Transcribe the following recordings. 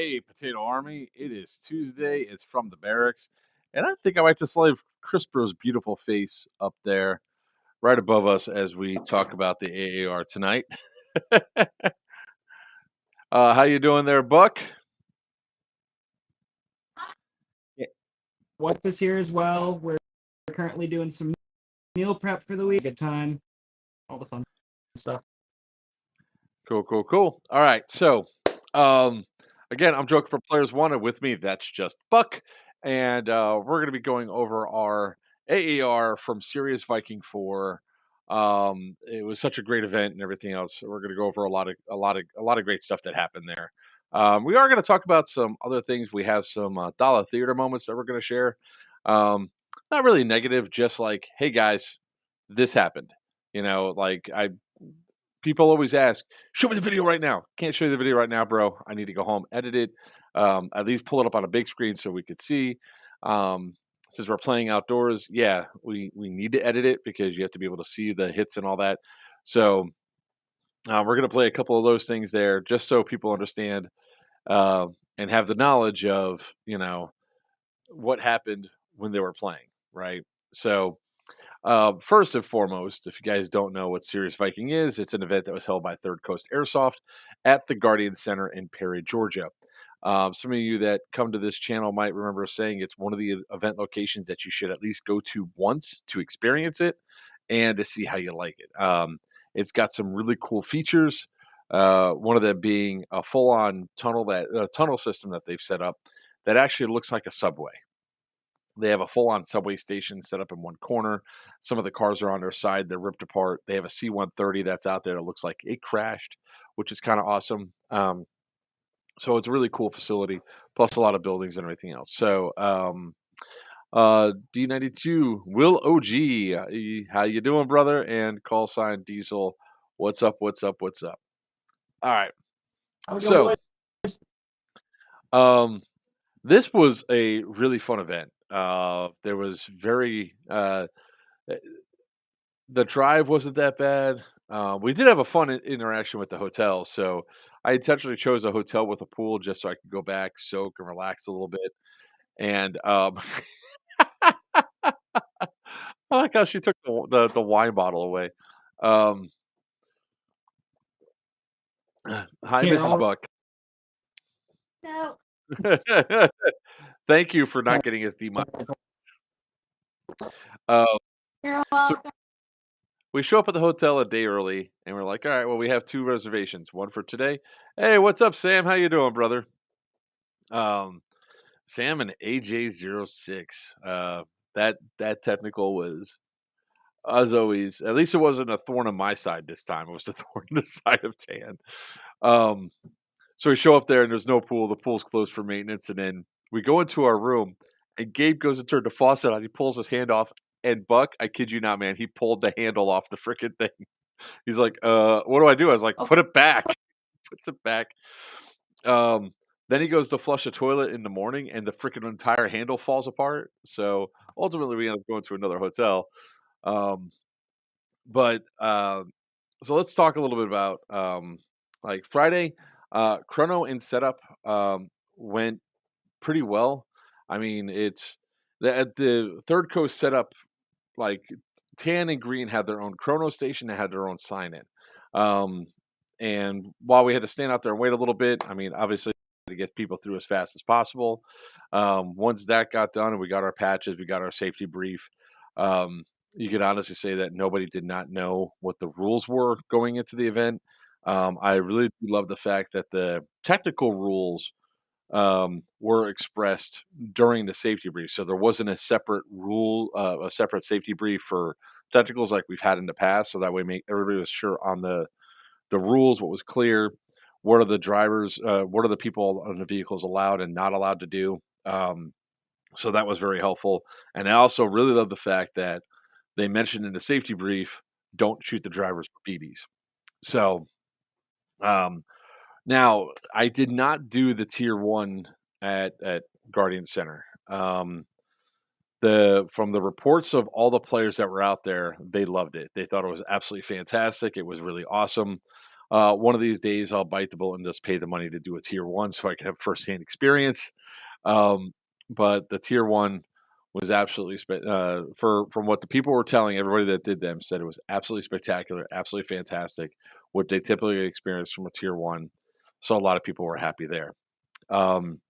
Hey, Potato Army. It is Tuesday. It's from the barracks. And I think I might just leave Chris Bro's beautiful face up there right above us as we talk about the AAR tonight. How you doing there, Buck? Yeah. Wife is here as well. We're currently doing some meal prep for the week. Good time, all the fun stuff. Cool. All right. So, um, again, I'm joking for Players One, and with me, that's just Buck. And we're going to be going over our AAR from Serious Viking IV. It was such a great event and everything else. So we're going to go over a lot of great stuff that happened there. We are going to talk about some other things. We have some dollar theater moments that we're going to share. Not really negative, just like, hey guys, this happened. Like people always ask, show me the video right now. Can't show you the video right now, bro. I need to go home, edit it, at least pull it up on a big screen so we could see. Um, since we're playing outdoors, yeah, we need to edit it because you have to be able to see the hits and all that. So we're going to play a couple of those things there just so people understand uh, and have the knowledge of, what happened when they were playing, right? So first and foremost, if you guys don't know what Serious Viking is, it's an event that was held by Third Coast Airsoft at the Guardian Center in Perry, Georgia. Some of you that come to this channel might remember saying it's one of the event locations that you should at least go to once to experience it and to see how you like it. It's got some really cool features. One of them being a full-on tunnel system that they've set up that actually looks like a subway. They have a full-on subway station set up in one corner. Some of the cars are on their side; they're ripped apart. They have a C-130 that's out there that looks like it crashed, which is kind of awesome. So it's a really cool facility, plus a lot of buildings and everything else. So D92 Will OG, how you doing, brother? And call sign Diesel, what's up? All right, How we go, so boys? um, this was a really fun event. There was the drive wasn't that bad. We did have a fun interaction with the hotel, so I intentionally chose a hotel with a pool just so I could go back, soak, and relax a little bit. And I like how she took the wine bottle away. Um, hi, Here, Mrs. all Buck. No. Thank you for not getting us demonetized. Uh, You're so welcome. we show up at the hotel a day early, and we're like, "All right, well, we have 2 reservations. One for today. Hey, what's up, Sam? How you doing, brother?" Um, Sam and AJ06. That technical was, as always, at least it wasn't a thorn on my side this time. It was a thorn on the side of Tan. Um, so we show up there and there's no pool. The pool's closed for maintenance, and then we go into our room, and Gabe goes to turn the faucet on. He pulls his hand off, and Buck, I kid you not, man, he pulled the handle off the freaking thing. He's like, what do I do? I was like, put it back. Puts it back. Um, then he goes to flush the toilet in the morning, and the freaking entire handle falls apart. So ultimately, we end up going to another hotel. Um, but so let's talk a little bit about like Friday. Chrono and setup went pretty well. I mean, at the Third Coast setup, like Tan and Green had their own chrono station, they had their own sign in. And while we had to stand out there and wait a little bit, I mean, obviously to get people through as fast as possible. Once that got done and we got our patches, we got our safety brief. You could honestly say that nobody did not know what the rules were going into the event. I really love the fact that the technical rules were expressed during the safety brief. So there wasn't a separate a separate safety brief for technicals like we've had in the past. So that way, everybody was sure on the rules, what was clear, what are the drivers, what are the people on the vehicles allowed and not allowed to do. So that was very helpful. And I also really love the fact that they mentioned in the safety brief, don't shoot the drivers for BBs. So um, now, I did not do the tier 1 at Guardian Center. From the reports of all the players that were out there, they loved it. They thought it was absolutely fantastic. It was really awesome. One of these days, I'll bite the bullet and just pay the money to do a tier one so I can have firsthand experience. Um, but the tier one was absolutely from what the people were telling everybody that did them said it was absolutely spectacular, absolutely fantastic. What they typically experience from a tier one, so a lot of people were happy there. Um,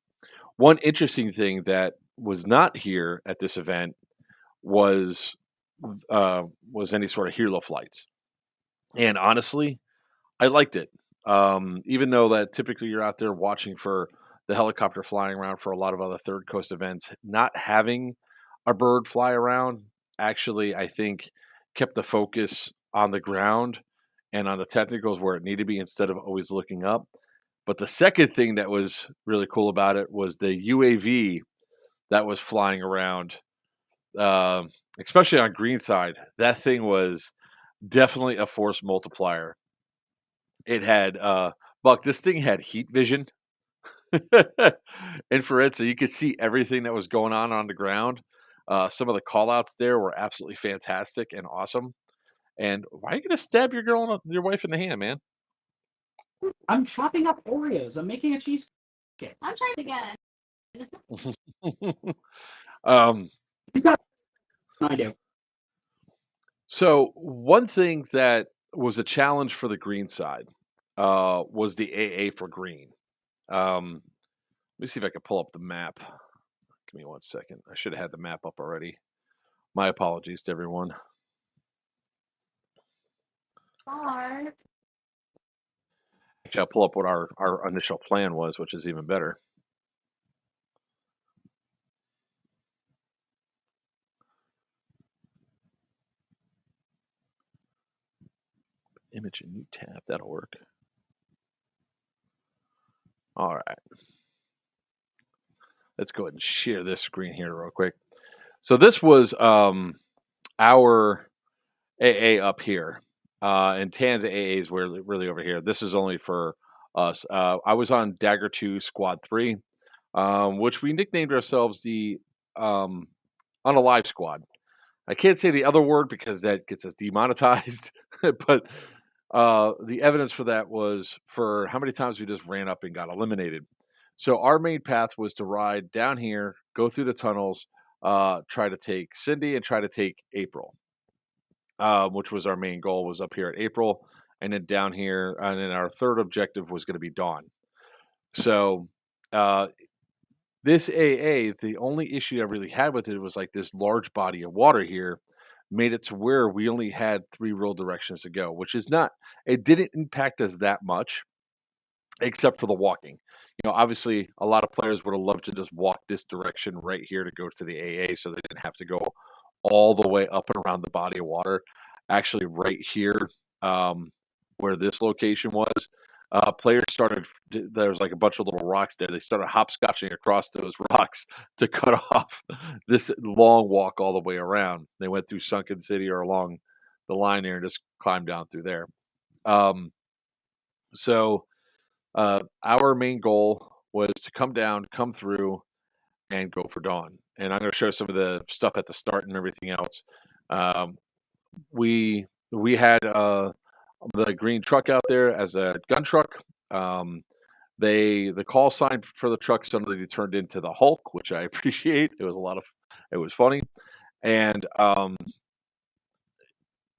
One interesting thing that was not here at this event was was any sort of hero flights, and honestly, I liked it. Even though that typically you're out there watching for the helicopter flying around for a lot of other third coast events, not having a bird fly around actually, I think, kept the focus on the ground and on the technicals where it needed to be instead of always looking up. But the second thing that was really cool about it was the UAV that was flying around, especially on Greenside. That thing was definitely a force multiplier. It had Buck, this thing had heat vision, infrared, so you could see everything that was going on the ground. Some of the call outs there were absolutely fantastic and awesome. And why are you gonna stab your wife in the hand, man? I'm chopping up Oreos. I'm making a cheesecake. I'm trying again. um, I do. so one thing that was a challenge for the green side was the AA for green. Let me see if I can pull up the map. Give me one second. I should have had the map up already. My apologies to everyone. Bart. Actually, I'll pull up what our initial plan was, which is even better. Image and new tab. That'll work. All right. Let's go ahead and share this screen here real quick. So this was our AA up here. And Tan's AAs were really over here. This is only for us. I was on Dagger 2 Squad 3, which we nicknamed ourselves the Unalive Squad. I can't say the other word because that gets us demonetized, but the evidence for that was for how many times we just ran up and got eliminated. So our main path was to ride down here, go through the tunnels, try to take Cindy and try to take April, which was our main goal. Was up here at April, and then down here, and then our third objective was going to be Dawn. So uh, this AA, the only issue I really had with it was like this large body of water here made it to where we only had three real directions to go, which is not, it didn't impact us that much except for the walking. Obviously, a lot of players would have loved to just walk this direction right here to go to the AA so they didn't have to go all the way up and around the body of water. Actually, right here, where this location was, players started, there was like a bunch of little rocks there. They started hopscotching across those rocks to cut off this long walk all the way around. They went through Sunken City or along the line there and just climbed down through there. Um, so our main goal was to come down, come through, and go for Dawn. And I'm going to show some of the stuff at the start and everything else. Um, we had the green truck out there as a gun truck. The call sign for the truck suddenly turned into the Hulk, which I appreciate. It was funny, and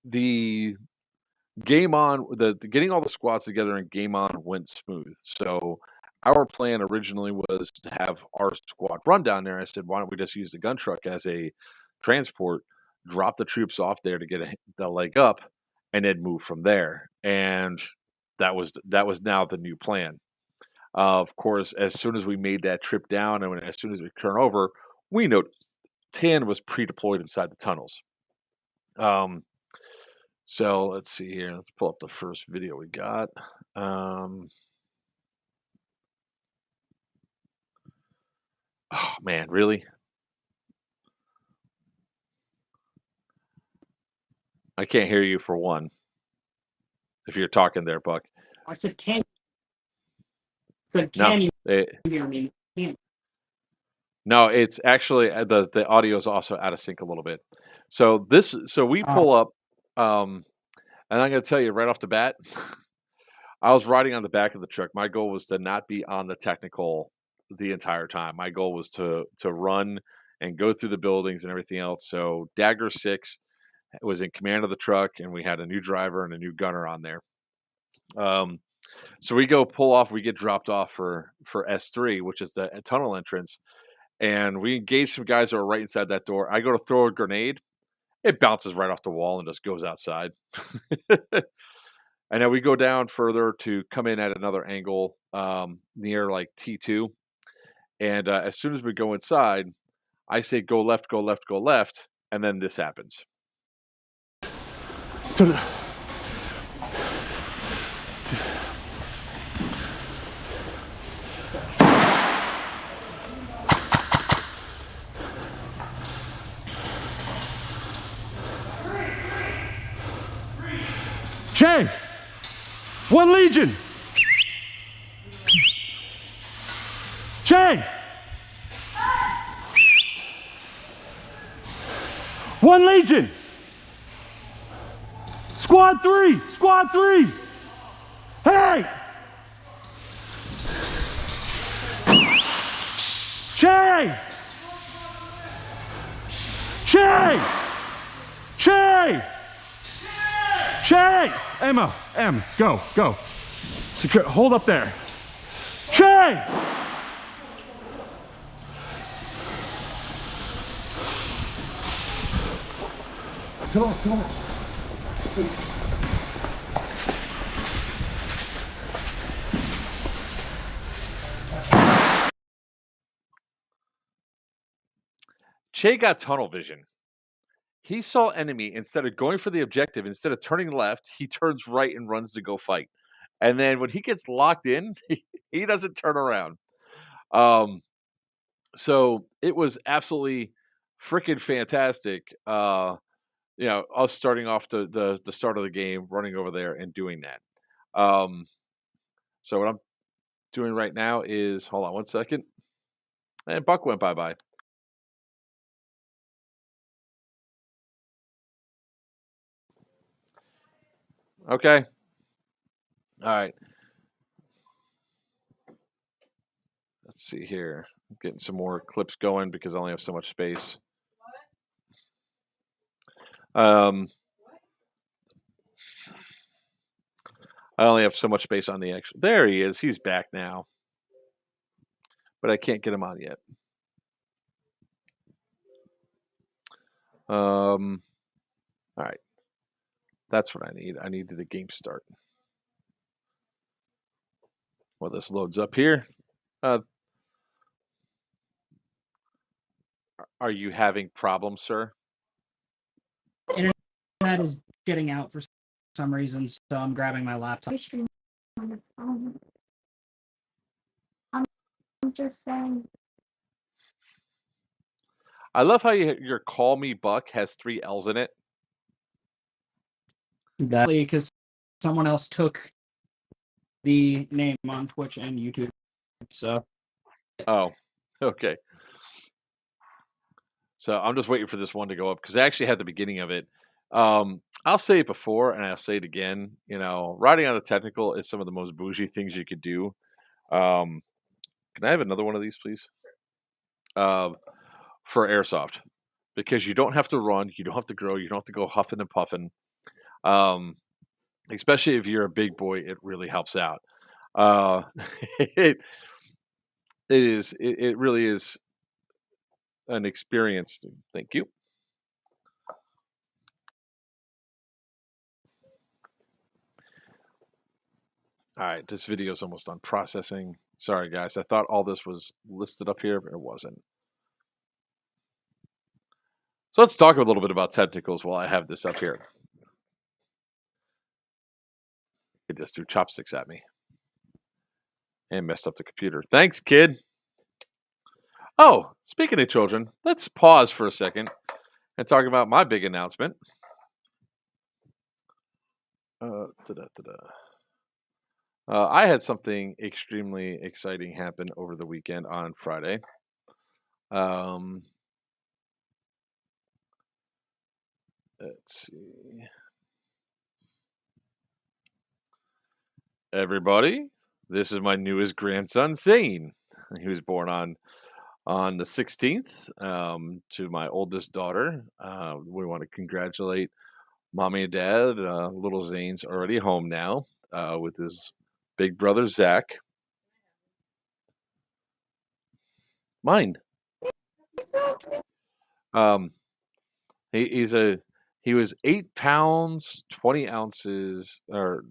the game on the getting all the squads together and game on went smooth. So our plan originally was to have our squad run down there. I said, why don't we just use the gun truck as a transport, drop the troops off there to get the leg up, and then move from there. And that was now the new plan. Of course, as soon as we made that trip down, and as soon as we turn over, we noticed Tan was pre-deployed inside the tunnels. Um, so let's see here. Let's pull up the first video we got. Oh man, really? I can't hear you for one. If you're talking there, Buck. I said, can you No, hear me? Can. no, it's actually the audio is also out of sync a little bit. So we pull up, and I'm going to tell you right off the bat, I was riding on the back of the truck. My goal was to not be on the technical the entire time. My goal was to run and go through the buildings and everything else. So Dagger 6 was in command of the truck, and we had a new driver and a new gunner on there. So we go pull off. We get dropped off for S3, which is the tunnel entrance, and we engage some guys that are right inside that door. I go to throw a grenade. It bounces right off the wall and just goes outside. And then we go down further to come in at another angle near like T2. And as soon as we go inside, I say go left, go left, go left. And then this happens. Jay! 1 Legion! Jay! 1 Legion! Squad 3! Squad 3! Hey! Jay! Jay! Jay! Jay! Emma, go, go. Secure, hold up there. Jay! Come on, come on. Che got tunnel vision. He saw enemy. Instead of going for the objective, instead of turning left, he turns right and runs to go fight. And then when he gets locked in, he doesn't turn around. So it was absolutely freaking fantastic. Us starting off the start of the game, running over there and doing that. So what I'm doing right now is, hold on 1 second. And Buck went bye-bye. Okay. All right. Let's see here. I'm getting some more clips going because I only have so much space. I only have so much space on the extra. There he is. He's back now. But I can't get him on yet. All right. That's what I need. I need the game start. Well, this loads up here. Are you having problems, sir? Internet is getting out for some reason, so I'm grabbing my laptop. We stream on the phone. I'm just saying. I love how your call me Buck has 3 L's in it. That because someone else took the name on Twitch and YouTube. So Oh, okay. So I'm just waiting for this one to go up because I actually had the beginning of it. I'll say it before and I'll say it again. Riding on a technical is some of the most bougie things you could do. Can I have another one of these, please? For airsoft, because you don't have to run, you don't have to grow, you don't have to go huffing and puffing. Especially if you're a big boy, it really helps out. It it really is an experience. Thank you. All right, this video is almost done processing. Sorry, guys. I thought all this was listed up here, but it wasn't. So let's talk a little bit about technicals while I have this up here. It just threw chopsticks at me and messed up the computer. Thanks, kid. Oh, speaking of children, let's pause for a second and talk about my big announcement. I had something extremely exciting happen over the weekend on Friday. Let's see. everybody. This is my newest grandson, Zane. He was born on the 16th to my oldest daughter. We want to congratulate mommy and dad. Little Zane's already home now with his big brother, Zach. Mine. Um, he was 8 pounds 20 ounces, or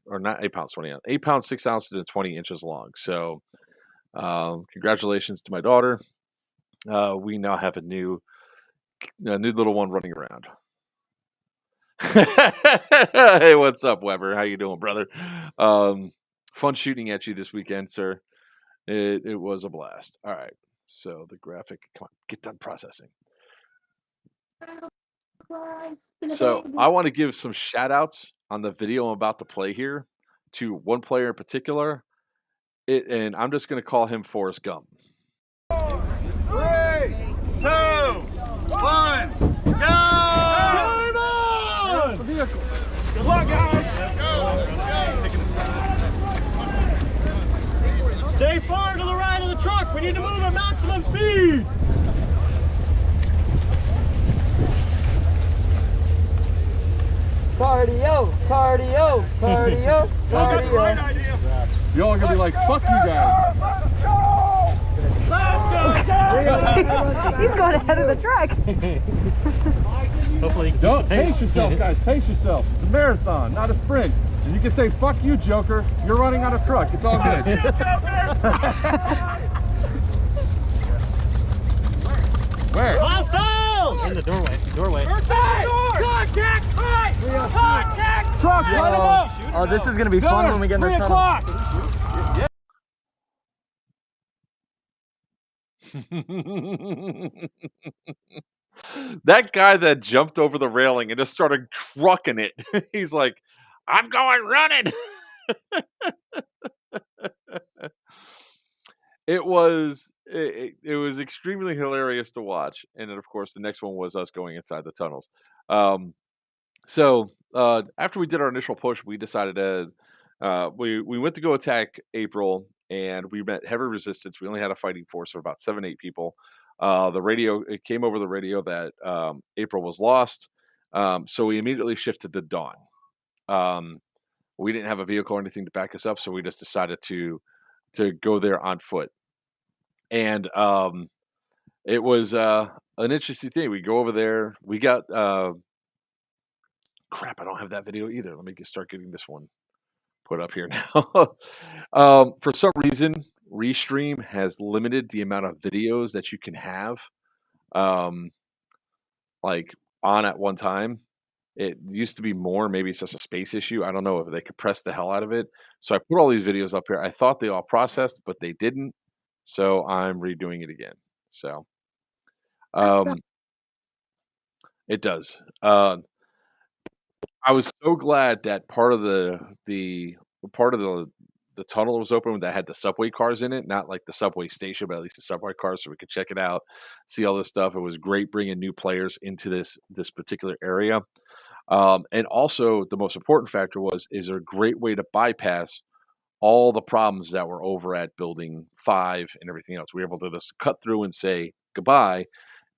not 8 pounds 20 ounces, 8 pounds 6 ounces and 20 inches long. So, congratulations to my daughter. We now have a new little one running around. Hey, what's up, Weber? How you doing, brother? Fun shooting at you this weekend, sir. It was a blast. All right. So the graphic, come on, get done processing. So I want to give some shout outs on the video I'm about to play here to one player in particular. And I'm just going to call him Forrest Gump. 3, 2, 1, go! Time on! Good luck, guys! Stay far to the right of the truck. We need to move at maximum speed. Cardio, cardio, cardio, cardio. Right idea. You're all gonna be like, fuck you guys. He's going ahead of the truck. Hopefully, Don't pace yourself, guys. Pace yourself. It's a marathon, not a sprint. And you can say, fuck you, Joker. You're running on a truck. It's all good. Where? Hostile! in the doorway. Contact! Contact! Truck, light him up! Oh, this is gonna be fun when we get in this 3 tunnel. o'clock! That guy that jumped over the railing and just started trucking it. He's like, I'm going running. It was extremely hilarious to watch. And then of course the next one was us going inside the tunnels. So after we did our initial push, we decided to we went to go attack April, and we met heavy resistance. We only had a fighting force of about 7-8 people. It came over the radio that April was lost. So we immediately shifted to Dawn. We didn't have a vehicle or anything to back us up, so we just decided to go there on foot. And it was an interesting thing. We go over there. We got crap. I don't have that video either. Let me start getting this one put up here now. For some reason, Restream has limited the amount of videos that you can have, like on at one time. It used to be more. Maybe it's just a space issue. I don't know if they compressed the hell out of it. So I put all these videos up here. I thought they all processed, but they didn't. So I'm redoing it again. So it does. I was so glad that part of the tunnel was open that had the subway cars in it, not like the subway station, but at least the subway cars, so we could check it out, see all this stuff. It was great bringing new players into this particular area, and also the most important factor is there a great way to bypass all the problems that were over at Building 5 and everything else. We were able to just cut through and say goodbye,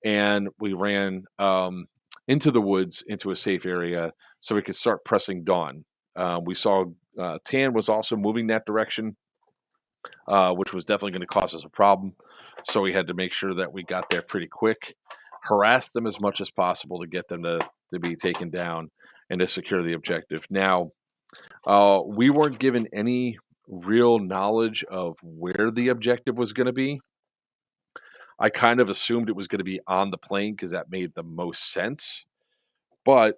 and we ran into the woods, into a safe area, so we could start pressing Dawn. We saw Tan was also moving that direction, which was definitely going to cause us a problem. So we had to make sure that we got there pretty quick, harass them as much as possible to get them to be taken down and to secure the objective. Now, we weren't given any real knowledge of where the objective was going to be. I kind of assumed it was going to be on the plane because that made the most sense. But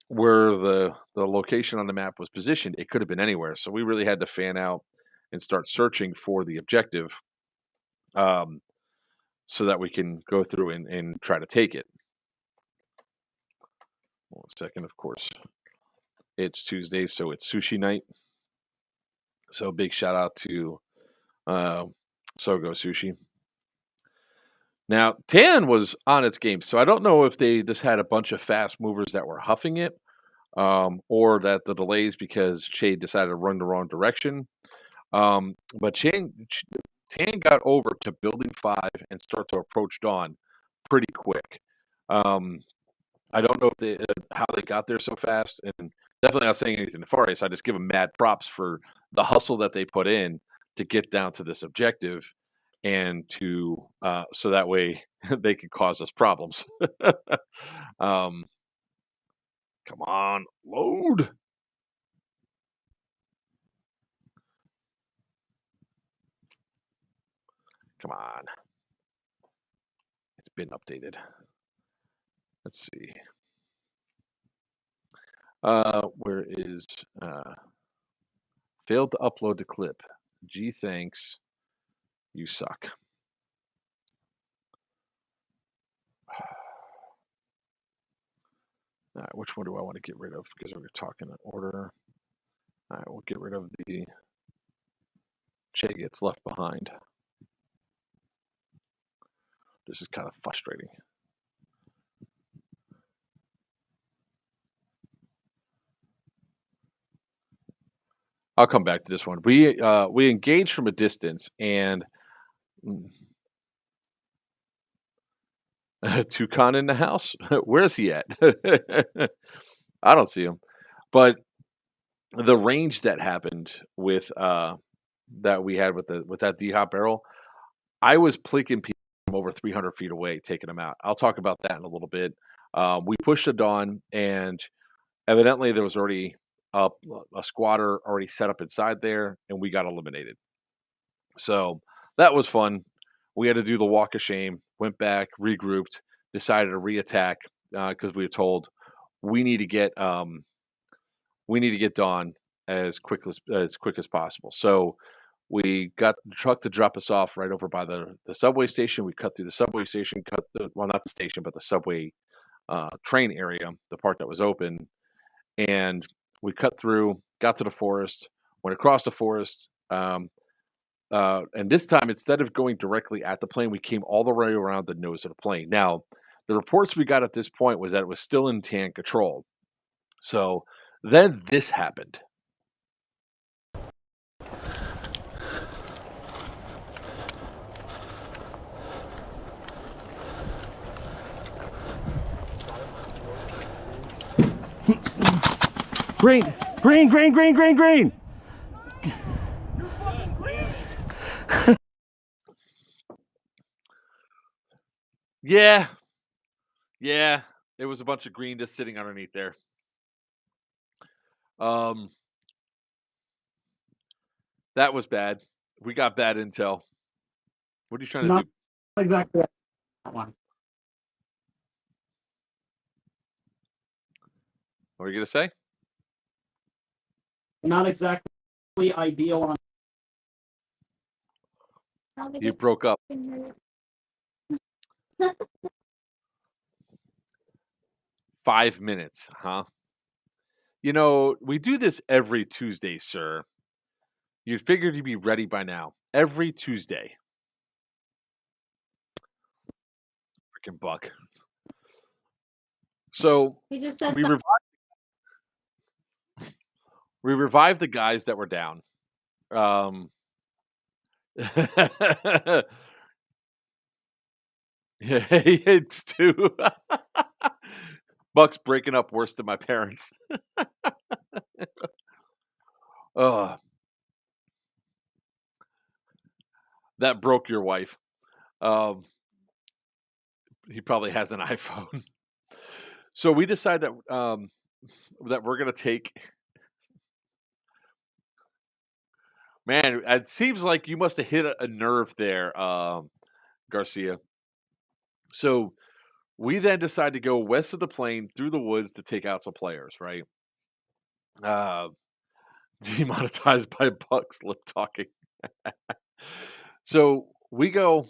where the location on the map was positioned, it could have been anywhere. So we really had to fan out and start searching for the objective, so that we can go through and try to take it. 1 second, of course. It's Tuesday, so it's sushi night. So big shout out to Sogo Sushi. Now, Tan was on its game, so I don't know if they just had a bunch of fast movers that were huffing it, or that the delays because Shade decided to run the wrong direction. But Tan got over to Building 5 and start to approach Dawn pretty quick. I don't know if how they got there so fast, and definitely not saying anything nefarious. I just give them mad props for the hustle that they put in to get down to this objective, and to so that way they could cause us problems. um, Come on, load. Come on. It's been updated. Let's see. Where is failed to upload the clip? Gee, thanks. You suck. All right, which one do I want to get rid of? Because we're talking in order. All right, we'll get rid of the Che gets left behind. This is kind of frustrating. I'll come back to this one. We engaged from a distance, and Toucan in the house. Where's he at? I don't see him. But the range that happened with that we had with that D-hop barrel, I was plicking people from over 300 feet away, taking them out. I'll talk about that in a little bit. We pushed the Dawn, and evidently there was already a squatter already set up inside there, and we got eliminated. So that was fun. We had to do the walk of shame, went back, regrouped, decided to reattack because we were told we need to get Dawn as quick as possible. So we got the truck to drop us off right over by the subway station. We cut through the subway station, not the station, but the subway train area, the part that was open. And we cut through, got to the forest, went across the forest. And this time, instead of going directly at the plane, we came all the way around the nose of the plane. Now, the reports we got at this point was that it was still in Tan control. So then this happened. Green, green, green, green, green, green. Yeah. It was a bunch of green just sitting underneath there. That was bad. We got bad intel. What are you trying to do? Exactly that one. What are you gonna say? Not exactly ideal on. You broke up. 5 minutes, huh? You know, we do this every Tuesday, sir. You'd figured you'd be ready by now. Every Tuesday. Freaking Buck. So He just said we revived the guys that were down. Yeah, it's too. Buck's breaking up worse than my parents. That broke your wife. He probably has an iPhone. So we decide that that we're gonna take. Man, it seems like you must have hit a nerve there, Garcia. So we then decide to go west of the plane through the woods to take out some players, right? Demonetized by Buck's lip talking. So we go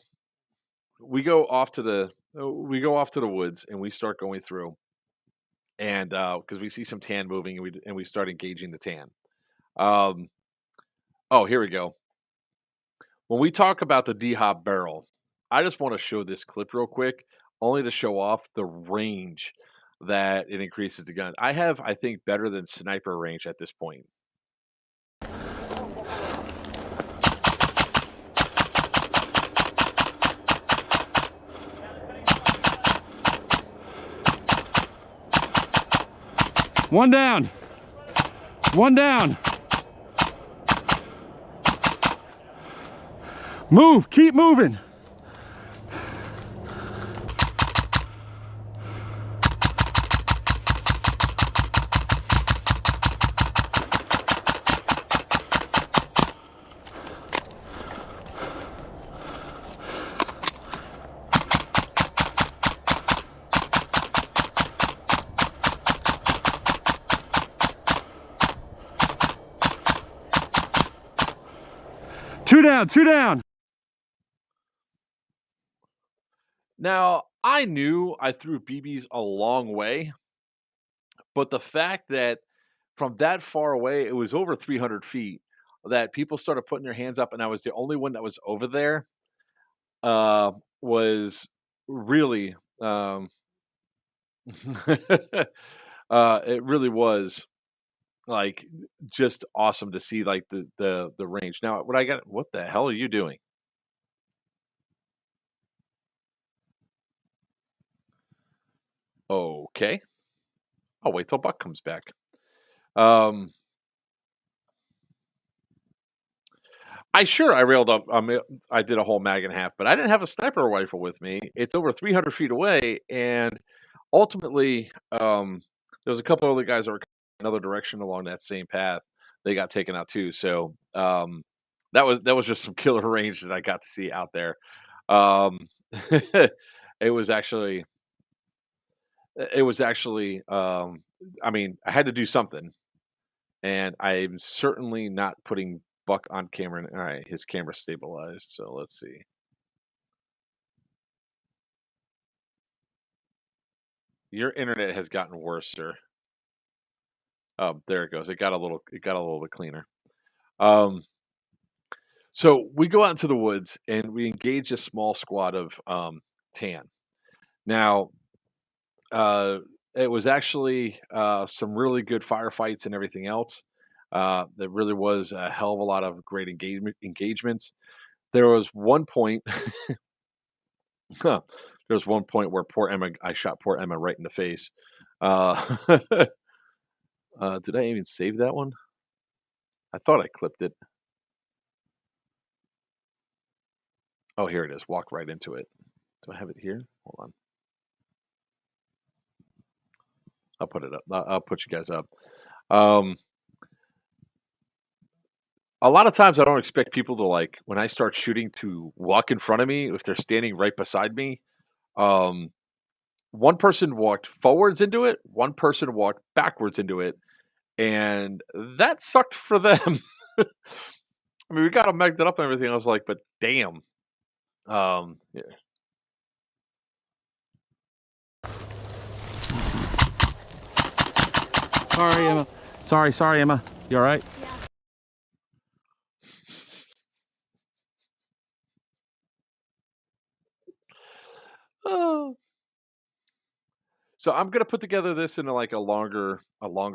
off to the woods, and we start going through, and because we see some tan moving, and we start engaging the tan. Oh, here we go. When we talk about the D-hop barrel, I just want to show this clip real quick, only to show off the range that it increases the gun. I have, I think, better than sniper range at this point. One down. One down. Move, keep moving. Two down, two down. Now, I knew I threw BBs a long way, but the fact that from that far away, it was over 300 feet, that people started putting their hands up, and I was the only one that was over there, was really, it really was like just awesome to see like the range. Now, what the hell are you doing? Okay. I'll wait till Buck comes back. I railed up. I did a whole mag and a half, but I didn't have a sniper rifle with me. It's over 300 feet away, and ultimately, there was a couple other guys that were another direction along that same path. They got taken out too. So that was just some killer range that I got to see out there. Um, it was actually I mean, I had to do something, and I'm certainly not putting Buck on camera. All right, his camera stabilized. So let's see. Your internet has gotten worse, sir. Oh, there it goes. It got a little bit cleaner. Um, so we go out into the woods and we engage a small squad of tan. Now, uh, it was actually some really good firefights and everything else. There really was a hell of a lot of great engagements. There was one point. There was one point where I shot poor Emma right in the face. Uh, did I even save that one? I thought I clipped it. Oh, here it is. Walk right into it. Do I have it here? Hold on. I'll put it up. I'll put you guys up. Um, a lot of times I don't expect people to like when I start shooting to walk in front of me if they're standing right beside me. Um, one person walked forwards into it, one person walked backwards into it, and that sucked for them. I mean, we got them megged it up and everything. I was like, but damn. Yeah. Sorry, Emma. Sorry, Emma. You all right? Oh. So I'm gonna put together this into like a longer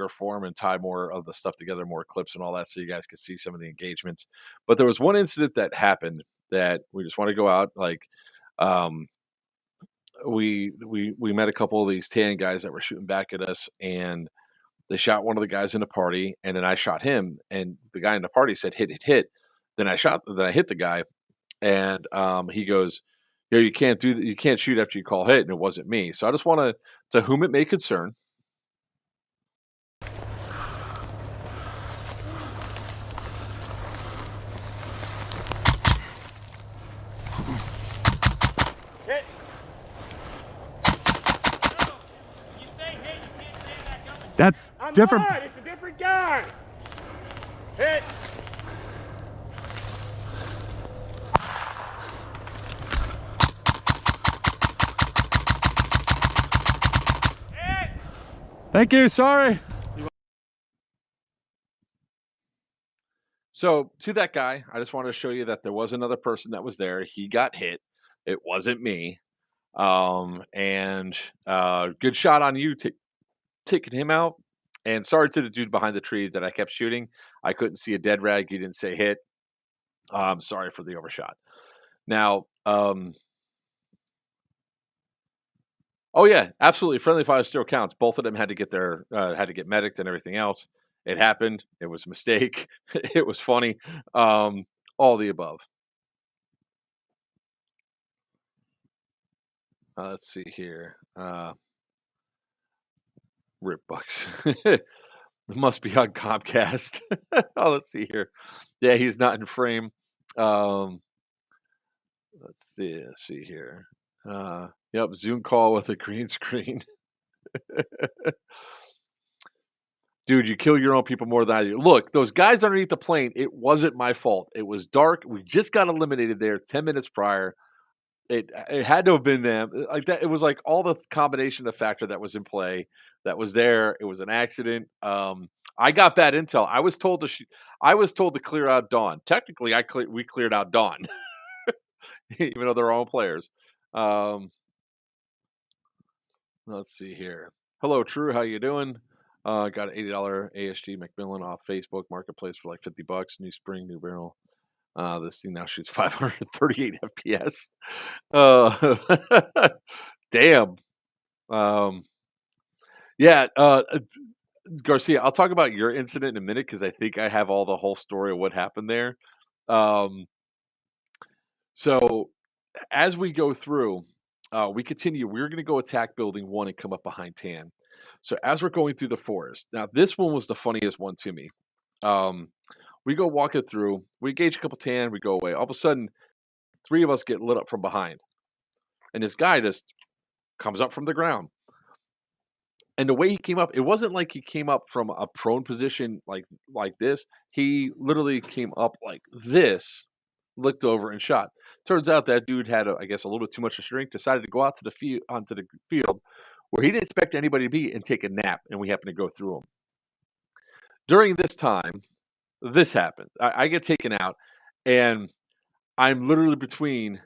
form and tie more of the stuff together, more clips and all that, so you guys can see some of the engagements. But there was one incident that happened that we just want to go out like um we met a couple of these tan guys that were shooting back at us, and they shot one of the guys in the party, and then I shot him, and the guy in the party said hit. Then I hit the guy, and he goes, you can't do that. You can't shoot after you call hit, and it wasn't me. So I just want to whom it may concern. Hit. You say hit, you can't say back up. That's I'm different. not. It's a different guy. Hit. Hit. Thank you. Sorry. So to that guy, I just wanted to show you that there was another person that was there. He got hit. It wasn't me. And good shot on you taking him out. And sorry to the dude behind the tree that I kept shooting. I couldn't see a dead rag. You didn't say hit. Sorry for the overshot. Now, oh yeah, absolutely. Friendly fire still counts. Both of them had to get medicked and everything else. It happened. It was a mistake. It was funny. All the above. Let's see here. Rip Bucks. It must be on Comcast. Oh, let's see here. Yeah, he's not in frame. Let's see here. Yep, Zoom call with a green screen. Dude, you kill your own people more than I do. Look, those guys underneath the plane, it wasn't my fault. It was dark. We just got eliminated there 10 minutes prior. It had to have been them. Like that, it was like all the combination of factor that was in play that was there. It was an accident. I got bad intel. I was told to clear out Dawn. Technically, we cleared out Dawn, even though they're our own players. Let's see here. Hello, True. How you doing? Got an $80 ASG Macmillan off Facebook Marketplace for like $50. New spring, new barrel. This thing now shoots 538 FPS. Damn. Yeah. Garcia, I'll talk about your incident in a minute because I think I have all the whole story of what happened there. So as we go through, we continue. We're going to go attack building 1 and come up behind Tan. So as we're going through the forest, now this one was the funniest one to me. We go walking through, we engage a couple Tan, we go away. All of a sudden, 3 of us get lit up from behind. And this guy just comes up from the ground. And the way he came up, it wasn't like he came up from a prone position like this. He literally came up like this, looked over and shot. Turns out that dude had, I guess, a little bit too much strength, decided to go out to onto the field where he didn't expect anybody to be and take a nap, and we happened to go through him. During this time, this happened. I get taken out, and I'm literally between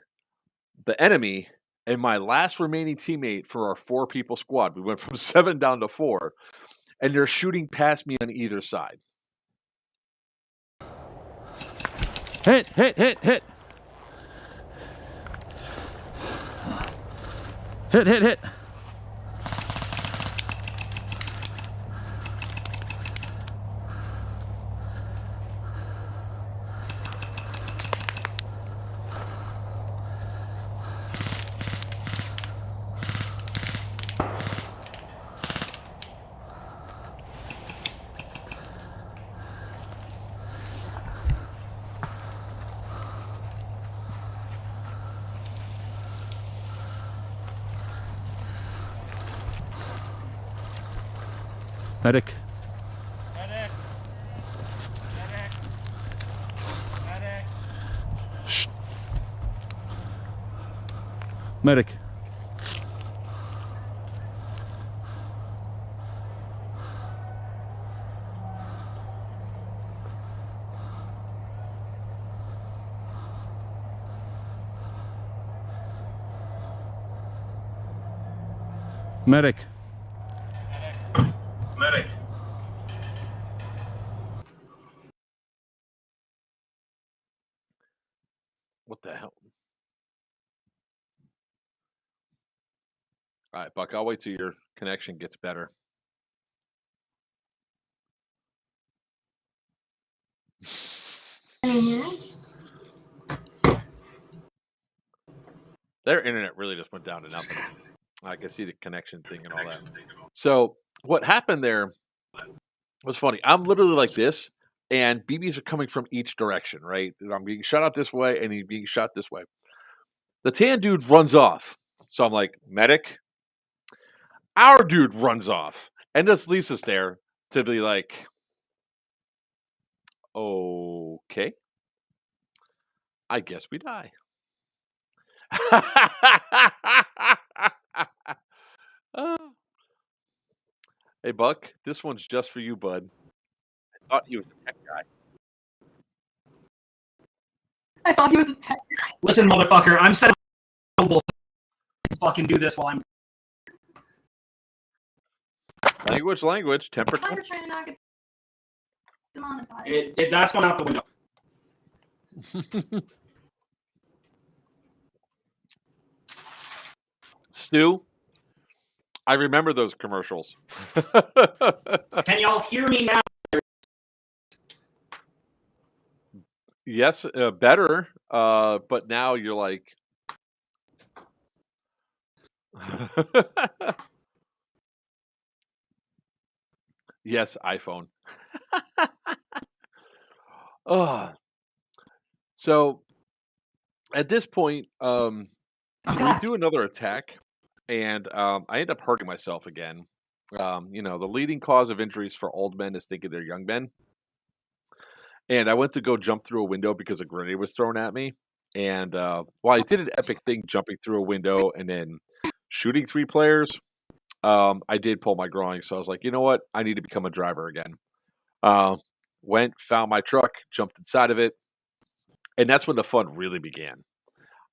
the enemy and my last remaining teammate for our 4-people squad. We went from 7 down to 4, and they're shooting past me on either side. Hit, hit, hit, hit. Hit, hit, hit. Medic. Medic. Medic. Medic. Shh. Medic. Medic. Medic. What the hell? All right, Buck, I'll wait till your connection gets better. Their internet really just went down to nothing. I can see the connection thing and all that. So what happened there was funny. I'm literally like this, and BBs are coming from each direction, right? I'm being shot out this way, and he's being shot this way. The Tan dude runs off. So I'm like, medic. Our dude runs off and just leaves us there to be like, okay, I guess we die. Hey, Buck, this one's just for you, bud. I thought he was a tech guy. I thought he was a tech. Listen, motherfucker, I'm setting fucking do this while I'm. Language, temper. We're trying to not get demonetized. That's gone out the window. Stu, I remember those commercials. Can y'all hear me now? Yes, better. But now you're like. Yes, iPhone. So at this point, we do another attack, and I end up hurting myself again. The leading cause of injuries for old men is thinking they're young men. And I went to go jump through a window because a grenade was thrown at me. And while I did an epic thing jumping through a window and then shooting 3 players, I did pull my groin. So I was like, you know what? I need to become a driver again. Went, found my truck, jumped inside of it. And that's when the fun really began.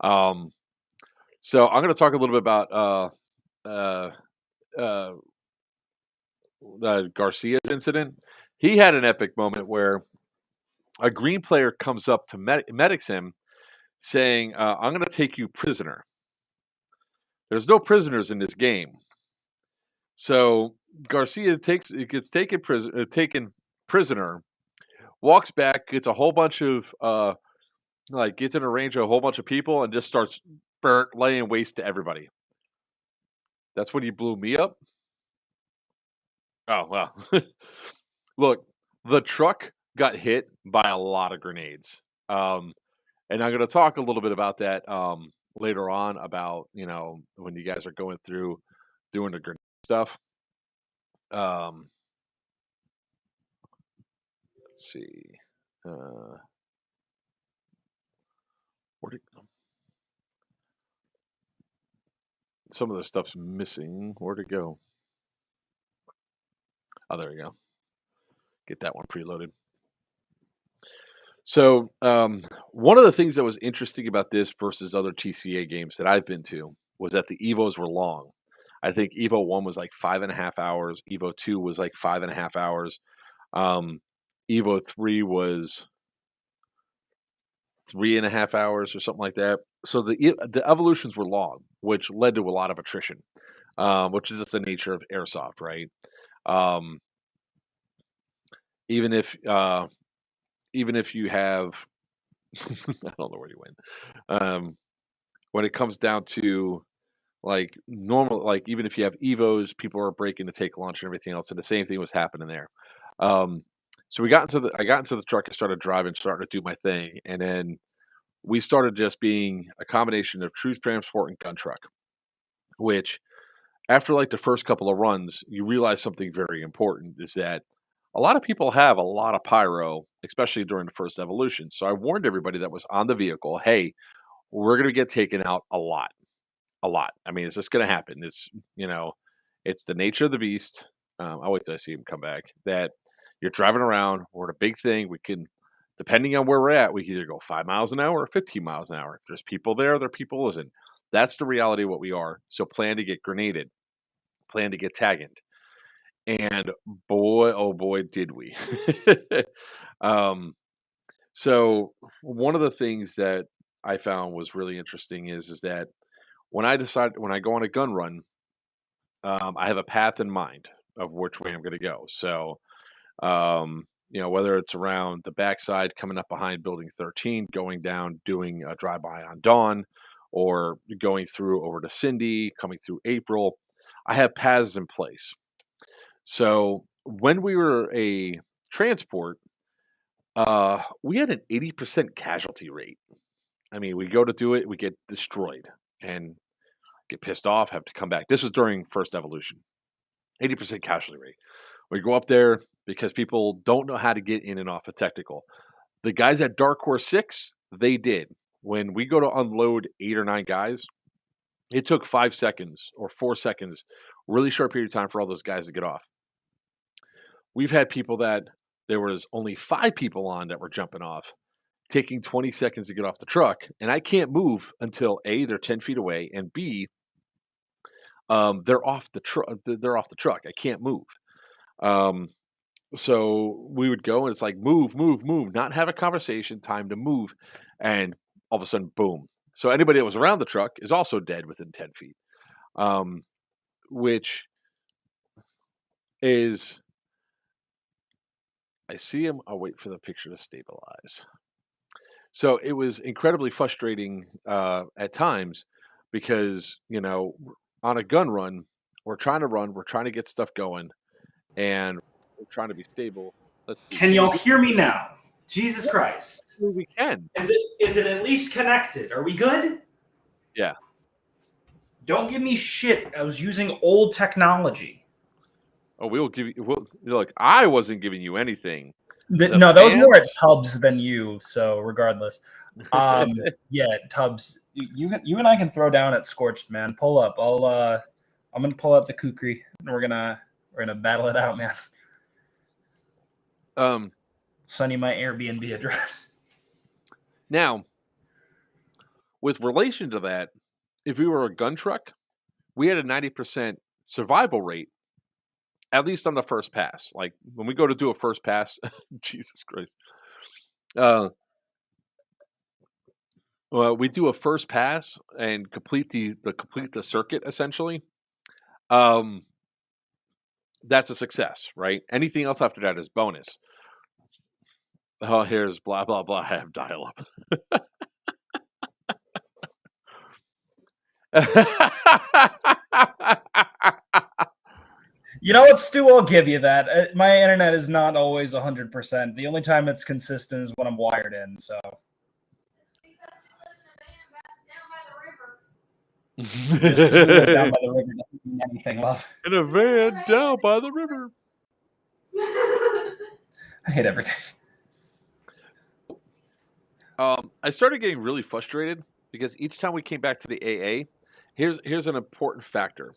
So I'm going to talk a little bit about Garcia's incident. He had an epic moment where a green player comes up to medics him saying, I'm going to take you prisoner. There's no prisoners in this game. So Garcia gets taken prisoner, walks back, gets a whole bunch of gets in a range of a whole bunch of people and just starts laying waste to everybody. That's when you blew me up. Oh, well. Look, the truck got hit by a lot of grenades. And I'm going to talk a little bit about that later on about, when you guys are going through doing the grenade stuff. Let's see. Some of the stuff's missing. Where'd it go? Oh, there we go. Get that one preloaded. So one of the things that was interesting about this versus other TCA games that I've been to was that the Evos were long. I think Evo 1 was like 5.5 hours. Evo 2 was like 5.5 hours. Evo 3 was 3.5 hours or something like that. So the evolutions were long, which led to a lot of attrition, which is just the nature of airsoft, right? Even if you have, I don't know where you went. When it comes down to like normal, like even if you have Evos, people are breaking to take launch and everything else, and the same thing was happening there. So I got into the truck and started driving, starting to do my thing, and then we started just being a combination of truth transport and gun truck, which after like the first couple of runs, you realize something very important is that a lot of people have a lot of pyro, especially during the first evolution. So I warned everybody that was on the vehicle, hey, we're going to get taken out a lot. I mean, it's just going to happen. It's, it's the nature of the beast. I'll wait till I see him come back. That you're driving around. We're at a big thing. We can, depending on where we're at, we can either go 5 miles an hour or 15 miles an hour. If there's people there are people isn't. That's the reality of what we are. So plan to get grenaded. Plan to get tagged. And boy, oh boy, did we. So one of the things that I found was really interesting is that when I go on a gun run, I have a path in mind of which way I'm going to go. So, whether it's around the backside, coming up behind Building 13, going down, doing a drive-by on Dawn, or going through over to Cindy, coming through April, I have paths in place. So when we were a transport, we had an 80% casualty rate. I mean, we go to do it, we get destroyed and get pissed off, have to come back. This was during first evolution. 80% casualty rate. We go up there because people don't know how to get in and off a technical. The guys at Dark Horse 6, they did. When we go to unload 8 or 9 guys, it took 5 seconds or 4 seconds, really short period of time for all those guys to get off. We've had people that there was only 5 people on that were jumping off, taking 20 seconds to get off the truck, and I can't move until A, they're 10 feet away, and B, they're off the truck. They're off the truck. I can't move. Um, so we would go and it's like move, move, move, not have a conversation, time to move, and all of a sudden, boom. So anybody that was around the truck is also dead within 10 feet, which is I see him. I'll wait for the picture to stabilize. So it was incredibly frustrating at times because on a gun run, we're trying to run, we're trying to get stuff going, and we're trying to be stable. Let's see. Can y'all hear me now? Jesus Christ. We can. Is it at least connected? Are we good? Yeah. Don't give me shit. I was using old technology. Oh, we'll give you. Look, I wasn't giving you anything. No, that was more at Tubbs than you. So regardless, yeah, Tubbs, you and I can throw down at Scorched, man. Pull up. I'm gonna pull out the kukri and we're gonna battle it out, man. Send you my Airbnb address. Now, with relation to that, if we were a gun truck, we had a 90% survival rate, at least on the first pass. Like when we go to do a first pass, Jesus Christ. Well, we do a first pass and complete the circuit essentially. That's a success, right? Anything else after that is bonus. Oh, here's blah blah blah. I have dial up. You know what, Stu? I'll give you that. My internet is not always 100%. The only time it's consistent is when I'm wired in. So. Down by the river doesn't mean anything, love. In a van down by the river. I hate everything. I started getting really frustrated because each time we came back to the AA, here's an important factor.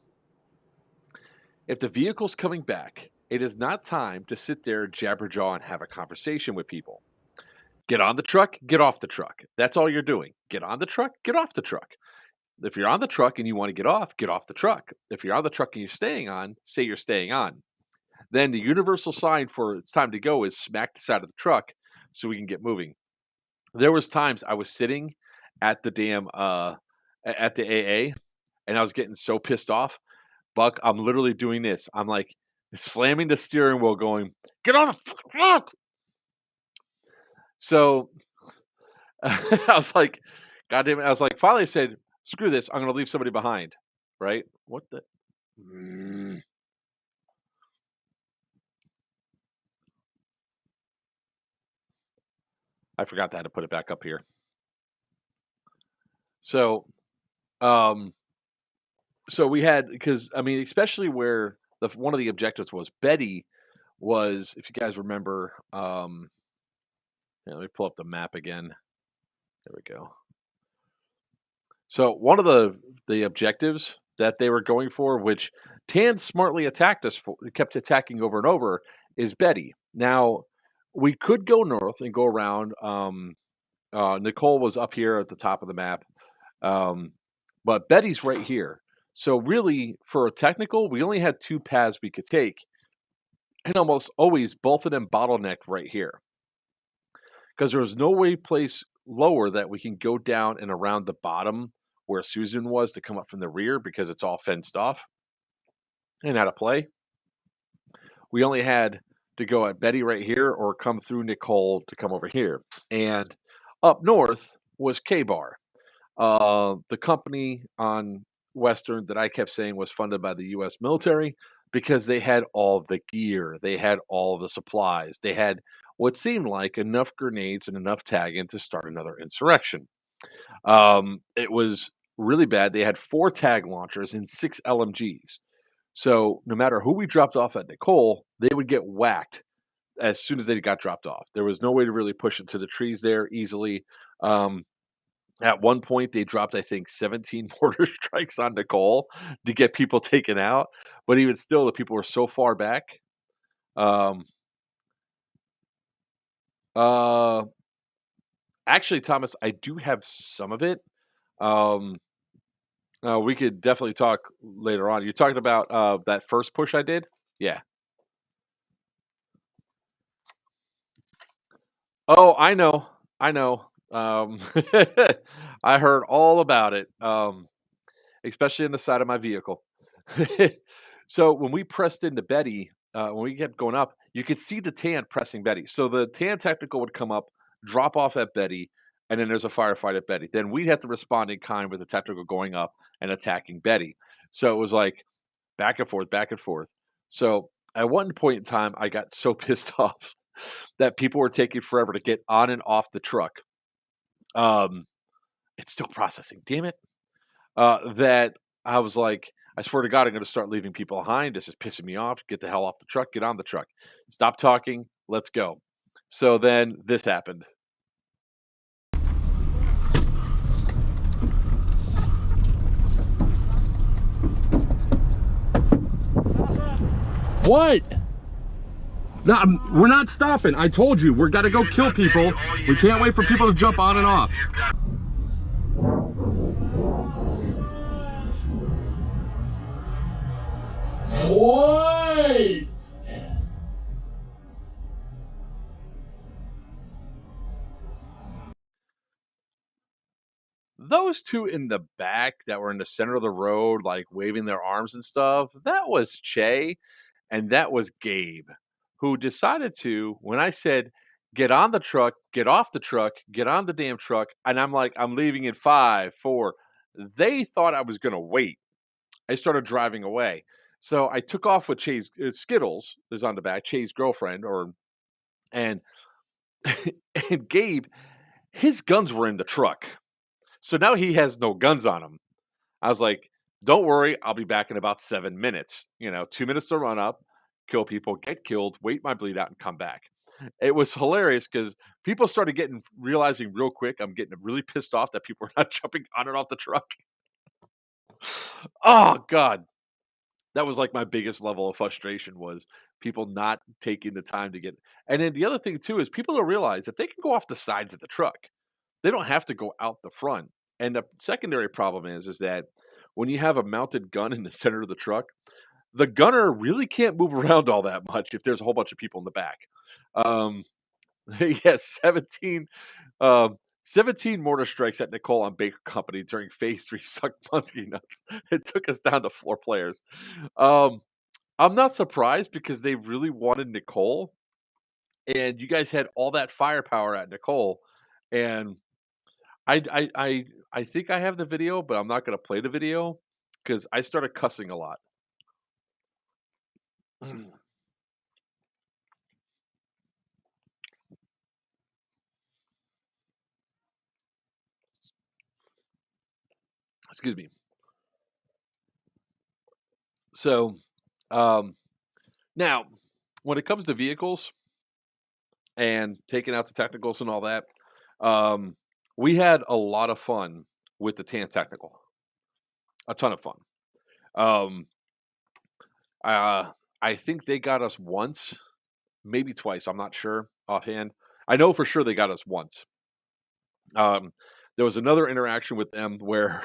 If the vehicle's coming back, it is not time to sit there, jabberjaw, and have a conversation with people. Get on the truck, get off the truck. That's all you're doing. Get on the truck, get off the truck. If you're on the truck and you want to get off the truck. If you're on the truck and you're staying on, say you're staying on. Then the universal sign for it's time to go is smack the side of the truck so we can get moving. There was times I was sitting at the damn at the AA and I was getting so pissed off. Buck, I'm literally doing this. I'm like slamming the steering wheel going, get on the truck. So I was like, God damn it. I was like, finally I said, screw this. I'm going to leave somebody behind. Right? What the? I forgot that to put it back up here. So, so we had, because I mean, especially where one of the objectives was Betty was, if you guys remember, let me pull up the map again. There we go. So one of the objectives that they were going for, which Tan smartly attacked us for, kept attacking over and over, is Betty. Now we could go north and go around. Nicole was up here at the top of the map, but Betty's right here. So really, for a technical, we only had two paths we could take, and almost always both of them bottlenecked right here because there was no place lower that we can go down and around the bottom where Susan was to come up from the rear because it's all fenced off and how to play. We only had to go at Betty right here or come through Nicole to come over here. And up north was K-Bar. The company on Western that I kept saying was funded by the U.S. military because they had all the gear. They had all the supplies. They had what seemed like enough grenades and enough tagging to start another insurrection. It was really bad. They had 4 tag launchers and 6 LMGs. So no matter who we dropped off at Nicole, they would get whacked as soon as they got dropped off. There was no way to really push it to the trees there easily. At one point, they dropped, I think, 17 mortar strikes on Nicole to get people taken out. But even still, the people were so far back. Actually, Thomas, I do have some of it. We could definitely talk later on. You're talking about that first push I did? Yeah. Oh, I know. I know. I heard all about it, especially in the side of my vehicle. So when we pressed into Betty, when we kept going up, you could see the tan pressing Betty. So the tan technical would come up, drop off at Betty, and then there's a firefight at Betty. Then we'd have to respond in kind with the technical going up and attacking Betty. So it was like back and forth, back and forth. So at one point in time, I got so pissed off that people were taking forever to get on and off the truck. It's still processing, damn it. That I was like, I swear to God, I'm going to start leaving people behind. This is pissing me off. Get the hell off the truck. Get on the truck. Stop talking. Let's go. So then this happened. What? No, we're not stopping. I told you, we're got to go kill people. We can't wait for people to jump on and off. Wait! Those two in the back that were in the center of the road, like waving their arms and stuff, that was Che and that was Gabe, who decided to, when I said, get on the truck, get off the truck, get on the damn truck, and I'm like, I'm leaving in 5, 4. They thought I was going to wait. I started driving away. So I took off with Che's Skittles is on the back, Che's girlfriend, and and Gabe, his guns were in the truck. So now he has no guns on him. I was like, don't worry, I'll be back in about 7 minutes. 2 minutes to run up, kill people, get killed, wait my bleed out, and come back. It was hilarious because people started realizing real quick, I'm getting really pissed off that people are not jumping on and off the truck. Oh, God. That was like my biggest level of frustration was people not taking the time to get. And then the other thing, too, is people don't realize that they can go off the sides of the truck. They don't have to go out the front. And the secondary problem is that when you have a mounted gun in the center of the truck, the gunner really can't move around all that much if there's a whole bunch of people in the back. Yes, 17 mortar strikes at Nicole on Baker Company during phase 3 sucked monkey nuts. It took us down to 4 players. I'm not surprised because they really wanted Nicole, and you guys had all that firepower at Nicole, and I think I have the video, but I'm not going to play the video because I started cussing a lot. Excuse me. So, now, when it comes to vehicles and taking out the technicals and all that, we had a lot of fun with the tan technical. A ton of fun. I think they got us once, maybe twice. I'm not sure offhand. I know for sure they got us once. There was another interaction with them where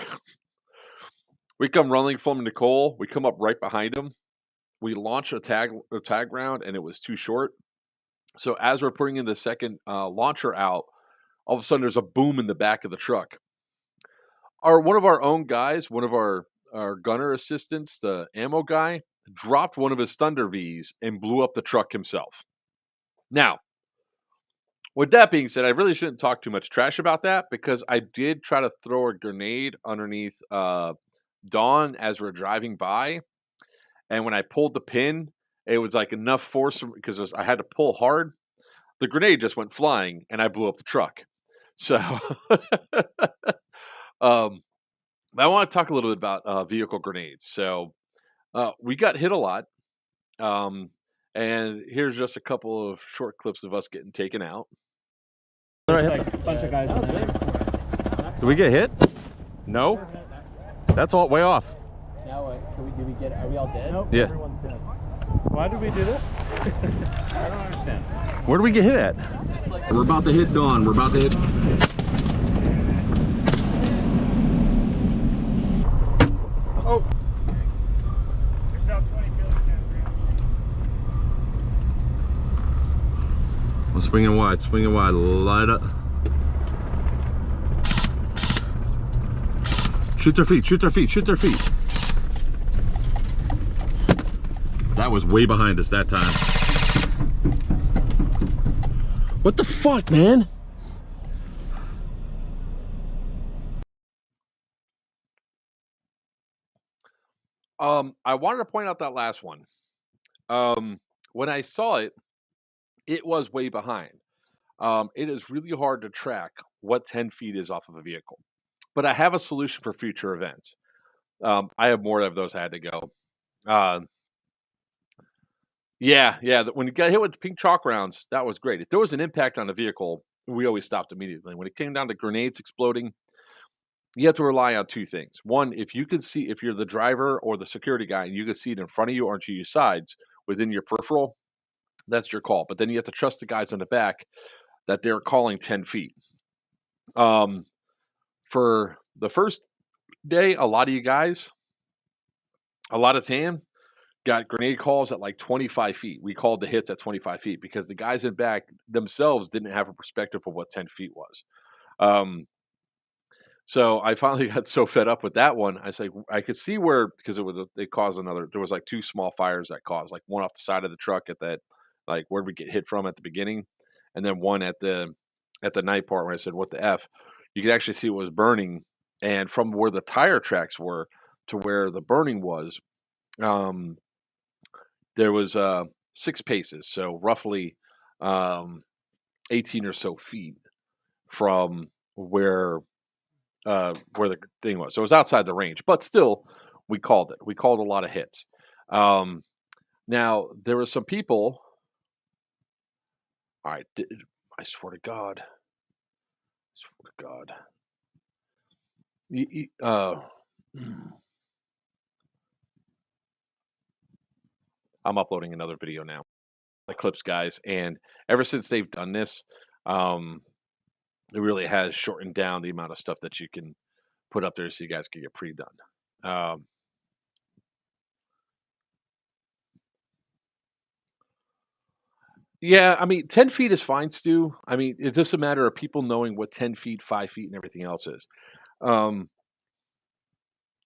we come running from Nicole. We come up right behind them. We launch a tag round, and it was too short. So as we're putting in the second launcher out, all of a sudden there's a boom in the back of the truck. One of our own guys, one of our gunner assistants, the ammo guy, dropped one of his Thunder Vs and blew up the truck himself. Now, with that being said, I really shouldn't talk too much trash about that because I did try to throw a grenade underneath Dawn as we're driving by. And when I pulled the pin, it was like enough force because I had to pull hard. The grenade just went flying and I blew up the truck. So I want to talk a little bit about vehicle grenades. So we got hit a lot. And here's just a couple of short clips of us getting taken out. Like a bunch of guys in there. Did we get hit? No. That's all way off. Now are we all dead? Nope, Yeah. everyone's dead. Why did we do this? I don't understand. Where do we get hit at? We're about to hit Dawn. We're about to hit. Oh. There's about 20 kilograms. I'm swinging wide, light up. Shoot their feet, shoot their feet, shoot their feet. That was way behind us that time. What the fuck, man? I wanted to point out that last one. When I saw it, it was way behind. It is really hard to track what 10 feet is off of a vehicle. But I have a solution for future events. I have more of those I had to go. Yeah. When you got hit with pink chalk rounds, that was great. If there was an impact on the vehicle, we always stopped immediately. When it came down to grenades exploding, you have to rely on two things. One, if you can see, if you're the driver or the security guy and you can see it in front of you or to your sides within your peripheral, that's your call. But then you have to trust the guys in the back that they're calling 10 feet. For the first day, a lot of you guys, a lot of time, got grenade calls at like 25 feet. We called the hits at 25 feet because the guys in back themselves didn't have a perspective of what 10 feet was. So I finally got so fed up with that one. I say I could see where, because they caused another. There was like two small fires that caused, like one off the side of the truck at that, like where we get hit from at the beginning, and then one at the night part where I said, "What the f?" You could actually see what was burning, and from where the tire tracks were to where the burning was, there was 6 paces, so roughly 18 or so feet from where the thing was. So it was outside the range, but still, we called it. We called a lot of hits. Now, there were some people. All right, I swear to God. I'm uploading another video now. The clips, guys, and ever since they've done this, it really has shortened down the amount of stuff that you can put up there so you guys can get pre-done. Yeah, I mean, 10 feet is fine, Stu. I mean, it's just a matter of people knowing what 10 feet, 5 feet, and everything else is.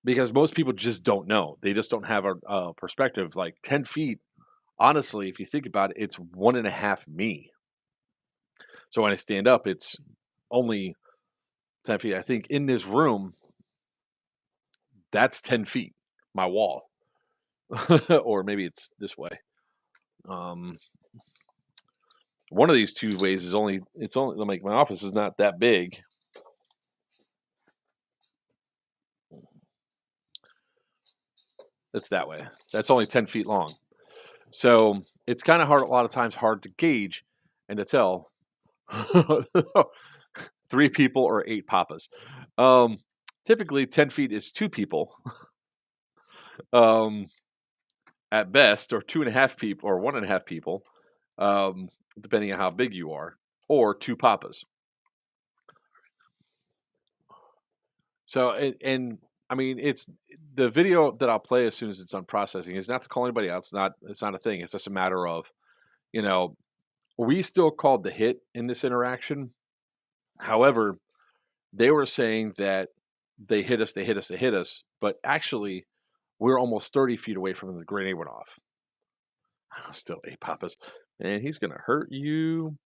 Because most people just don't know. They just don't have a perspective. Like 10 feet, honestly, if you think about it, it's 1.5 me. So when I stand up, it's only 10 feet. I think in this room, that's 10 feet, my wall. Or maybe it's this way. One of these two ways is only like my office is not that big. It's that way. That's only 10 feet long. So it's kind of hard, a lot of times hard to gauge and to tell 3 people or 8 papas. Typically 10 feet is 2 people. At best, or 2.5 people or 1.5 people, depending on how big you are, or 2 papas. So, and I mean, it's the video that I'll play as soon as it's done processing is not to call anybody out. It's not a thing. It's just a matter of, we still called the hit in this interaction. However, they were saying that they hit us, but actually we're almost 30 feet away from the grenade went off. Still 8 papas. Man, he's going to hurt you.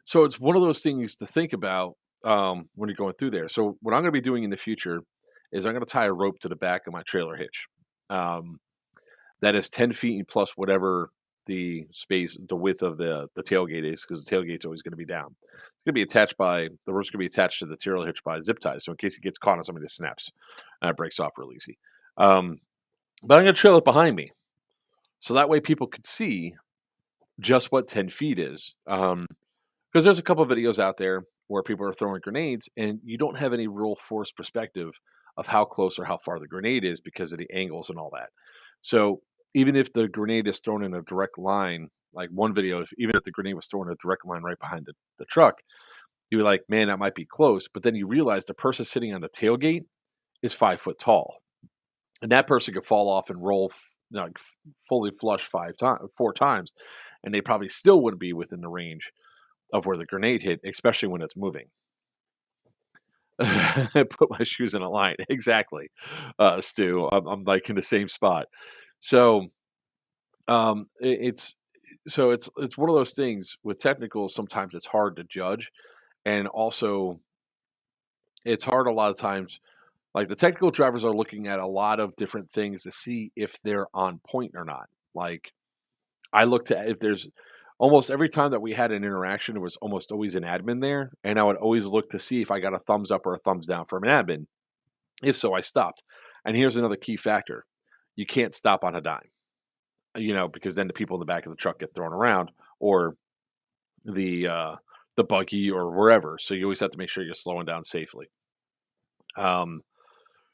So it's one of those things to think about when you're going through there. So what I'm going to be doing in the future is I'm going to tie a rope to the back of my trailer hitch. That is 10 feet plus whatever the width of the tailgate is, because the tailgate's always going to be down. It's going to be attached the rope's going to be attached to the trailer hitch by zip ties. So in case it gets caught on something that snaps, it breaks off real easy. But I'm going to trail it behind me. So that way people could see just what 10 feet is. Because there's a couple of videos out there where people are throwing grenades and you don't have any real force perspective of how close or how far the grenade is because of the angles and all that. So even if the grenade is thrown in a direct line, like one video, even if the grenade was thrown in a direct line right behind the truck, you're like, man, that might be close. But then you realize the person sitting on the tailgate is 5 foot tall. and that person could fall off and roll like fully flush 4 times, and they probably still wouldn't be within the range of where the grenade hit, especially when it's moving. Put my shoes in a line. Exactly, Stu. I'm like in the same spot. So, it's one of those things with technicals. Sometimes it's hard to judge, and also it's hard a lot of times. Like the technical drivers are looking at a lot of different things to see if they're on point or not. Like I looked at if there's almost every time that we had an interaction, there was almost always an admin there, and I would always look to see if I got a thumbs up or a thumbs down from an admin. If so, I stopped. And here's another key factor: you can't stop on a dime, because then the people in the back of the truck get thrown around, or the buggy or wherever. So you always have to make sure you're slowing down safely.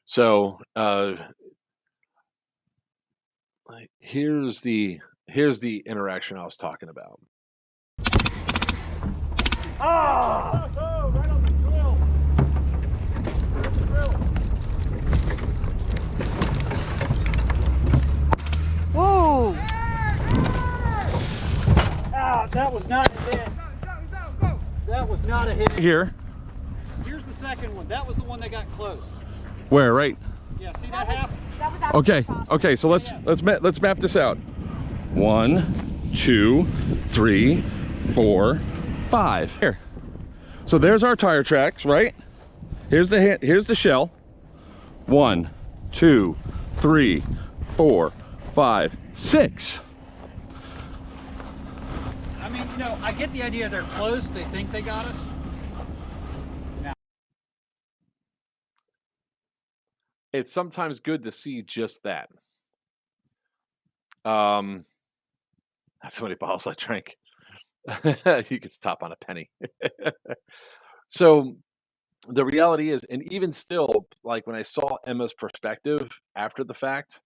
So here's the interaction I was talking about. Ah! Oh, right on the grill. Whoa! Ah, that was not a hit. That was not a hit. Here. Here's the second one. That was the one that got close. Where? Right. Yeah, see that half? Okay. So let's map this out. 1, 2, 3, 4, 5. Here. So there's our tire tracks, right? Here's the shell. 1, 2, 3, 4, 5, 6. I mean, I get the idea they're close. They think they got us. It's sometimes good to see just that. That's how many bottles I drank. You could stop on a penny. So the reality is, and even still, like when I saw Emma's perspective after the fact,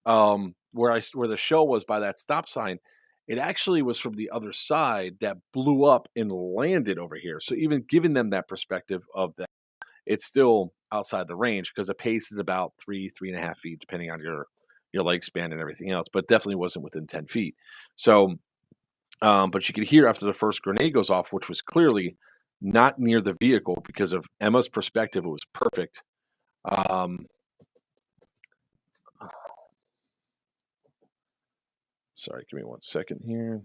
where the show was by that stop sign, it actually was from the other side that blew up and landed over here. So even giving them that perspective of that, it's still outside the range because the pace is about 3.5 feet, depending on your leg span and everything else, but definitely wasn't within 10 feet. So, but you could hear after the first grenade goes off, which was clearly not near the vehicle because of Emma's perspective, it was perfect. Sorry, give me 1 second here.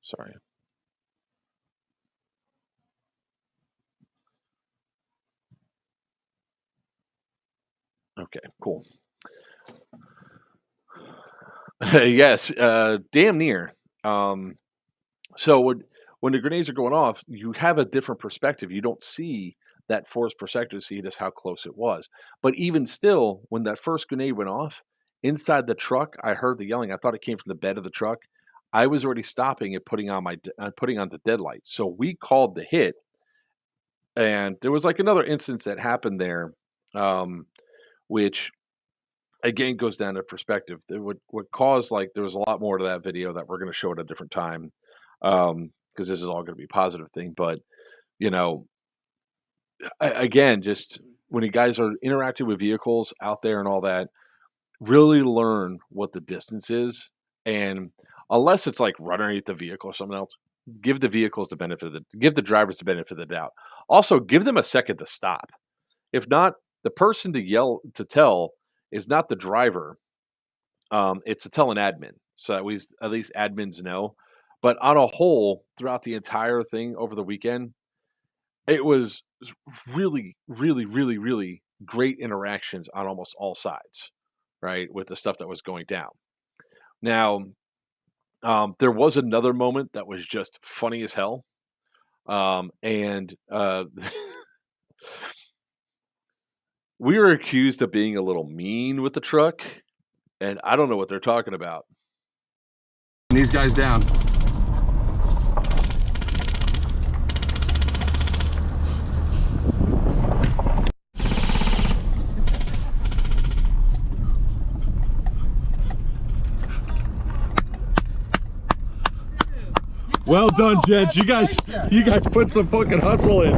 Sorry. Okay, cool. Yes, damn near. So when the grenades are going off, you have a different perspective. You don't see that forced perspective to see just how close it was. But even still, when that first grenade went off, inside the truck, I heard the yelling. I thought it came from the bed of the truck. I was already stopping and putting on the deadlights. So we called the hit, and there was like another instance that happened there, which again goes down to perspective. What caused, like, there was a lot more to that video that we're going to show at a different time, because this is all going to be a positive thing. But again, just when you guys are interacting with vehicles out there and all that, really learn what the distance is, and unless it's like running underneath the vehicle or something else, give the drivers the benefit of the doubt. Also, give them a second to stop. If not, the person to tell is not the driver. It's to tell an admin. So at least admins know. But on a whole, throughout the entire thing over the weekend, it was really, really, really, really great interactions on almost all sides, right? With the stuff that was going down. Now, there was another moment that was just funny as hell. We were accused of being a little mean with the truck, and I don't know what they're talking about. These guys down. Well done, gents. You guys put some fucking hustle in.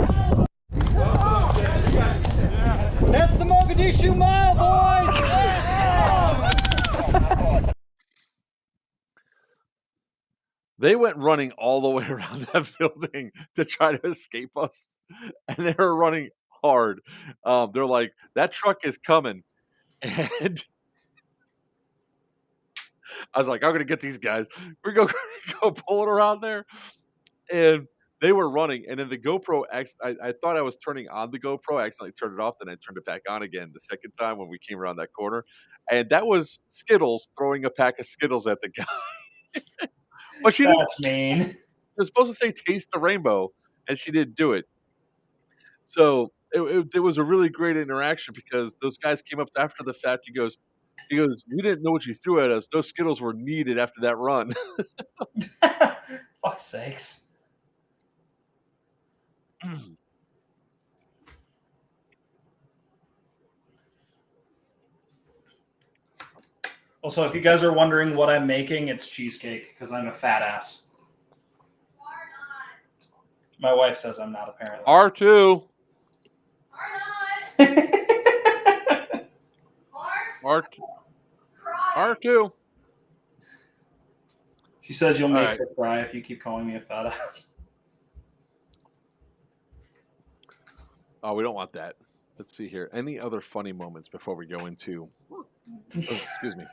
Finish your mile, boys! They went running all the way around that building to try to escape us, and they were running hard. They're like, "That truck is coming," and I was like, "I'm gonna get these guys. We're gonna go pulling around there," and they were running. And then the GoPro, I thought I was turning on the GoPro. I accidentally turned it off. Then I turned it back on again the second time when we came around that corner, and that was Skittles throwing a pack of Skittles at the guy. But she didn't. That's mean. It was supposed to say "Taste the Rainbow," and she didn't do it. So it was a really great interaction because those guys came up after the fact. He goes, "We didn't know what you threw at us. Those Skittles were needed after that run." Fuck's sakes. Also, if you guys are wondering what I'm making, it's cheesecake because I'm a fat ass. My wife says I'm not, apparently. R2. R2. She says you'll All make right. her cry if you keep calling me a fat ass. Oh, we don't want that. Let's see here. Any other funny moments before we go into? Oh, excuse me.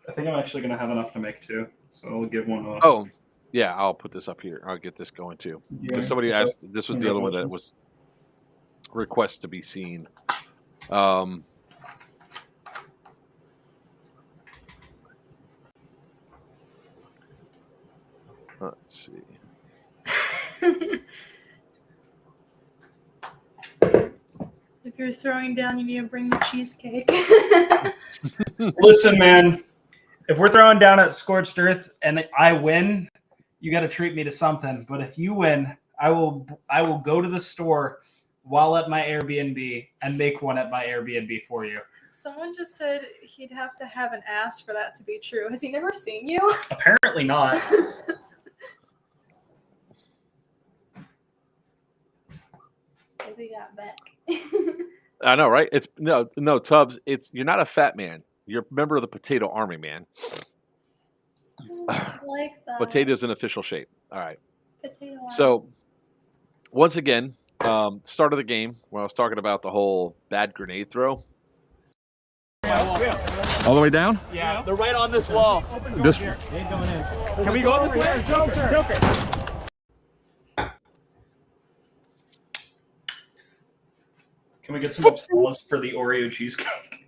I think I'm actually going to have enough to make two, so I'll give one off. Oh, yeah. I'll put this up here. I'll get this going too. Yeah. Because somebody asked. This was the other one that was request to be seen. Let's see. If you're throwing down, you need to bring the cheesecake. Listen, man, if we're throwing down at Scorched Earth and I win, you got to treat me to something. But if you win, I will go to the store while at my Airbnb and make one at my Airbnb for you. Someone just said he'd have to have an ass for that to be true. Has he never seen you? Apparently not. We got back. I know, right? It's no, Tubbs. You're not a fat man. You're a member of the Potato Army, man. I like that. Potato's an official shape. All right. Potato arm. So, once again, start of the game when I was talking about the whole bad grenade throw. All the way down? Yeah, they're right on this wall. This. Can we go this way? Joker. Can we get some applause for the Oreo cheesecake?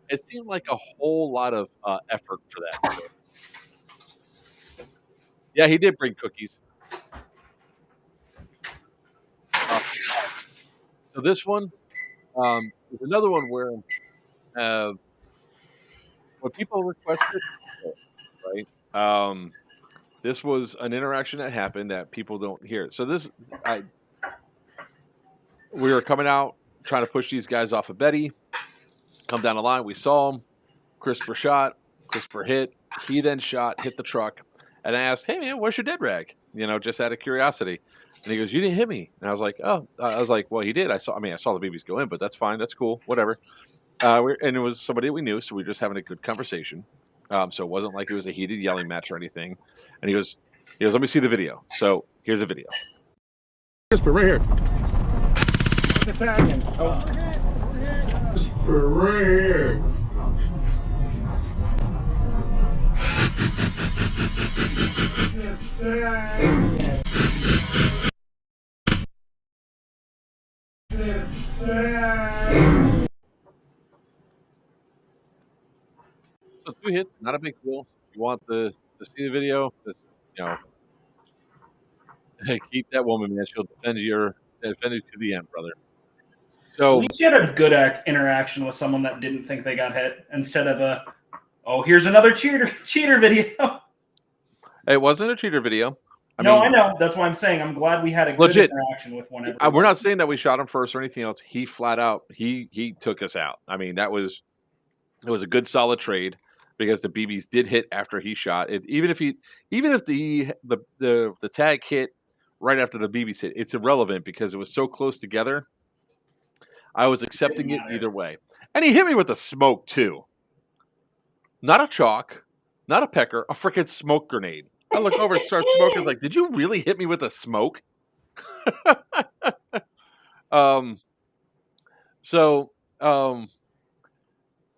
It seemed like a whole lot of effort for that. Yeah, he did bring cookies. So this one is another one where when people requested, right? This was an interaction that happened that people don't hear. So we were coming out trying to push these guys off of Betty. Come down the line, we saw him. Crisper shot, Crisper hit. He then shot, hit the truck, and I asked, "Hey man, where's your dead rag?" Just out of curiosity. And he goes, "You didn't hit me." And I was like, "Oh," I was like, "Well, he did. I saw the babies go in, but that's fine. That's cool. Whatever." And it was somebody that we knew, so we were just having a good conversation. So it wasn't like it was a heated yelling match or anything. And he goes, "Let me see the video." So here's the video. Crisper, right here. The tag in. Oh. Crisper, right here. So 2 hits, not a big deal. If you want to see the video, just keep that woman, man. She'll defend you to the end, brother. At So least you had a good interaction with someone that didn't think they got hit instead of here's another cheater video. it wasn't a cheater video. I know. That's why I'm saying I'm glad we had a good interaction with one. We're not saying that we shot him first or anything else. He flat out he took us out. I mean, it was a good solid trade because the BBs did hit after he shot it. Even if the tag hit right after the BB's hit. It's irrelevant because it was so close together. I was accepting it either way. And he hit me with a smoke, too. Not a chalk, not a pecker, a freaking smoke grenade. I look over and start smoking. I was like, did you really hit me with a smoke? So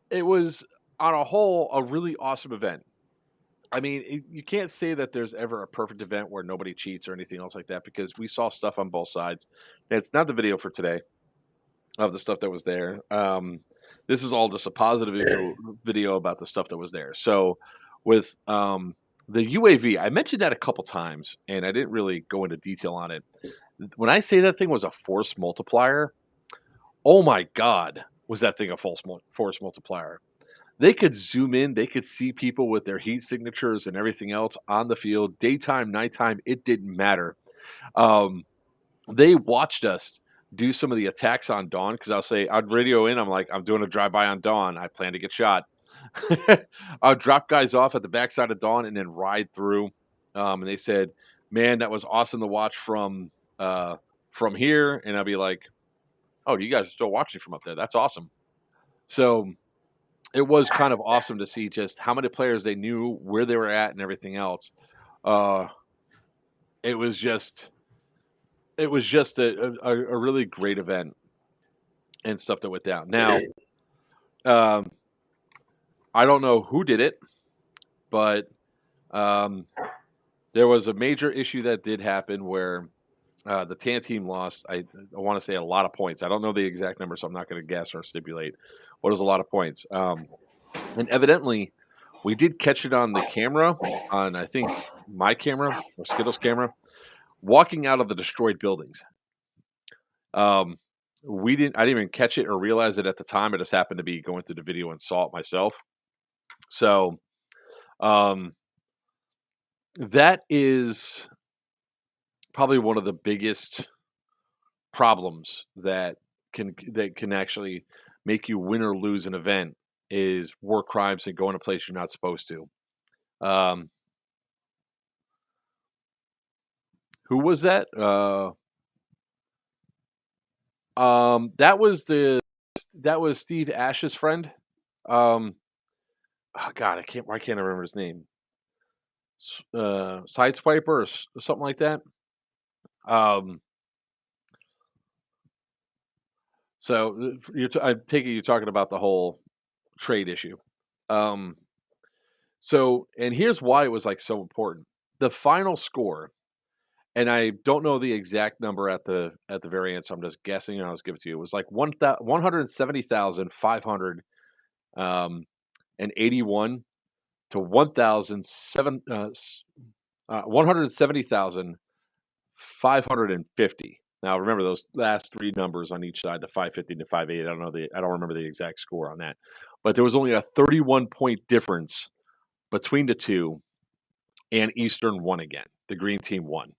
it was, on a whole, a really awesome event. I mean, you can't say that there's ever a perfect event where nobody cheats or anything else like that, because we saw stuff on both sides. And it's not the video for today of the stuff that was there. This is all just a positive video about the stuff that was there. So with the UAV, I mentioned that a couple times, and I didn't really go into detail on it. When I say that thing was a force multiplier, oh my God, was that thing a force multiplier. They could zoom in. They could see people with their heat signatures and everything else on the field, daytime, nighttime. It didn't matter. They watched us do some of the attacks on Dawn, because I'd radio in. I'm like, I'm doing a drive-by on Dawn. I plan to get shot. I'll drop guys off at the backside of Dawn and then ride through. And they said, man, that was awesome to watch from here. And I'll be like, oh, you guys are still watching from up there. That's awesome. So it was kind of awesome to see just how many players they knew, where they were at, and everything else. It was just a really great event and stuff that went down. Now, I don't know who did it, but there was a major issue that did happen where the TAN team lost. I want to say a lot of points. I don't know the exact number, so I'm not going to guess or stipulate what is a lot of points. And evidently, we did catch it on the camera, on I think my camera or Skittles' camera, walking out of the destroyed buildings. I didn't even catch it or realize it at the time. I just happened to be going through the video and saw it myself. So, that is probably one of the biggest problems that can actually make you win or lose an event, is war crimes and going to a place you're not supposed to. Who was that? That was Steve Ash's friend. Oh God, why can't I remember his name? Sideswiper or something like that. So I take it you're talking about the whole trade issue. So, and here's why it was like so important. The final score, and I don't know the exact number at the very end, so I'm just guessing, and I'll just give it to you. It was like 170,581 to 170,550. Now remember those last three numbers on each side, the 550 and the 580. I don't remember the exact score on that, but there was only a 31-point difference between the two, and Eastern won again. The green team won.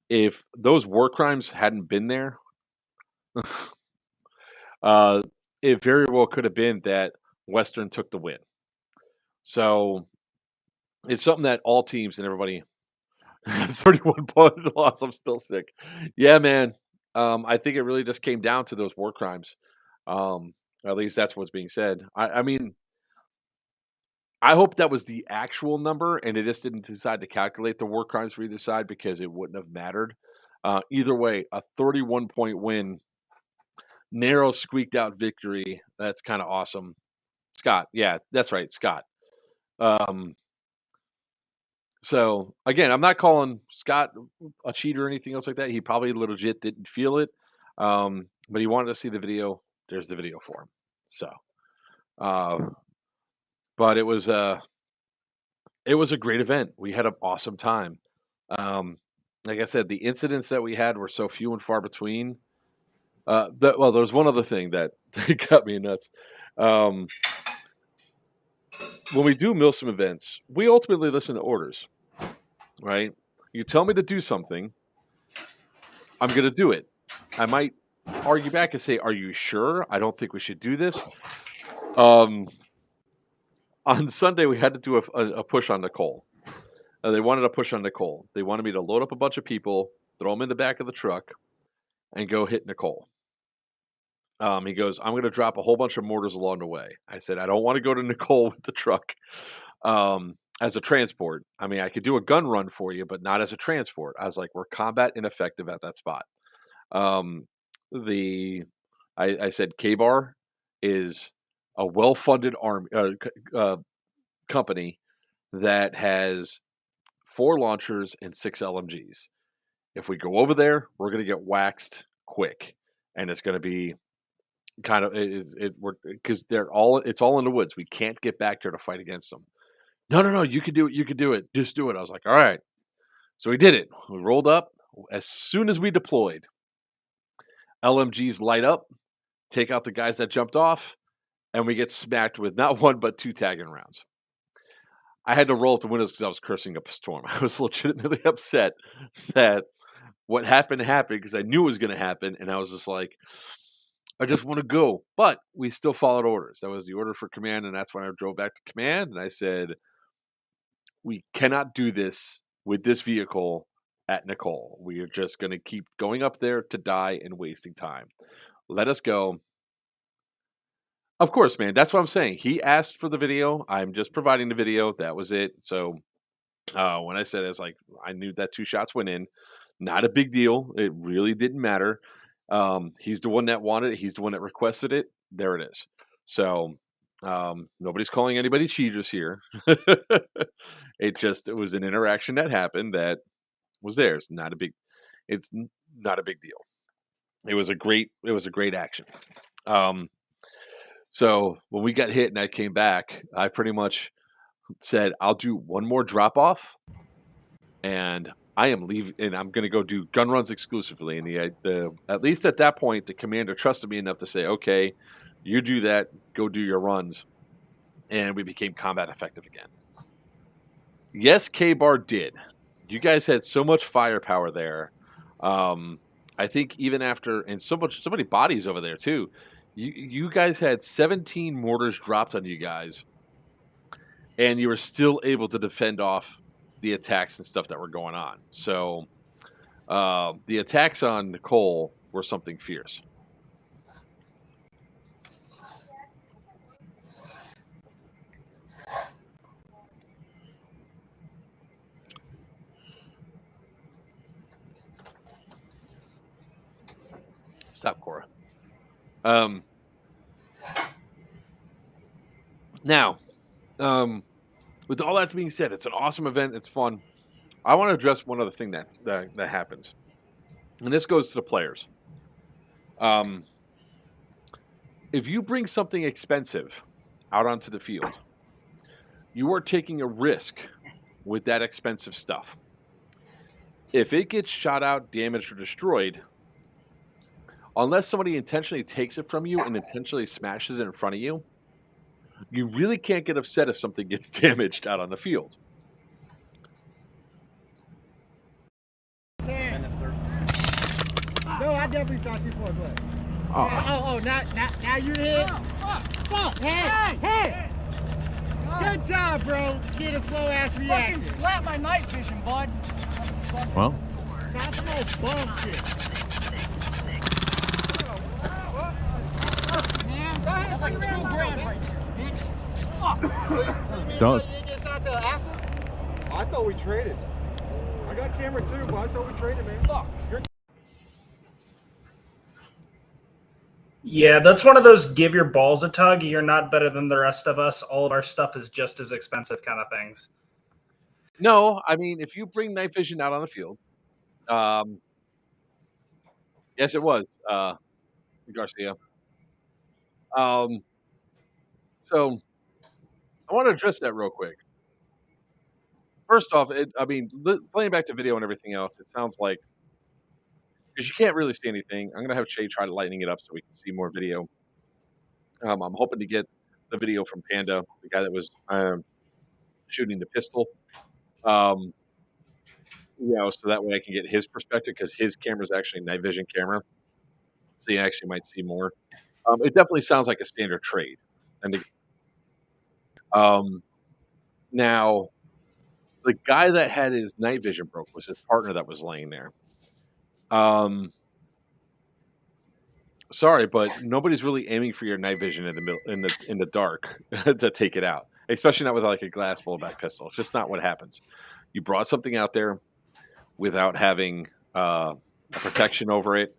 If those war crimes hadn't been there, it very well could have been that Western took the win. So it's something that all teams and everybody 31 points loss. I'm still sick. Yeah, man. I think it really just came down to those war crimes. At least that's what's being said. I mean, I hope that was the actual number, and they just didn't decide to calculate the war crimes for either side, because it wouldn't have mattered. Either way, a 31-point win, narrow squeaked out victory. That's kind of awesome. Scott, yeah, that's right, Scott. So again, I'm not calling Scott a cheater or anything else like that. He probably legit didn't feel it, but he wanted to see the video. There's the video for him. So, but it was a great event. We had an awesome time. Like I said, the incidents that we had were so few and far between. There was one other thing that got me nuts. When we do Milsim events, we ultimately listen to orders, right? You tell me to do something, I'm going to do it. I might argue back and say, are you sure? I don't think we should do this. On Sunday, we had to do a push on Nicole. They wanted to push on Nicole. They wanted me to load up a bunch of people, throw them in the back of the truck, and go hit Nicole. He goes, I'm going to drop a whole bunch of mortars along the way. I said, I don't want to go to Nicole with the truck as a transport. I mean, I could do a gun run for you, but not as a transport. I was like, we're combat ineffective at that spot. Um, I said, K-Bar is a well-funded army company that has 4 launchers and 6 LMGs. If we go over there, we're going to get waxed quick, and it's going to be kind of because it's all in the woods. We can't get back there to fight against them. No, you can do it. You can do it. Just do it. I was like, all right. So we did it. We rolled up. As soon as we deployed, LMGs light up, take out the guys that jumped off, and we get smacked with not 1 but 2 tagging rounds. I had to roll up the windows because I was cursing up a storm. I was legitimately upset that what happened because I knew it was going to happen, and I was just like, I just want to go. But we still followed orders. That was the order for command, and that's when I drove back to command, and I said, we cannot do this with this vehicle at Nicole. We are just going to keep going up there to die and wasting time. Let us go. Of course, man. That's what I'm saying. He asked for the video. I'm just providing the video. That was it. So when I said it, it's like I knew that 2 shots went in. Not a big deal. It really didn't matter. He's the one that wanted it. He's the one that requested it. There it is. So nobody's calling anybody cheaters here. It was an interaction that happened that was theirs. It's not a big deal. It was a great action. So when we got hit and I came back, I pretty much said, I'll do one more drop off and I am leaving, and I'm going to go do gun runs exclusively. And at least at that point, the commander trusted me enough to say, okay, you do that, go do your runs. And we became combat effective again. Yes, K-Bar did. You guys had so much firepower there. I think even after, and so many bodies over there too. You guys had 17 mortars dropped on you guys, and you were still able to defend off the attacks and stuff that were going on. So the attacks on Nicole were something fierce. Stop, Cora. Now, with all that being said, it's an awesome event. It's fun. I want to address one other thing that happens, and this goes to the players. If you bring something expensive out onto the field, you are taking a risk with that expensive stuff. If it gets shot out, damaged, or destroyed, unless somebody intentionally takes it from you and intentionally smashes it in front of you, you really can't get upset if something gets damaged out on the field. No, I definitely saw 2-4 play. Oh, Now you're hit. Fuck, hey! Good job, bro. Get a slow ass reaction. Fucking slap my night vision, bud. well, Stop slow bum shit. Man, that's like $2 grand right there, bitch. Don't. You didn't get shot till after? I thought we traded. I got camera too, but I thought we traded, man. Fuck. Yeah, that's one of those give your balls a tug. You're not better than the rest of us. All of our stuff is just as expensive kind of things. No, I mean, if you bring night vision out on the field, yes, it was Garcia. So I want to address that real quick. First off, playing back the video and everything else, it sounds like, because you can't really see anything. I'm going to have Shay try to lightening it up so we can see more video. I'm hoping to get the video from Panda, the guy that was shooting the pistol. So that way I can get his perspective, because his camera is actually a night vision camera, so you actually might see more. It definitely sounds like a standard trade. And now, the guy that had his night vision broke was his partner that was laying there. Sorry, but nobody's really aiming for your night vision in the middle in the dark to take it out, especially not with like a glass blowback pistol. It's just not what happens. You brought something out there without having a protection over it.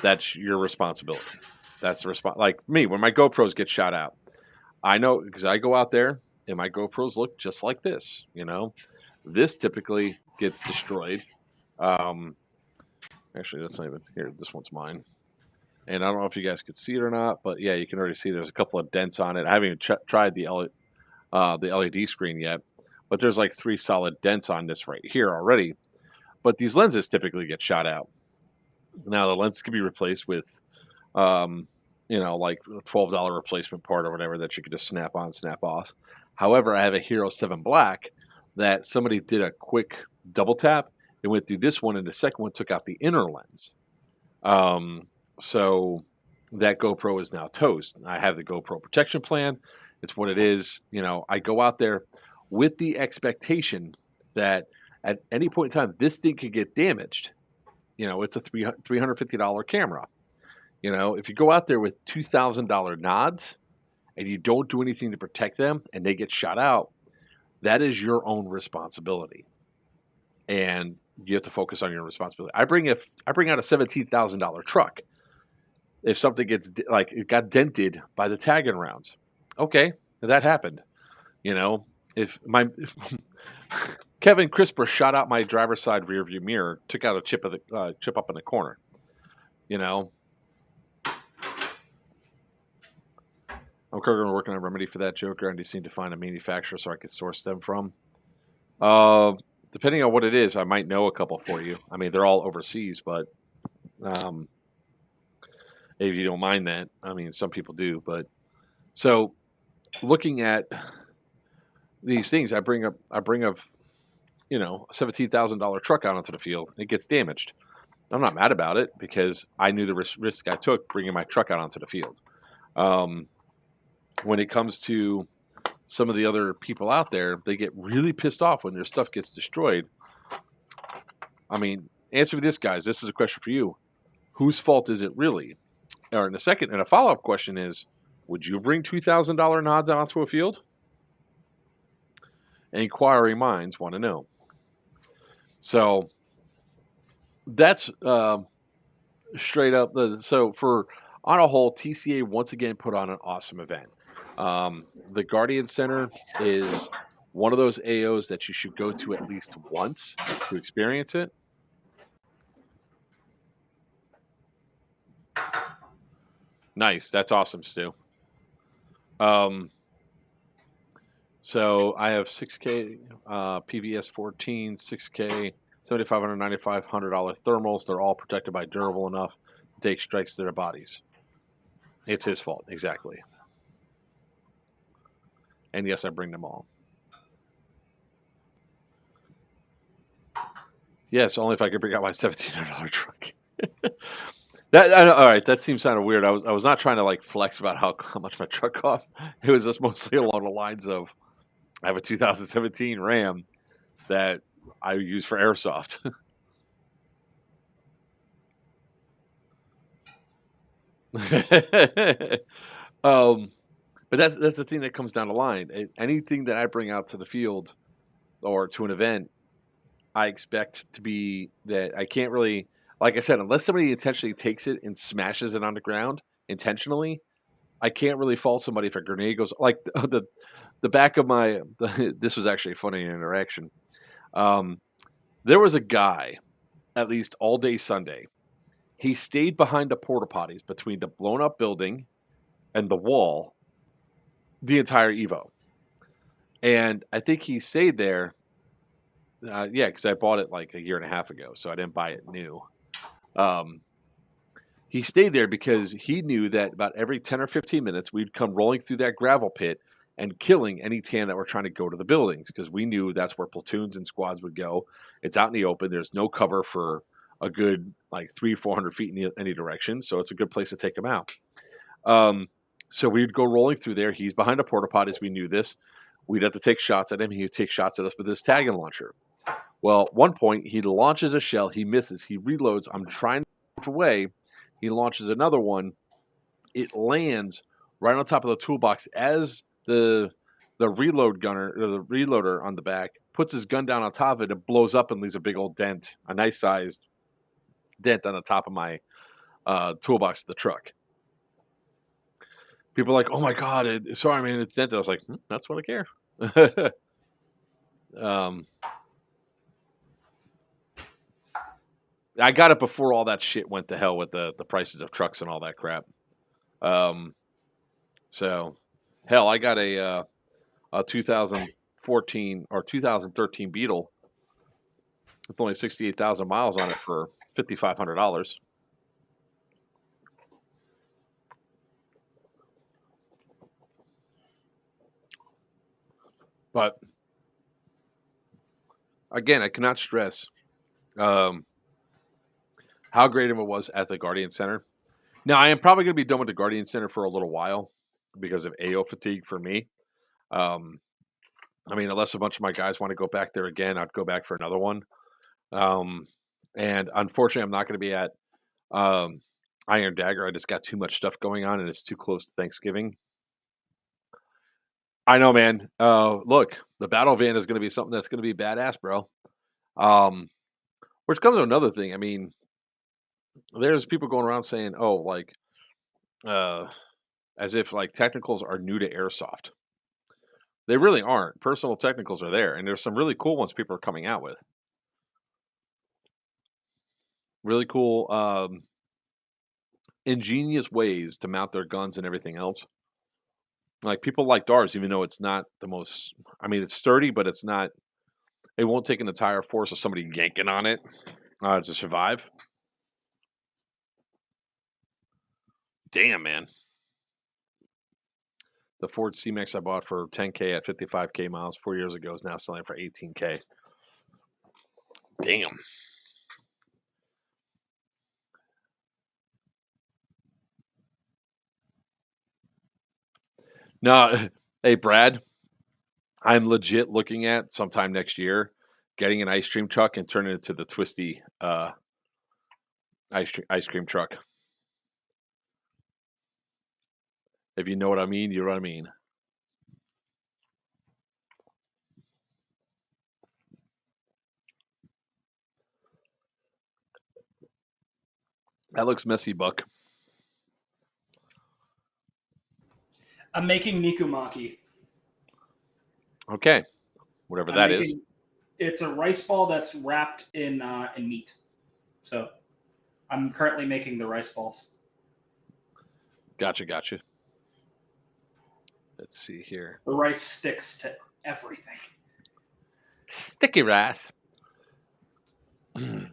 That's your responsibility. That's the like me when my GoPros get shot out. I know because I go out there and my GoPros look just like this. You know, this typically gets destroyed. Actually, that's not even here. This one's mine. And I don't know if you guys could see it or not, but yeah, you can already see there's a couple of dents on it. I haven't even tried the LED screen yet, but there's like 3 solid dents on this right here already. But these lenses typically get shot out. Now the lens can be replaced with, like a $12 replacement part or whatever that you could just snap on, snap off. However, I have a Hero 7 Black that somebody did a quick double tap and went through this one, and the second one took out the inner lens. So that GoPro is now toast. I have the GoPro protection plan. It's what it is. You know, I go out there with the expectation that at any point in time, this thing could get damaged. You know, it's a $350 camera. You know, if you go out there with $2,000 nods and you don't do anything to protect them and they get shot out, that is your own responsibility. And you have to focus on your responsibility. I bring out a $17,000 truck. If something gets like it got dented by the tagging rounds, okay, that happened. You know, if Kevin Crisper shot out my driver's side rear view mirror, took out a chip up in the corner. You know, I'm currently working on a remedy for that, Joker. I just need to find a manufacturer so I could source them from. Depending on what it is, I might know a couple for you. I mean, they're all overseas, but if you don't mind that, I mean, some people do. But so, looking at these things, I bring up, a $17,000 truck out onto the field. It gets damaged. I'm not mad about it because I knew the risk I took bringing my truck out onto the field. When it comes to some of the other people out there, they get really pissed off when their stuff gets destroyed. I mean, answer me this, guys. This is a question for you. Whose fault is it really? Or in a second, and a follow-up question is, would you bring $2,000 nods out onto a field? Inquiring minds want to know. So that's straight up. So for on a whole, TCA once again put on an awesome event. The Guardian Center is one of those AOs that you should go to at least once to experience it. Nice. That's awesome, Stu. So I have 6K PVS 14, 6K, $7,500, $9,500 thermals. They're all protected by durable enough to take strikes to their bodies. It's his fault. Exactly. And yes, I bring them all. Yes, only if I could bring out my $1,700 truck. All right, that seems kind of weird. I was not trying to like flex about how much my truck cost. It was just mostly along the lines of I have a 2017 Ram that I use for airsoft. But that's the thing that comes down the line. Anything that I bring out to the field or to an event, I expect to be that I can't really, like I said, unless somebody intentionally takes it and smashes it on the ground intentionally, I can't really fault somebody if a grenade goes like the back of my. This was actually a funny interaction. There was a guy, at least all day Sunday. He stayed behind the porta potties between the blown up building and the wall the entire Evo. And I think he stayed there. Yeah, because I bought it like a year and a half ago, so I didn't buy it new. He stayed there because he knew that about every 10 or 15 minutes, we'd come rolling through that gravel pit and killing any tan that were trying to go to the buildings because we knew that's where platoons and squads would go. It's out in the open. There's no cover for a good like 300-400 feet in any direction, so it's a good place to take them out. So we'd go rolling through there. He's behind a porta potties. We knew this. we'd have to take shots at him. He would take shots at us with his tagging launcher. Well, at one point, he launches a shell. He misses. He reloads. I'm trying to move away. He launches another one. It lands right on top of the toolbox as the reload gunner or the reloader on the back puts his gun down on top of it and blows up and leaves a big old dent, a nice sized dent on the top of my toolbox of the truck. People are like, "Oh my god, sorry man, it's dented." I was like, "That's what I care." I got it before all that shit went to hell with the prices of trucks and all that crap. So hell, I got a 2014 or 2013 Beetle with only 68,000 miles on it for $5,500. But again, I cannot stress how great of it was at the Guardian Center. Now, I am probably going to be done with the Guardian Center for a little while because of AO fatigue for me. I mean, unless a bunch of my guys want to go back there again, I'd go back for another one. And unfortunately, I'm not going to be at Iron Dagger. I just got too much stuff going on, and it's too close to Thanksgiving. I know, man. Look, the battle van is going to be something that's going to be badass, bro. Which comes to another thing. I mean, there's people going around saying, "Oh, like, as if like technicals are new to airsoft." They really aren't. Personal technicals are there, and there's some really cool ones people are coming out with. Really cool, ingenious ways to mount their guns and everything else. Like people like ours, even though it's not the most. I mean, it's sturdy, but it's not. It won't take an entire force of somebody yanking on it to survive. Damn, man. The Ford C-Max I bought for $10K at 55K miles 4 years ago is now selling for $18K. Damn. No, hey, Brad, I'm legit looking at sometime next year getting an ice cream truck and turning it to the twisty ice cream truck. If you know what I mean, you know what I mean. That looks messy, Buck. I'm making nikumaki. Okay, whatever that is. It's a rice ball that's wrapped in meat. So I'm currently making the rice balls. Gotcha. Let's see here. The rice sticks to everything. Sticky rice. There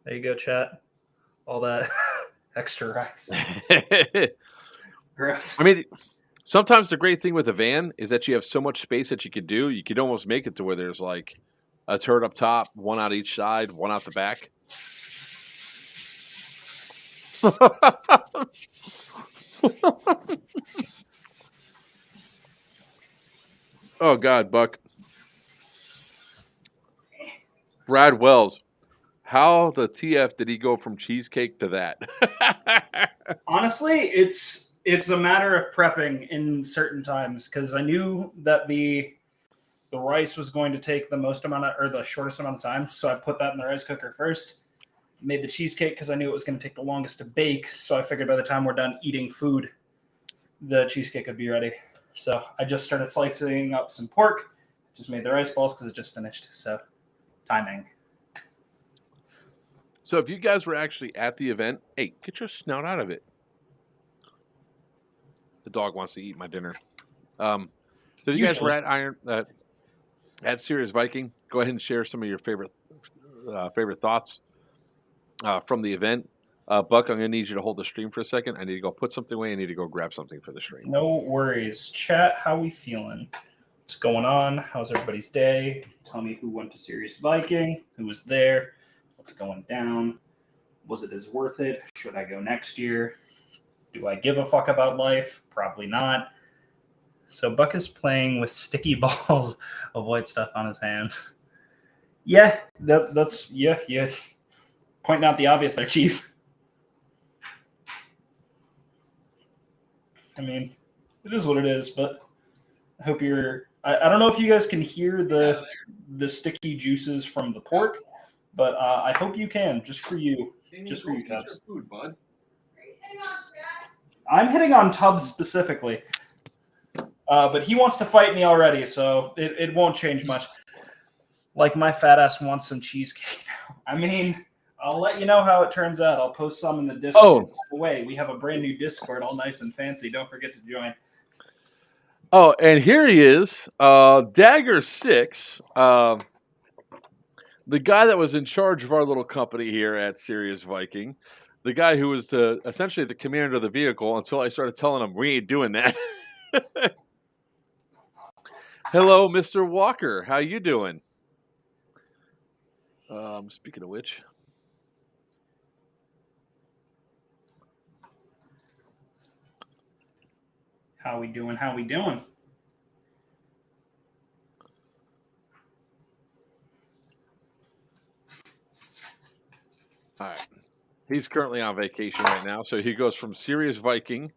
you go, chat. All that extra rice. Gross. I mean, sometimes the great thing with a van is that you have so much space that you could do. You could almost make it to where there's like a turret up top, one out each side, one out the back. Oh, God, Buck. Brad Wells. How the TF did he go from cheesecake to that? Honestly, it's a matter of prepping in certain times because I knew that the rice was going to take the most amount of, or the shortest amount of time, so I put that in the rice cooker first. Made the cheesecake because I knew it was going to take the longest to bake, so I figured by the time we're done eating food, the cheesecake would be ready. So I just started slicing up some pork, just made the rice balls because it just finished. So timing. So if you guys were actually at the event, hey, get your snout out of it. The dog wants to eat my dinner. So if you guys were at Serious Viking, go ahead and share some of your favorite thoughts from the event. Buck, I'm going to need you to hold the stream for a second. I need to go put something away. I need to go grab something for the stream. No worries. Chat, how we feeling? What's going on? How's everybody's day? Tell me who went to Serious Viking, who was there, what's going down. Was it as worth it? Should I go next year? Do I give a fuck about life? Probably not. So Buck is playing with sticky balls of white stuff on his hands. Yeah, that's yeah. Pointing out the obvious there, Chief. I mean, it is what it is, but I hope you're. I don't know if you guys can hear the sticky juices from the pork, but I hope you can. Just for you, Tubbs. Food, bud. I'm hitting on Tubbs specifically, but he wants to fight me already, so it won't change much. Like my fat ass wants some cheesecake now. I mean, I'll let you know how it turns out. I'll post some in the Discord. Oh. By the way, we have a brand new Discord, all nice and fancy. Don't forget to join. Oh, and here he is, Dagger 6, the guy that was in charge of our little company here at Serious Viking, the guy who was essentially the commander of the vehicle until I started telling him we ain't doing that. Hello, Mr. Walker. How you doing? Speaking of which. How we doing? All right. He's currently on vacation right now, so he goes from Serious Viking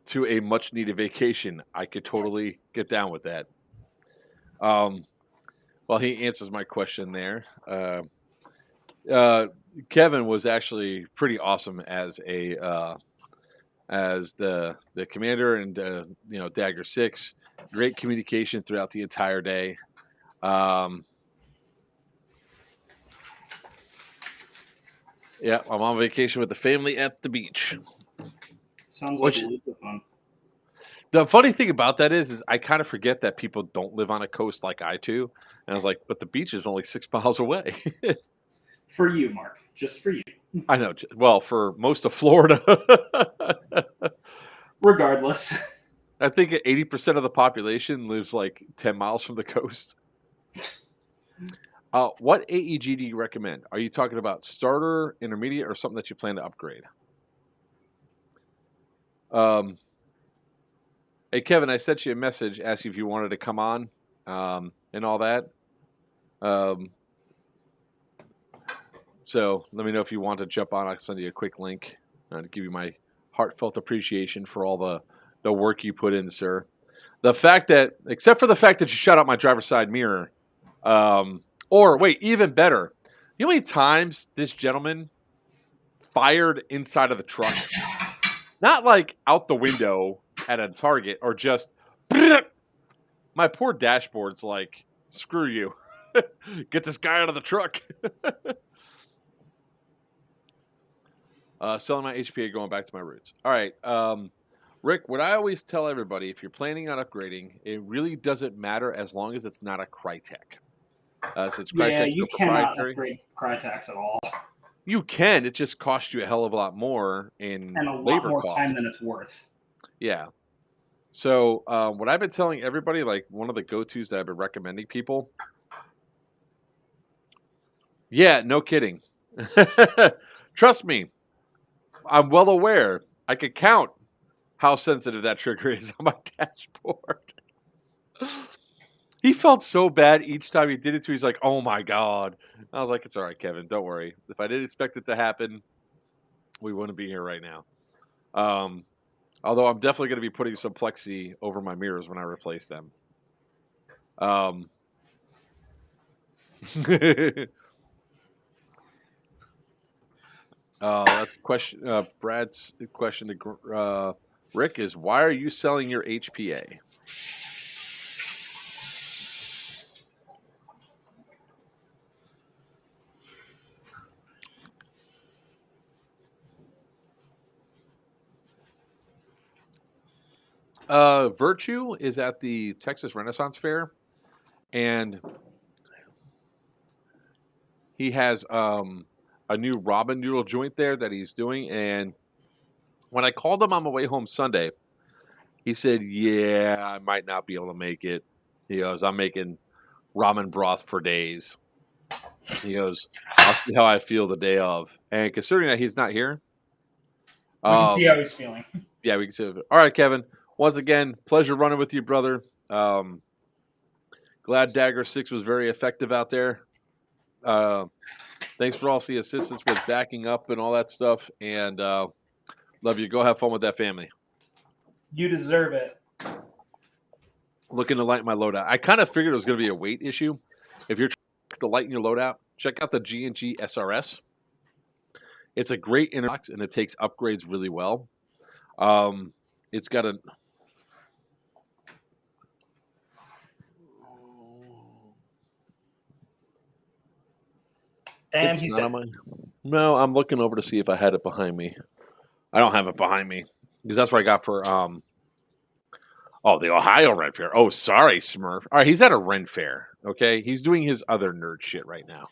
to a much-needed vacation. I could totally get down with that. Well, he answers my question there. Kevin was actually pretty awesome as the commander and Dagger 6. Great communication throughout the entire day. Yeah, I'm on vacation with the family at the beach. Sounds like a lot of fun. The funny thing about that is I kind of forget that people don't live on a coast like I do. And I was like, but the beach is only 6 miles away. For you, Mark. Just for you. I know. Well, for most of Florida. Regardless. I think 80% of the population lives like 10 miles from the coast. What AEG do you recommend? Are you talking about starter, intermediate, or something that you plan to upgrade? Hey, Kevin, I sent you a message asking if you wanted to come on and all that. So let me know if you want to jump on. I'll send you a quick link to give you my heartfelt appreciation for all the work you put in, sir. The fact that, except for the fact that you shut out my driver's side mirror, or wait, even better, you know how many times this gentleman fired inside of the truck? Not like out the window at a target or just my poor dashboard's like, screw you. Get this guy out of the truck. Selling my HPA, going back to my roots. All right. Rick, what I always tell everybody, if you're planning on upgrading, it really doesn't matter as long as it's not a Crytek. Since Crytek's you cannot upgrade Crytek's at all. You can. It just costs you a hell of a lot more in and a lot labor more costs. time than it's worth. Yeah. So what I've been telling everybody, like one of the go-tos that I've been recommending people. Yeah, no kidding. Trust me. I'm well aware. I could count how sensitive that trigger is on my dashboard. He felt so bad each time he did it to. He's like, "Oh my god!" I was like, "It's all right, Kevin. Don't worry. If I didn't expect it to happen, we wouldn't be here right now." Although I'm definitely going to be putting some plexi over my mirrors when I replace them. That's a question. Brad's question to Rick is, why are you selling your HPA? Virtue is at the Texas Renaissance Fair, and he has a new ramen noodle joint there that he's doing. And when I called him on my way home Sunday, he said, "Yeah, I might not be able to make it." He goes, "I'm making ramen broth for days." He goes, "I'll see how I feel the day of." And considering that he's not here, We can see how he's feeling. Yeah, we can see. All right, Kevin. once again, pleasure running with you, brother. Glad Dagger 6 was very effective out there. Thanks for all the assistance with backing up and all that stuff. And love you. Go have fun with that family. You deserve it. Looking to lighten my loadout. I kind of figured it was going to be a weight issue. If you're trying to lighten your loadout, check out the G&G SRS. It's a great interbox, and it takes upgrades really well. It's got a... And it's he's not dead. on my... No, I'm looking over to see if I had it behind me. I don't have it behind me because that's what I got for... Oh, the Ohio Ren Fair. Oh, sorry, Smurf. All right, he's at a Ren Fair, okay? He's doing his other nerd shit right now.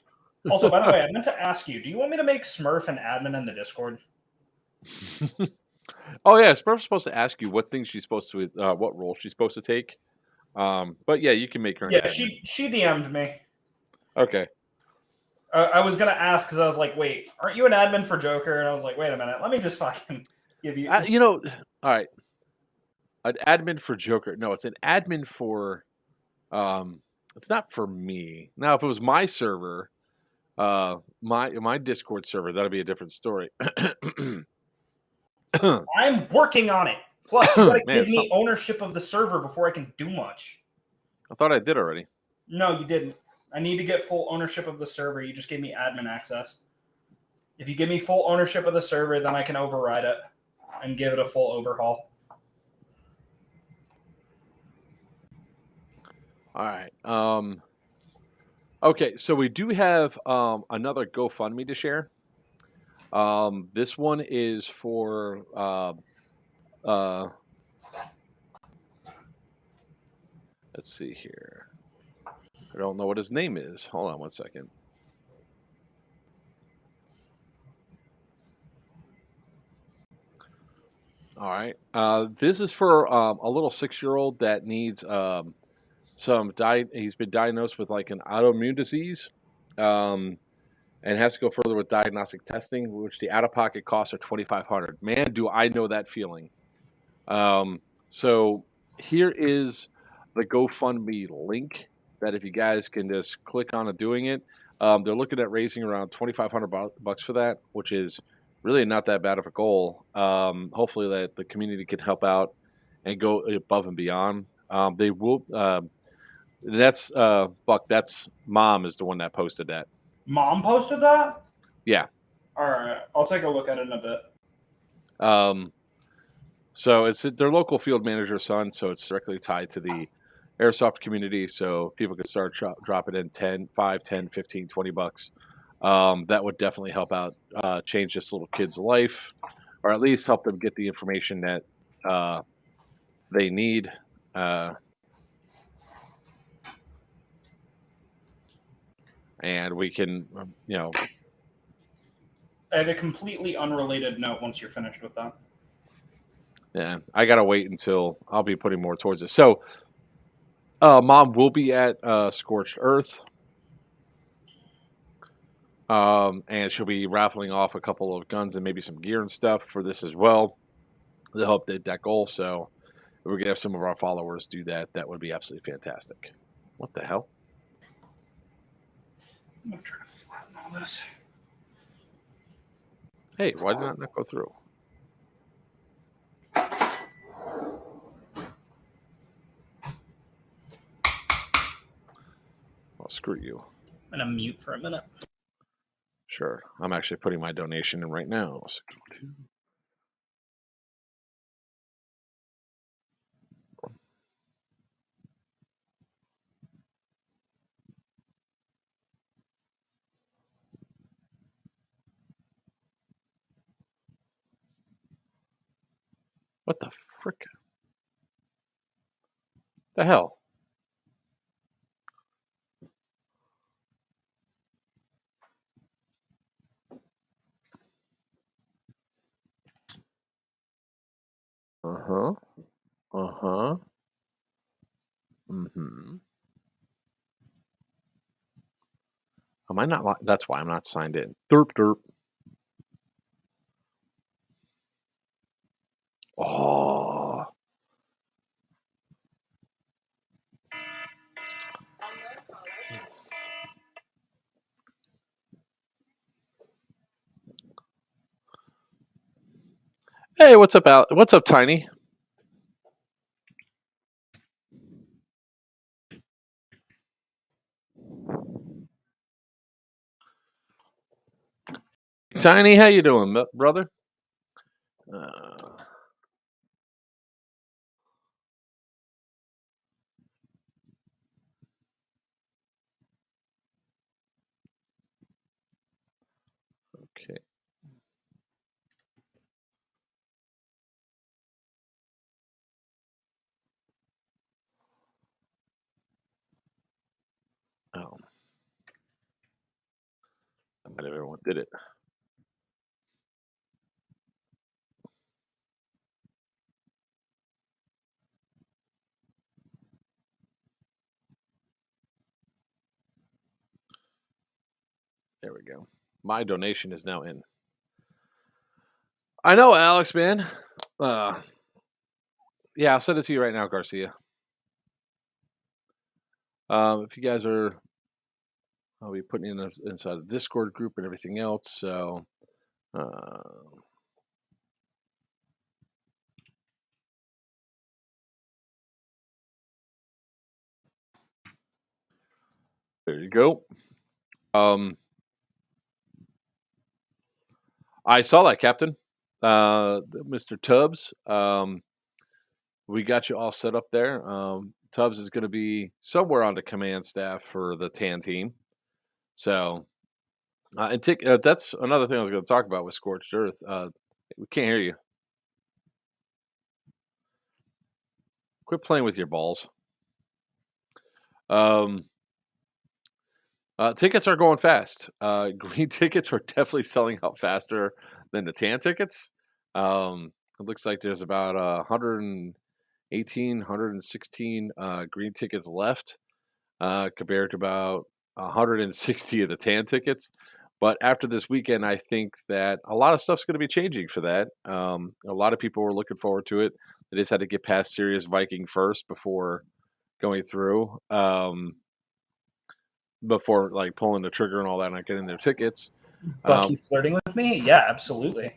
Also, by the way, I meant to ask you, do you want me to make Smurf an admin in the Discord? Oh, yeah, Smurf's supposed to ask you what things she's supposed to, what role she's supposed to take. But yeah, you can make her an Yeah, admin. she DM'd me. Okay. I was going to ask because I was like, wait, aren't you an admin for Joker? And I was like, wait a minute, let me just fucking give you... You know, all right. An admin for Joker. No, it's an admin for, it's not for me. Now, if it was my server, my Discord server, that'd be a different story. I'm working on it. Plus, you gotta Man, give me ownership of the server before I can do much. I thought I did already. No, you didn't. I need to get full ownership of the server. You just gave me admin access. If you give me full ownership of the server, then I can override it and give it a full overhaul. All right. Okay, so we do have another GoFundMe to share. This one is for let's see here. I don't know what his name is. Hold on one second. All right. This is for a little 6-year-old that needs he's been diagnosed with like an autoimmune disease. And has to go further with diagnostic testing, which the out-of-pocket costs are $2,500. Man, do I know that feeling. So here is the GoFundMe link that if you guys can just click on doing it. They're looking at raising around $2,500 for that, which is really not that bad of a goal. Hopefully that the community can help out and go above and beyond. They will. That's Buck. That's Mom is the one that posted that. Mom posted that? Yeah. All right. I'll take a look at it in a bit. So it's their local field manager's son, so it's directly tied to the airsoft community, so people can start dropping in 10, 5, 10, 15, 20 bucks. That would definitely help out change this little kid's life, or at least help them get the information that they need. And we can, I have a completely unrelated note once you're finished with that. Yeah, I gotta wait until I'll be putting more towards it. So, Mom will be at Scorched Earth, and she'll be raffling off a couple of guns and maybe some gear and stuff for this as well to help that goal. So, if we could have some of our followers do that, that would be absolutely fantastic. What the hell? I'm gonna try to flatten all this. Hey, why did that not go through? Well, screw you. I'm gonna mute for a minute. Sure. I'm actually putting my donation in right now. What the frick? The hell? Uh-huh. Uh-huh. Mm-hmm. Am I not? That's why I'm not signed in. Derp, derp. Oh. Hey, what's up, Al? What's up, Tiny? Tiny, how you doing, brother? Okay. Oh, I bet everyone did it. There we go. My donation is now in. I know, Alex, man. Yeah, I'll send it to you right now, Garcia. If you guys are, I'll be putting in inside the Discord group and everything else. So, there you go. I saw that, Captain. Mr. Tubbs. We got you all set up there. Tubbs is going to be somewhere on the command staff for the TAN team. So, that's another thing I was going to talk about with Scorched Earth. We can't hear you. Quit playing with your balls. Tickets are going fast. Green tickets are definitely selling out faster than the tan tickets. It looks like there's about 118, 116 green tickets left, compared to about 160 of the tan tickets. But after this weekend, I think that a lot of stuff's going to be changing for that. A lot of people were looking forward to it. They just had to get past Serious Viking first before going through. Before like pulling the trigger and all that, and not getting their tickets. Buck, you flirting with me? Yeah, absolutely.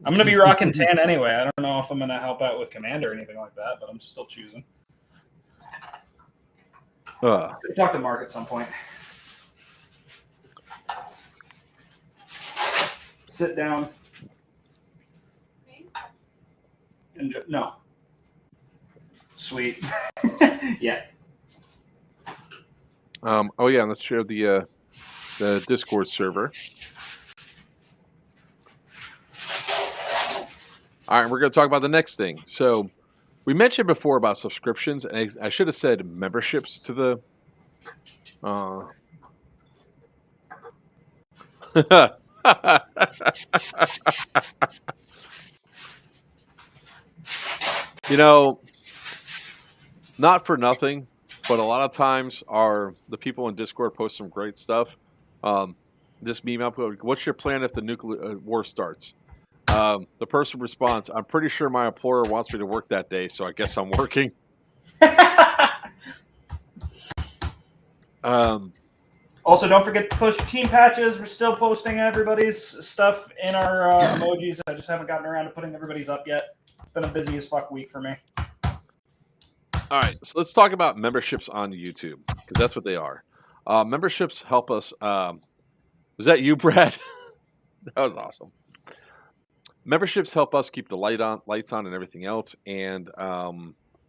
I'm gonna be rocking tan anyway. I don't know if I'm gonna help out with Commander or anything like that, but I'm still choosing. Talk to Mark at some point. Sit down. Enjoy. No. Sweet. Yeah. Oh yeah, let's share the Discord server. All right, we're going to talk about the next thing. So we mentioned before about subscriptions, and I should have said memberships to the. You know, not for nothing, but a lot of times the people in Discord post some great stuff. This meme up, what's your plan if the nuclear war starts? The person responds, I'm pretty sure my employer wants me to work that day, so I guess I'm working. Also, don't forget to push team patches. We're still posting everybody's stuff in our emojis. I just haven't gotten around to putting everybody's up yet. It's been a busy as fuck week for me. All right, so let's talk about memberships on YouTube, because that's what they are. Memberships help us. Was that you, Brad? That was awesome. Memberships help us keep the lights on, and everything else, and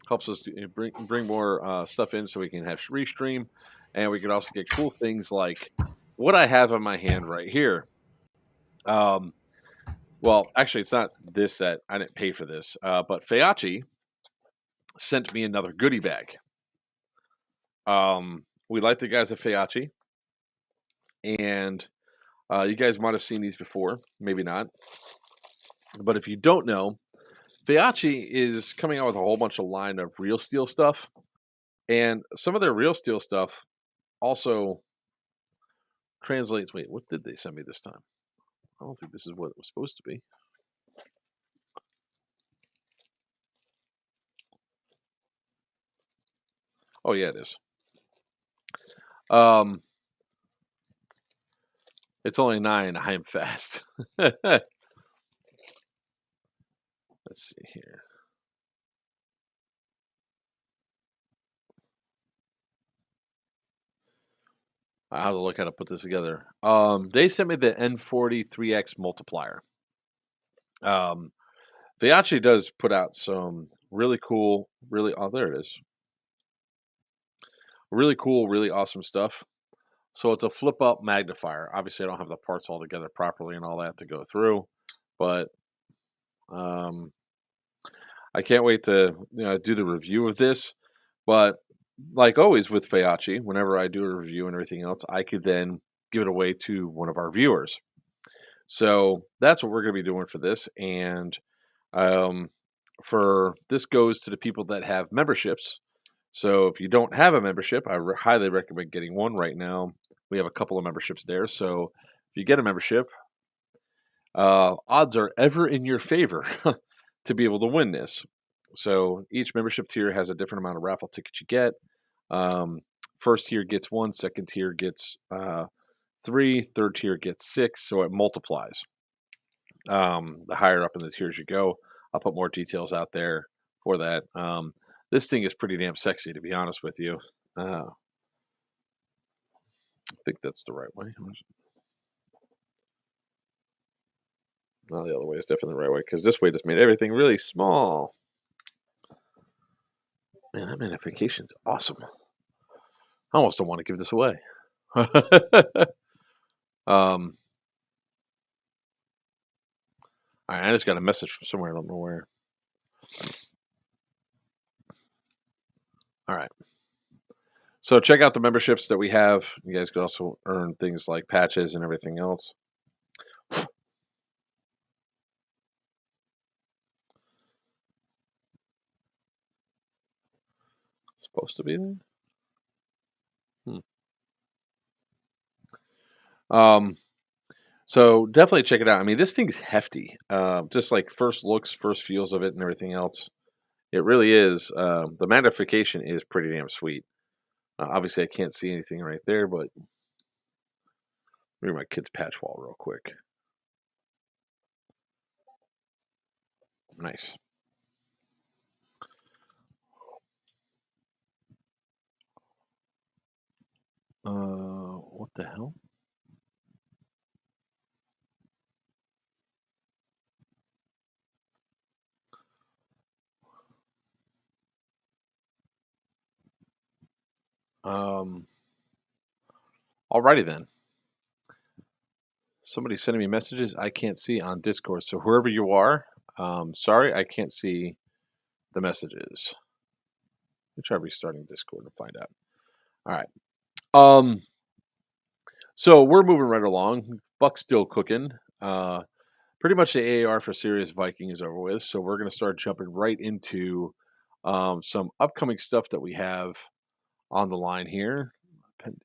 helps us to bring more stuff in so we can have restream, and we can also get cool things like what I have in my hand right here. Well, actually, it's not this that I didn't pay for this, but Feachi sent me another goodie bag. We like the guys at Feachi, and you guys might have seen these before, maybe not. But if you don't know, Feachi is coming out with a whole bunch of line of real steel stuff, and some of their real steel stuff also translates. Wait, what did they send me this time? I don't think this is what it was supposed to be. Oh yeah, it is. It's only 9. I'm fast. Let's see here. I have to look how to put this together. They sent me the N40 3X multiplier. They actually does put out some really cool, oh, there it is. Really cool, really awesome stuff. So it's a flip up magnifier. Obviously, I don't have the parts all together properly and all that to go through, but I can't wait to do the review of this. But like always with Feyachi, whenever I do a review and everything else, I could then give it away to one of our viewers. So that's what we're going to be doing for this. And for this goes to the people that have memberships. So if you don't have a membership, I highly recommend getting one right now. We have a couple of memberships there. So if you get a membership, odds are ever in your favor to be able to win this. So each membership tier has a different amount of raffle tickets you get. First tier gets 1, second tier gets 3, third tier gets 6, so it multiplies. The higher up in the tiers you go, I'll put more details out there for that. This thing is pretty damn sexy, to be honest with you. I think that's the right way. No, the other way is definitely the right way, because this way just made everything really small. Man, that magnification's awesome. I almost don't want to give this away. All right, I just got a message from somewhere. I don't know where. All right. So check out the memberships that we have. You guys could also earn things like patches and everything else. It's supposed to be there? So definitely check it out. I mean, this thing's hefty. Just like first looks, first feels of it and everything else. It really is. The magnification is pretty damn sweet. Obviously, I can't see anything right there, but maybe my kid's patch wall real quick. Nice. What the hell? Alrighty then. Somebody's sending me messages I can't see on Discord. So whoever you are, sorry, I can't see the messages. Let me try restarting Discord and find out. All right. So we're moving right along. Buck's still cooking. Pretty much the AAR for Serious Viking is over with. So we're going to start jumping right into some upcoming stuff that we have on the line here. Pending.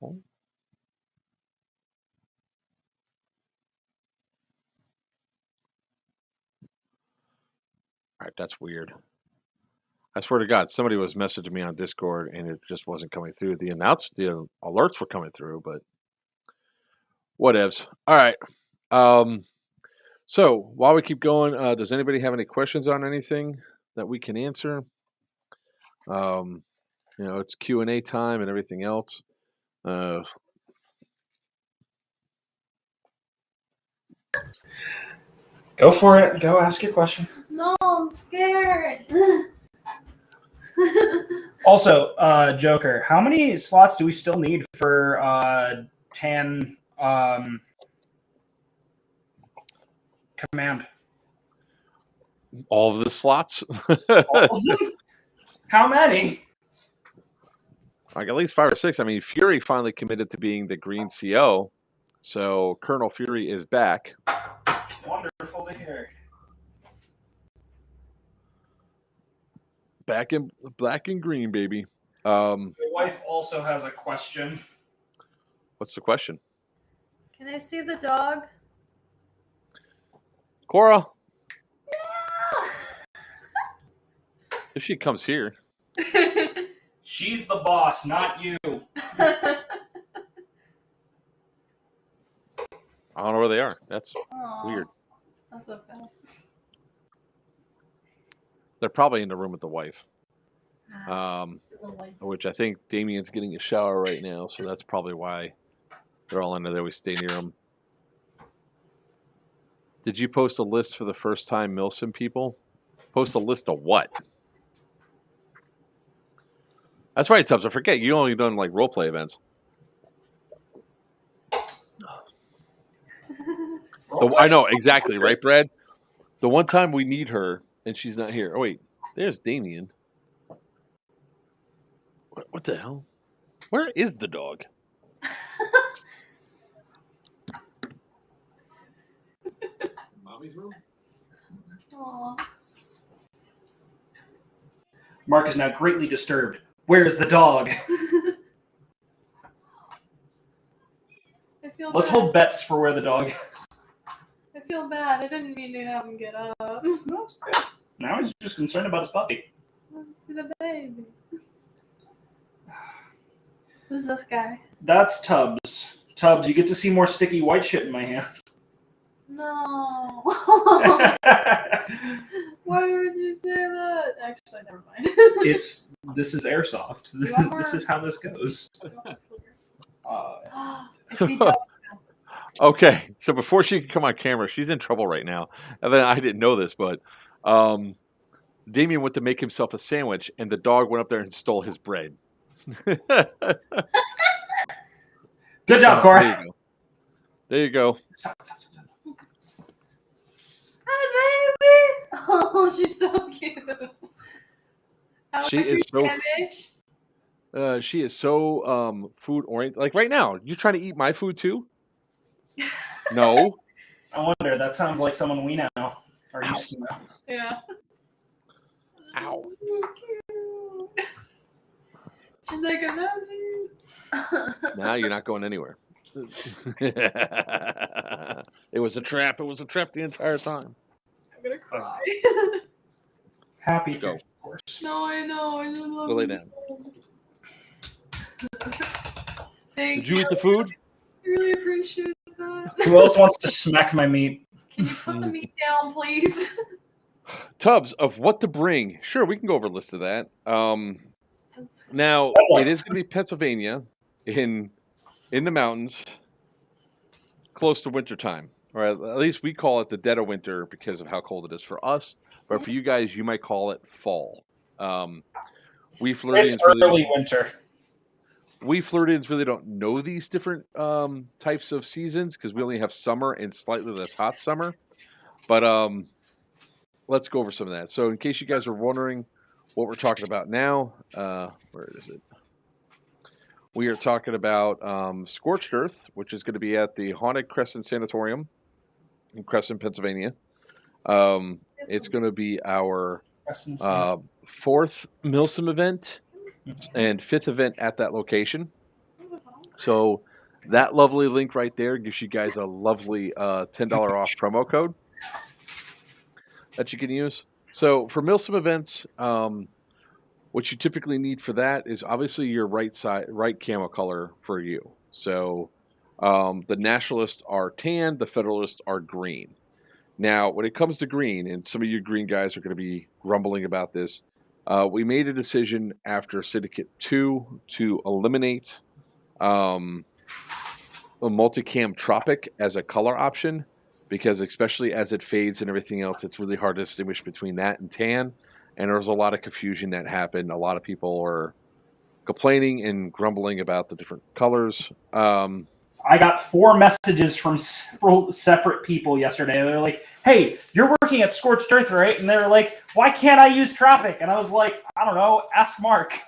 All right, that's weird. I swear to God, somebody was messaging me on Discord and it just wasn't coming through. The alerts were coming through, but whatevs. All right. So while we keep going, does anybody have any questions on anything that we can answer? It's Q&A time and everything else. Go for it. Go ask your question. No, I'm scared. Also, Joker, how many slots do we still need for Tan Command? All of the slots? All of them? How many? Like at least 5 or 6. I mean, Fury finally committed to being the green CO. So Colonel Fury is back. Wonderful to hear. Back in black and green, baby. My wife also has a question. What's the question? Can I see the dog? Cora, No. if she comes here. She's the boss, not you. I don't know where they are. That's Aw, weird. That's okay. They're probably in the room with the wife. Which I think Damien's getting a shower right now, so that's probably why they're all in there. They always stay near him. Did you post a list for the first time Milsim people? Post a list of what? That's right, Tubbs. I forget. You only done like role play events. I know, exactly, right, Brad? The one time we need her and she's not here. Oh, wait. There's Damien. What the hell? Where is the dog? Mommy's room? Aw. Mark is now greatly disturbed. Where is the dog? I feel Let's bad. hold bets for where the dog is. I feel bad. I didn't mean to have him get up. No, it's good. Now he's just concerned about his puppy. Let's see the baby. Who's this guy? That's Tubbs. Tubbs, you get to see more sticky white shit in my hands. No. Why would you say that? Actually, never mind. This is airsoft. You are- This is how this goes. I see dog. Okay, so before she can come on camera, she's in trouble right now. And then I didn't know this, but Damien went to make himself a sandwich, and the dog went up there and stole his bread. Good job, Cora. There you go. There you go. Hi, baby. Oh, she's so cute. How She was is your so sandwich? she is so food oriented. Like right now, you trying to eat my food too? No. I wonder, that sounds like someone we know. Or used to know. Yeah. Ow. So cute. She's like, I love you. Now you're not going anywhere. It was a trap. It was a trap the entire time. I'm gonna cry. Happy Go. of course. No, I know. I just love Go lay you. down. Thank Did you eat the food? I really appreciate that. Who else wants to smack my meat? Can you put the meat down, please? Tubbs of what to bring. Sure, we can go over a list of that. Now it is going to be Pennsylvania in the mountains, close to wintertime. Or at least we call it the dead of winter because of how cold it is for us. But for you guys, you might call it fall. We Floridians It's early winter. We Floridians really don't know these different types of seasons because we only have summer and slightly less hot summer. But let's go over some of that. So in case you guys are wondering what we're talking about now, where is it? We are talking about Scorched Earth, which is going to be at the Haunted Crescent Sanatorium in Crescent, Pennsylvania. It's going to be our fourth Milsim event and fifth event at that location. So that lovely link right there gives you guys a lovely $10 off promo code that you can use. So for Milsim events, what you typically need for that is obviously your right camo color for you. So the Nationalists are tan, the Federalists are green. Now, when it comes to green, and some of you green guys are going to be grumbling about this, we made a decision after Syndicate 2 to eliminate a multicam Tropic as a color option because especially as it fades and everything else, it's really hard to distinguish between that and tan. And there was a lot of confusion that happened. A lot of people are complaining and grumbling about the different colors. I got 4 messages from several separate people yesterday. They're like, hey, you're working at Scorched Earth, right? And they were like, why can't I use Tropic? And I was like, I don't know, ask Mark.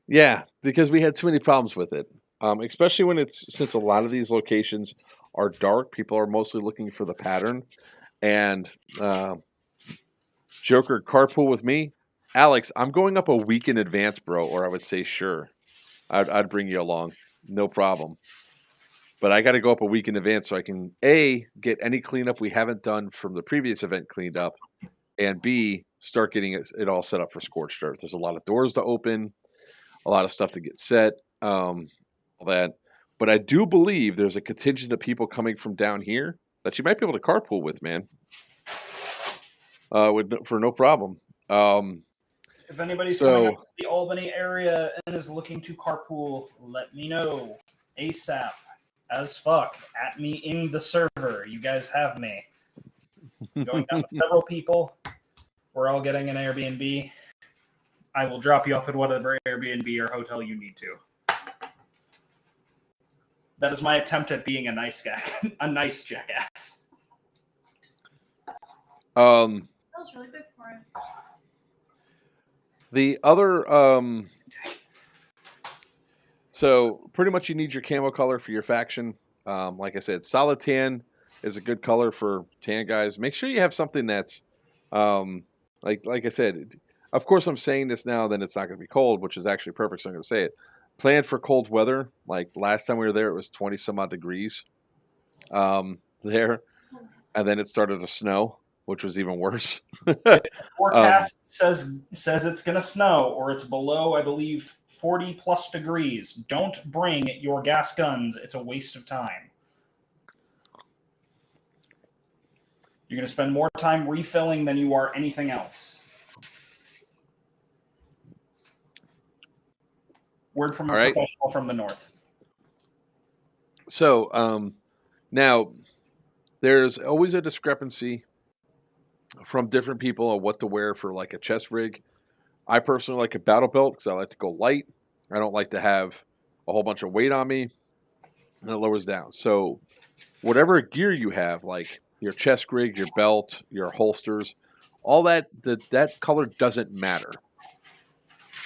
Yeah, because we had too many problems with it. Especially when since a lot of these locations are dark, people are mostly looking for the pattern. And Joker, carpool with me. Alex, I'm going up a week in advance, bro, or I would say sure. I'd bring you along. No problem. But I got to go up a week in advance so I can, A, get any cleanup we haven't done from the previous event cleaned up, and B, start getting it all set up for Scorched Earth. There's a lot of doors to open, a lot of stuff to get set, all that. But I do believe there's a contingent of people coming from down here that you might be able to carpool with, man. For no problem. If anybody's So- coming up to the Albany area and is looking to carpool, let me know ASAP. As fuck. At me in the server. You guys have me. Going down with several people. We're all getting an Airbnb. I will drop you off at whatever Airbnb or hotel you need to. That is my attempt at being a nice guy, a nice jackass. That was really good for him. The other, so pretty much you need your camo color for your faction. Like I said, solid tan is a good color for tan guys. Make sure you have something that's, like I said, of course I'm saying this now, then it's not going to be cold, which is actually perfect, so I'm going to say it. Plan for cold weather. Like last time we were there, it was 20 some odd degrees there, and then it started to snow, which was even worse. Forecast says it's going to snow, or it's below, I believe, 40 plus degrees. Don't bring your gas guns. It's a waste of time. You're going to spend more time refilling than you are anything else. Word from a professional from the north. So now there's always a discrepancy from different people on what to wear for like a chest rig. I personally like a battle belt because I like to go light. I don't like to have a whole bunch of weight on me, and it lowers down. So whatever gear you have, like your chest rig, your belt, your holsters, all that color doesn't matter.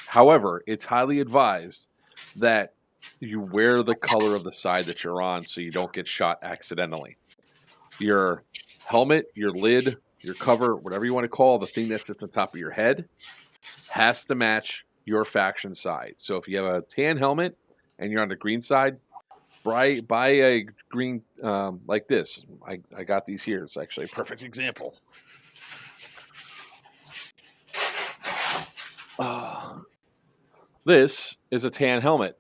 However, it's highly advised that you wear the color of the side that you're on so you don't get shot accidentally. Your helmet, your lid, your cover, whatever you want to call the thing that sits on top of your head, has to match your faction side. So if you have a tan helmet and you're on the green side, buy a green like this. I got these here. It's actually a perfect example. This is a tan helmet.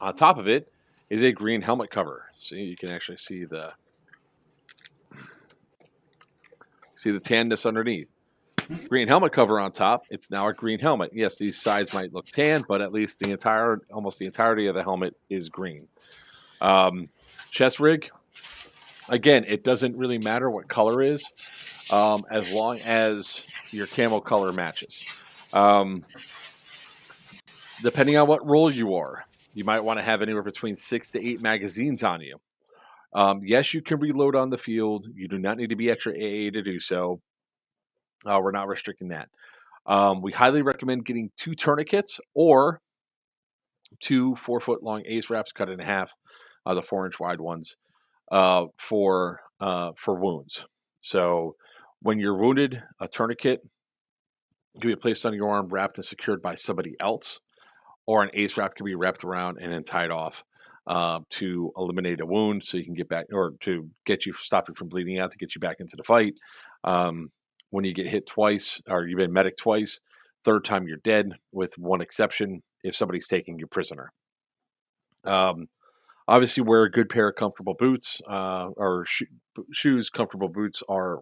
On top of it is a green helmet cover. So you can actually see the tanness underneath. Green helmet cover on top. It's now a green helmet. Yes, these sides might look tan, but at least almost the entirety of the helmet is green. Chest rig. Again, it doesn't really matter what color is, as long as your camo color matches. Depending on what role you are, you might want to have anywhere between 6 to 8 magazines on you. Yes, you can reload on the field. You do not need to be extra AA to do so. We're not restricting that. We highly recommend getting 2 tourniquets or 2 4-foot long ace wraps cut in half, the 4-inch wide ones, for wounds. So when you're wounded, a tourniquet can be placed on your arm, wrapped and secured by somebody else, or an ace wrap can be wrapped around and then tied off to eliminate a wound, so you can get back, or to stop you from bleeding out, to get you back into the fight. When you get hit twice, or you've been medic twice, third time you're dead, with one exception, if somebody's taking you prisoner. Obviously, wear a good pair of comfortable boots, or shoes. Comfortable boots are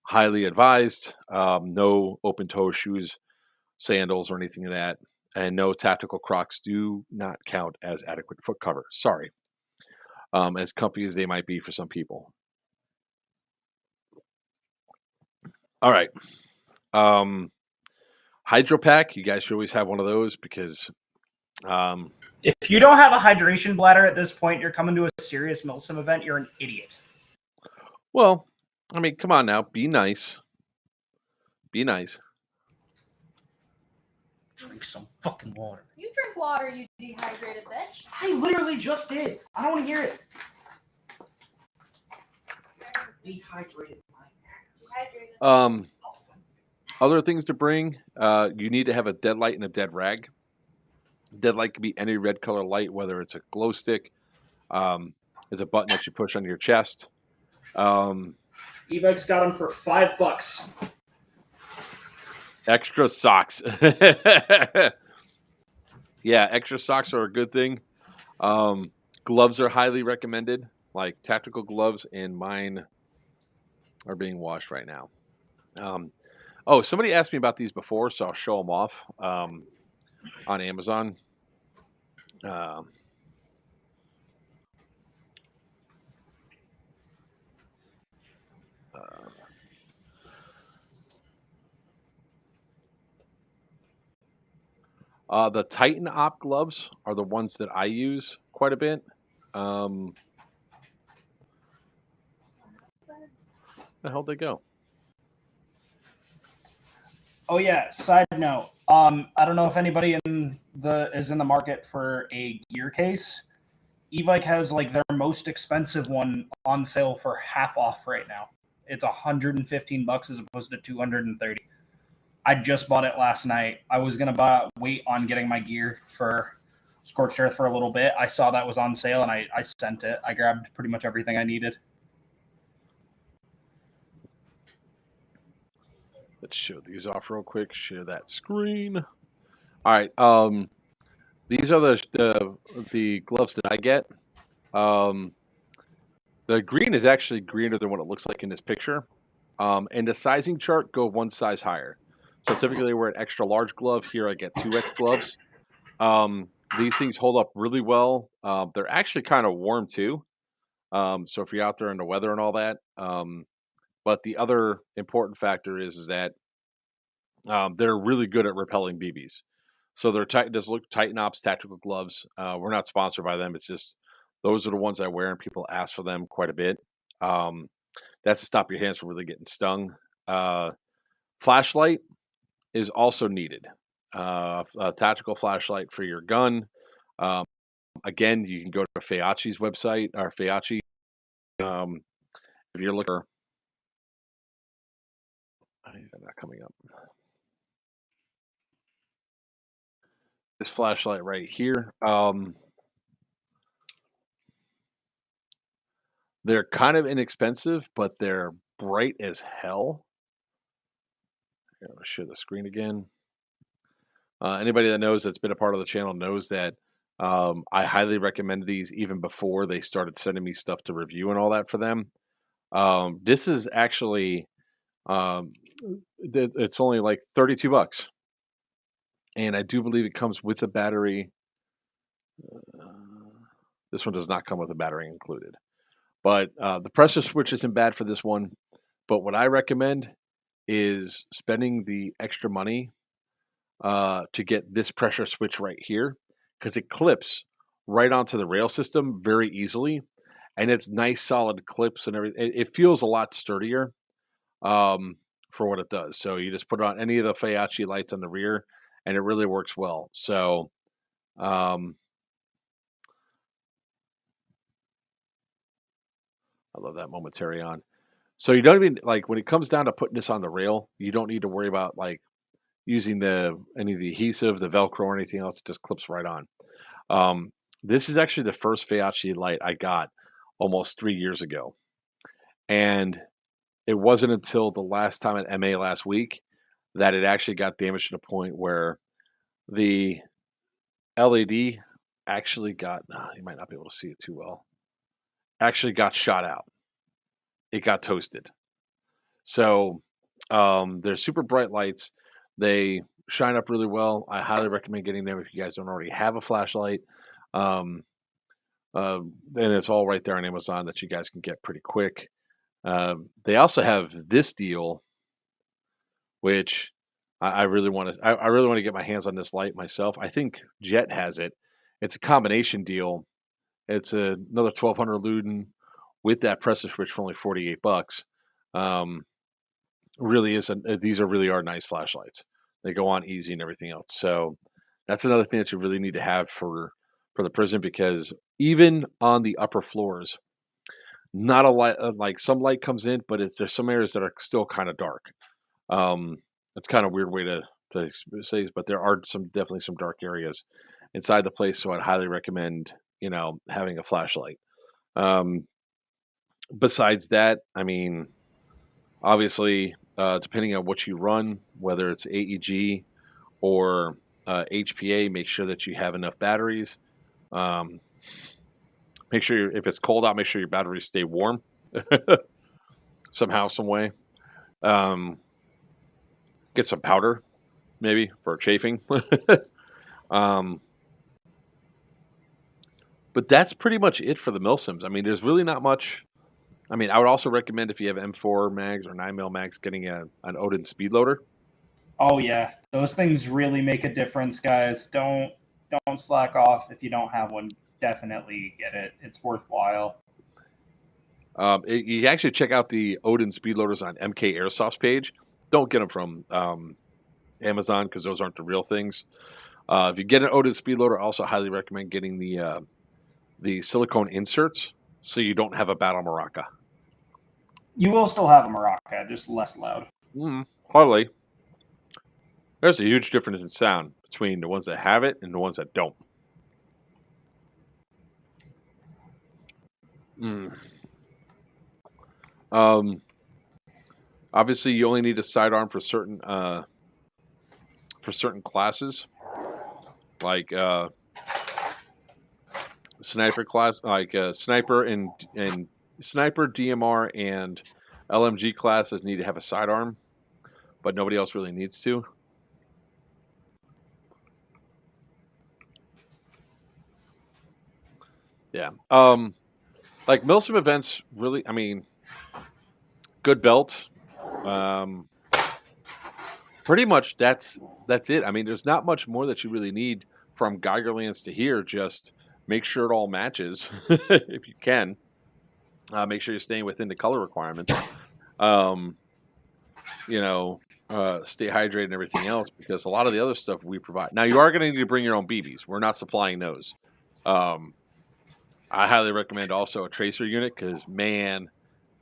highly advised. No open-toe shoes, sandals, or anything of that. And no tactical Crocs do not count as adequate foot cover. Sorry. As comfy as they might be for some people. All right. Hydro pack. You guys should always have one of those, because if you don't have a hydration bladder at this point, you're coming to a serious Milsim event, you're an idiot. Well, I mean, come on now. Be nice. Be nice. Drink some fucking water. You drink water, you dehydrated bitch. I literally just did. I don't want to hear it. Dehydrated. Other things to bring, you need to have a dead light and a dead rag. Dead light can be any red color light, whether it's a glow stick, it's a button that you push on your chest. E-Bike's got them for $5. Extra socks. Yeah, extra socks are a good thing. Gloves are highly recommended, like tactical gloves, and mine are being washed right now. Oh, somebody asked me about these before, so I'll show them off on Amazon. Um, the Titan Op gloves are the ones that I use quite a bit. The hell they go? Oh yeah. Side note. I don't know if anybody is in the market for a gear case. Evike has like their most expensive one on sale for half off right now. It's $115 as opposed to $230. I just bought it last night. I was gonna wait on getting my gear for Scorched Earth for a little bit. I saw that was on sale and I sent it. I grabbed pretty much everything I needed. Let's show these off real quick. Share that screen. All right. These are the gloves that I get. The green is actually greener than what it looks like in this picture. And the sizing chart go one size higher. So typically I wear an extra large glove. Here I get 2X gloves. These things hold up really well. They're actually kind of warm too. So if you're out there in the weather and all that. But the other important factor is that they're really good at repelling BBs. So they're Titan Ops tactical gloves. We're not sponsored by them. It's just those are the ones I wear, and people ask for them quite a bit. That's to stop your hands from really getting stung. Flashlight is also needed. A tactical flashlight for your gun. Again, you can go to Feachi's website or Feachi. If you're looking, not coming up. This flashlight right here. They're kind of inexpensive, but they're bright as hell. Here, I'll share the screen again. Anybody that knows that's been a part of the channel knows that I highly recommend these even before they started sending me stuff to review and all that for them. This is actually it's only like $32, and I do believe it comes with a battery. This one does not come with a battery included, but the pressure switch isn't bad for this one. But what I recommend is spending the extra money to get this pressure switch right here, because it clips right onto the rail system very easily, and it's nice solid clips and everything. It feels a lot sturdier for what it does. So you just put it on any of the Feachi lights on the rear, and it really works well. So I love that momentary on. So you don't even, like, when it comes down to putting this on the rail, you don't need to worry about like using any of the adhesive, the Velcro, or anything else. It just clips right on. This is actually the first Feachi light I got almost 3 years ago. And it wasn't until the last time at MA last week that it actually got damaged to the point where the LED actually got, you might not be able to see it too well, actually got shot out. It got toasted. So they're super bright lights. They shine up really well. I highly recommend getting them if you guys don't already have a flashlight. And it's all right there on Amazon that you guys can get pretty quick. They also have this deal, which I really want to. I really want to get my hands on this light myself. I think Jet has it. It's a combination deal. It's another 1200 Luden with that pressure switch for only $48. Really is. These really are nice flashlights. They go on easy and everything else. So that's another thing that you really need to have for the prison, because even on the upper floors, not a light, like some light comes in, but there's some areas that are still kind of dark. It's kind of a weird way to say, but there are definitely some dark areas inside the place. So I'd highly recommend, having a flashlight. Besides that, I mean, obviously, depending on what you run, whether it's AEG or HPA, make sure that you have enough batteries. Make sure if it's cold out, make sure your batteries stay warm somehow, some way. Get some powder maybe for chafing. um, but that's pretty much it for the milsims. I mean, there's really not much. I mean, I would also recommend if you have M4 mags or 9mm mags, getting an Odin speed loader. Oh yeah, those things really make a difference, guys. Don't slack off if you don't have one. Definitely get it. It's worthwhile. You can actually check out the Odin speed loaders on MK Airsoft's page. Don't get them from Amazon because those aren't the real things. If you get an Odin speed loader, I also highly recommend getting the silicone inserts so you don't have a battle maraca. You will still have a maraca, just less loud. Hardly. There's a huge difference in sound between the ones that have it and the ones that don't. Obviously, you only need a sidearm for certain classes, like sniper class, like sniper and sniper, DMR, and LMG classes need to have a sidearm, but nobody else really needs to. Yeah. Like milsim events, really. I mean, good belt. Pretty much that's it. I mean, there's not much more that you really need from Geigerlands to here. Just make sure it all matches if you can. Make sure you're staying within the color requirements. Stay hydrated and everything else, because a lot of the other stuff we provide. Now, you are going to need to bring your own BBs. We're not supplying those. I highly recommend also a tracer unit, because, man,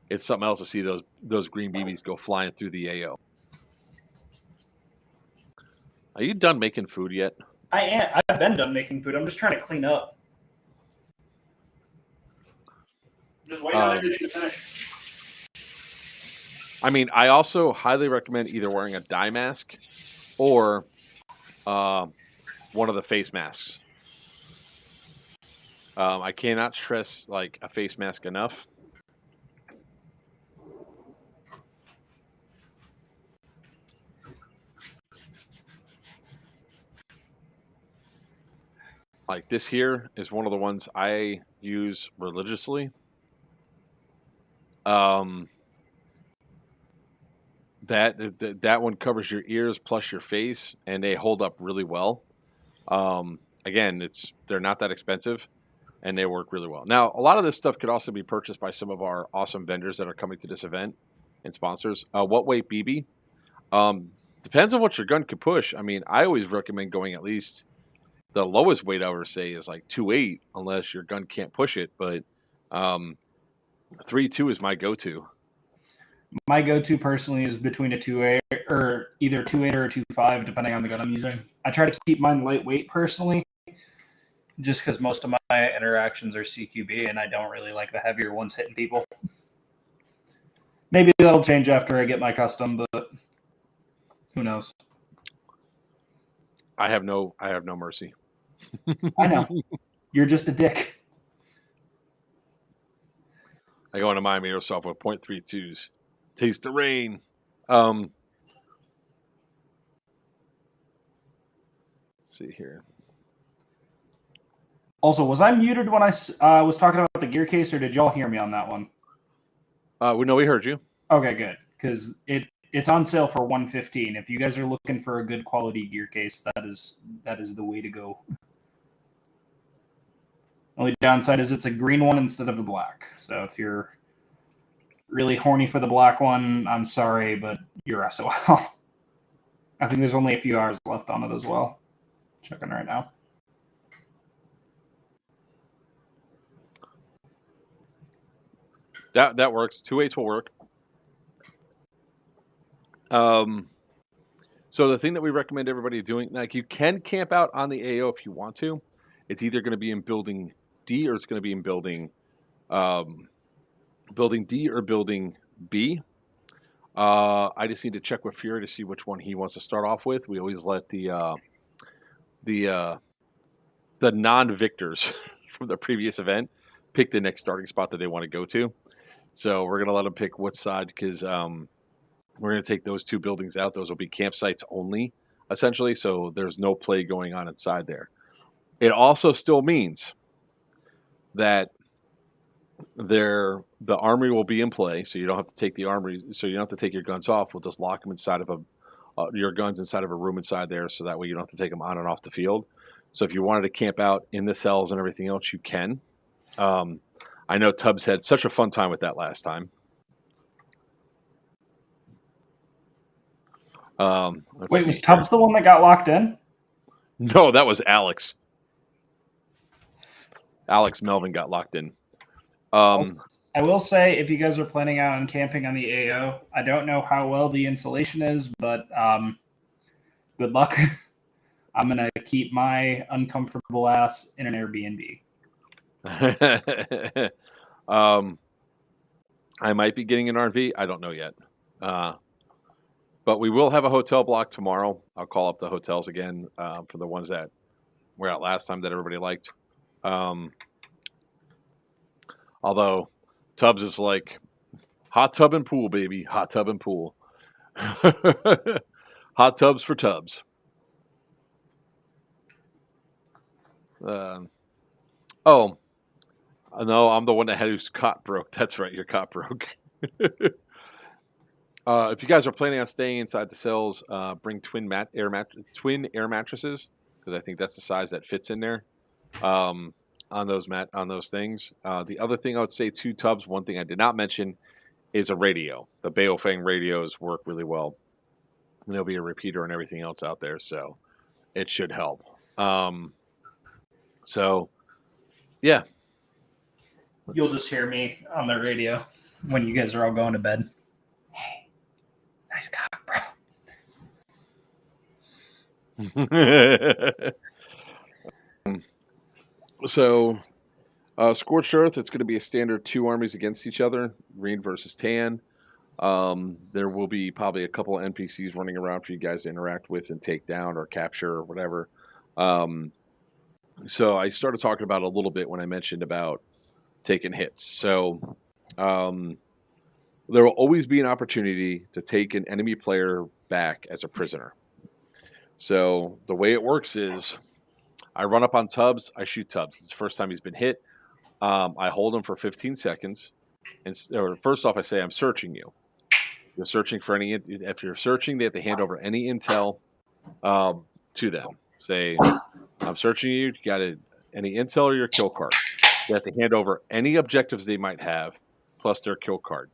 it's something else to see those green BBs go flying through the AO. Are you done making food yet? I am. I've been done making food. I'm just trying to clean up. Just waiting on everything to finish. I mean, I also highly recommend either wearing a dye mask or one of the face masks. I cannot stress like a face mask enough. Like this here is one of the ones I use religiously. That one covers your ears plus your face, and they hold up really well. Again, they're not that expensive, and they work really well. Now, a lot of this stuff could also be purchased by some of our awesome vendors that are coming to this event and sponsors. What weight BB? Depends on what your gun could push. I mean, I always recommend going at least the lowest weight I would say is like 2.8, unless your gun can't push it. But 3.2 is my go-to. My go-to personally is between a 2.8 or either 2.8 or a 2.5, depending on the gun I'm using. I try to keep mine lightweight personally, just because most of my interactions are CQB, and I don't really like the heavier ones hitting people. Maybe that'll change after I get my custom, but who knows? I have no mercy. I know. You're just a dick. I go into Miami Airsoft with .32s. Taste the rain. See here. Also, was I muted when I was talking about the gear case, or did y'all hear me on that one? We heard you. Okay, good, because it's on sale for $115. If you guys are looking for a good quality gear case, that is the way to go. Only downside is it's a green one instead of a black. So if you're really horny for the black one, I'm sorry, but you're SOL. I think there's only a few hours left on it as well. Checking right now. That works. 2.8s will work. So the thing that we recommend everybody doing, like, you can camp out on the AO if you want to. It's either going to be in building D, or it's going to be in building D or building B. I just need to check with Fury to see which one he wants to start off with. We always let the non-victors from the previous event pick the next starting spot that they want to go to. So we're going to let them pick what side, because we're going to take those 2 buildings out. Those will be campsites only, essentially. So there's no play going on inside there. It also still means that the armory will be in play, so you don't have to take the armory. So you don't have to take your guns off. We'll just lock them inside of your guns inside of a room inside there, so that way you don't have to take them on and off the field. So if you wanted to camp out in the cells and everything else, you can. I know Tubbs had such a fun time with that last time. Wait, was Tubbs the one that got locked in? No, that was Alex. Alex Melvin got locked in. I will say, if you guys are planning out on camping on the AO, I don't know how well the insulation is, but good luck. I'm going to keep my uncomfortable ass in an Airbnb. I might be getting an RV. I don't know yet. But we will have a hotel block tomorrow. I'll call up the hotels again for the ones that were out last time that everybody liked. Although Tubbs is like, hot tub and pool, baby. Hot tub and pool. Hot tubs for Tubbs. Oh, no, I'm the one that had whose cot broke. That's right, your cot broke. If you guys are planning on staying inside the cells, bring twin air mattresses, because I think that's the size that fits in there on those things. The other thing I would say to Tubbs, one thing I did not mention, is a radio. The Baofeng radios work really well. And there'll be a repeater and everything else out there, so it should help. So, yeah. You'll just hear me on the radio when you guys are all going to bed. Hey, nice cock, bro. So, Scorched Earth, it's going to be a standard 2 armies against each other, green versus tan. There will be probably a couple of NPCs running around for you guys to interact with and take down or capture or whatever. So I started talking about it a little bit when I mentioned about taking hits. So there will always be an opportunity to take an enemy player back as a prisoner. So the way it works is I run up on Tubbs, I shoot Tubbs. It's the first time he's been hit. I hold him for 15 seconds. Or first off, I say, I'm searching you. You're searching for any. If you're searching, they have to hand over any intel to them. Say, I'm searching you. You got any intel or your kill card. You have to hand over any objectives they might have, plus their kill card.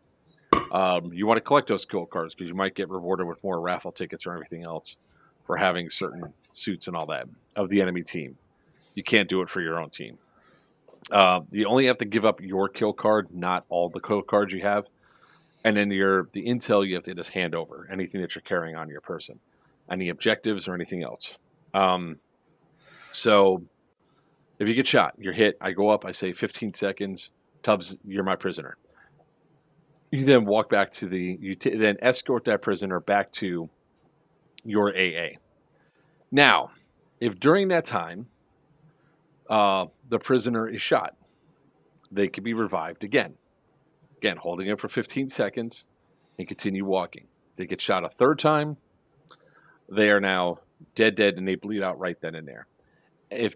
You want to collect those kill cards because you might get rewarded with more raffle tickets or everything else for having certain suits and all that of the enemy team. You can't do it for your own team. You only have to give up your kill card, not all the kill cards you have. And then the intel you have to just hand over, anything that you're carrying on your person, any objectives or anything else. So if you get shot, you're hit, I go up, I say 15 seconds, Tubbs, you're my prisoner. You then walk back to then escort that prisoner back to your AA. Now, if during that time, the prisoner is shot, they can be revived again. Again, holding it for 15 seconds and continue walking. If they get shot a third time, they are now dead, and they bleed out right then and there. If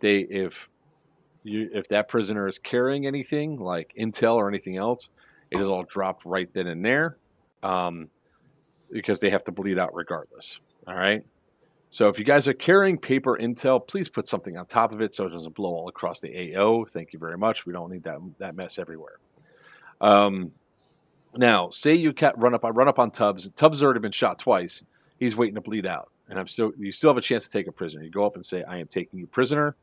that prisoner is carrying anything like intel or anything else, it is all dropped right then and there, because they have to bleed out regardless. All right. So if you guys are carrying paper intel, please put something on top of it so it doesn't blow all across the AO. Thank you very much. We don't need that mess everywhere. Now, say I run up on Tubbs. Tubbs has already been shot twice. He's waiting to bleed out, and you still have a chance to take a prisoner. You go up and say, "I am taking you prisoner."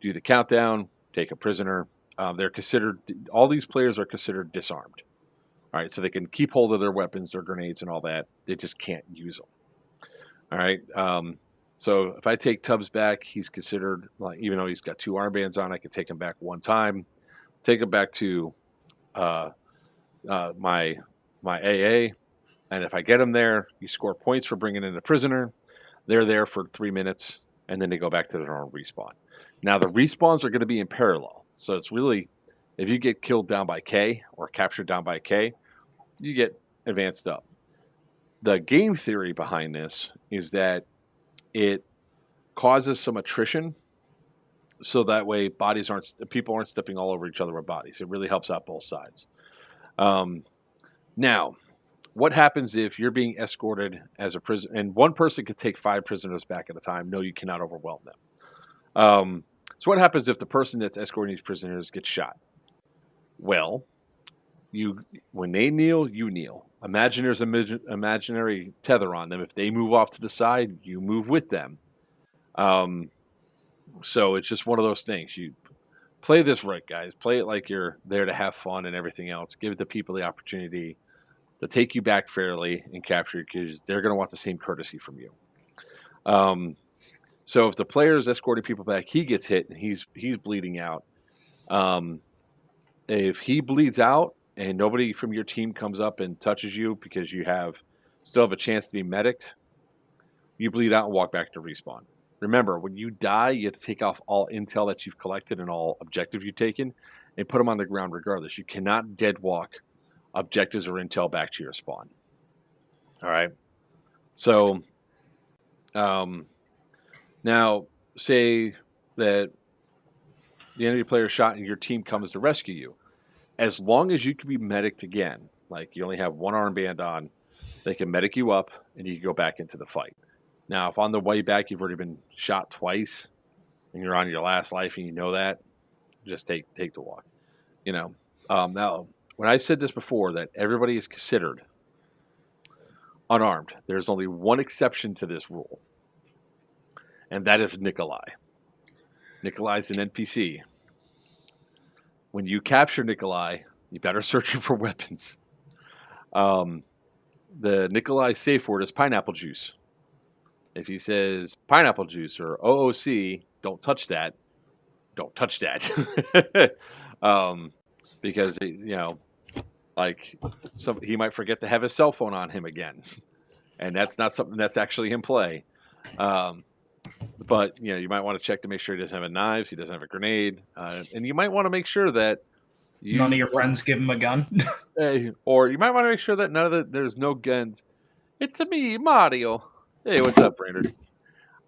Do the countdown. Take a prisoner. They're considered. All these players are considered disarmed. All right, so they can keep hold of their weapons, their grenades, and all that. They just can't use them. All right. So if I take Tubbs back, he's considered, like, even though he's got 2 armbands on, I can take him back one time. Take him back to my AA, and if I get him there, you score points for bringing in a prisoner. They're there for 3 minutes, and then they go back to their own respawn. Now the respawns are going to be in parallel, so it's really If you get killed down by K or captured down by K, you get advanced up. The game theory behind this is that it causes some attrition, so that way people aren't stepping all over each other with bodies. It really helps out both sides. Now, what happens if you're being escorted as a prisoner, and one person could take 5 prisoners back at a time? No, you cannot overwhelm them. So what happens if the person that's escorting these prisoners gets shot? Well, when they kneel, you kneel. Imagine there's an imaginary tether on them. If they move off to the side, you move with them. So it's just one of those things. You play this right, guys. Play it like you're there to have fun and everything else. Give the people the opportunity to take you back fairly and capture you, because they're going to want the same courtesy from you. So if the player is escorting people back, he gets hit and he's bleeding out. If he bleeds out and nobody from your team comes up and touches you because you still have a chance to be medicked, you bleed out and walk back to respawn. Remember, when you die, you have to take off all intel that you've collected and all objectives you've taken and put them on the ground regardless. You cannot dead walk objectives or intel back to your spawn. All right. So now say that the enemy player shot and your team comes to rescue you. As long as you can be medicked again, like you only have one armband on, they can medic you up and you can go back into the fight. Now, if on the way back you've already been shot twice and you're on your last life and you know that, just take the walk. Now, when I said this before, that everybody is considered unarmed, there's only one exception to this rule, and that is Nikolai. Nikolai's an NPC. When you capture Nikolai, you better search him for weapons. The Nikolai safe word is pineapple juice. If he says pineapple juice or OOC, don't touch that. Don't touch that. Because he might forget to have his cell phone on him again, and that's not something that's actually in play. But you might want to check to make sure he doesn't have a knives, he doesn't have a grenade, and you might want to make sure that none of your friends give him a gun. Or you might want to make sure that there's no guns. It's me, Mario. Hey, what's up, Brainerd?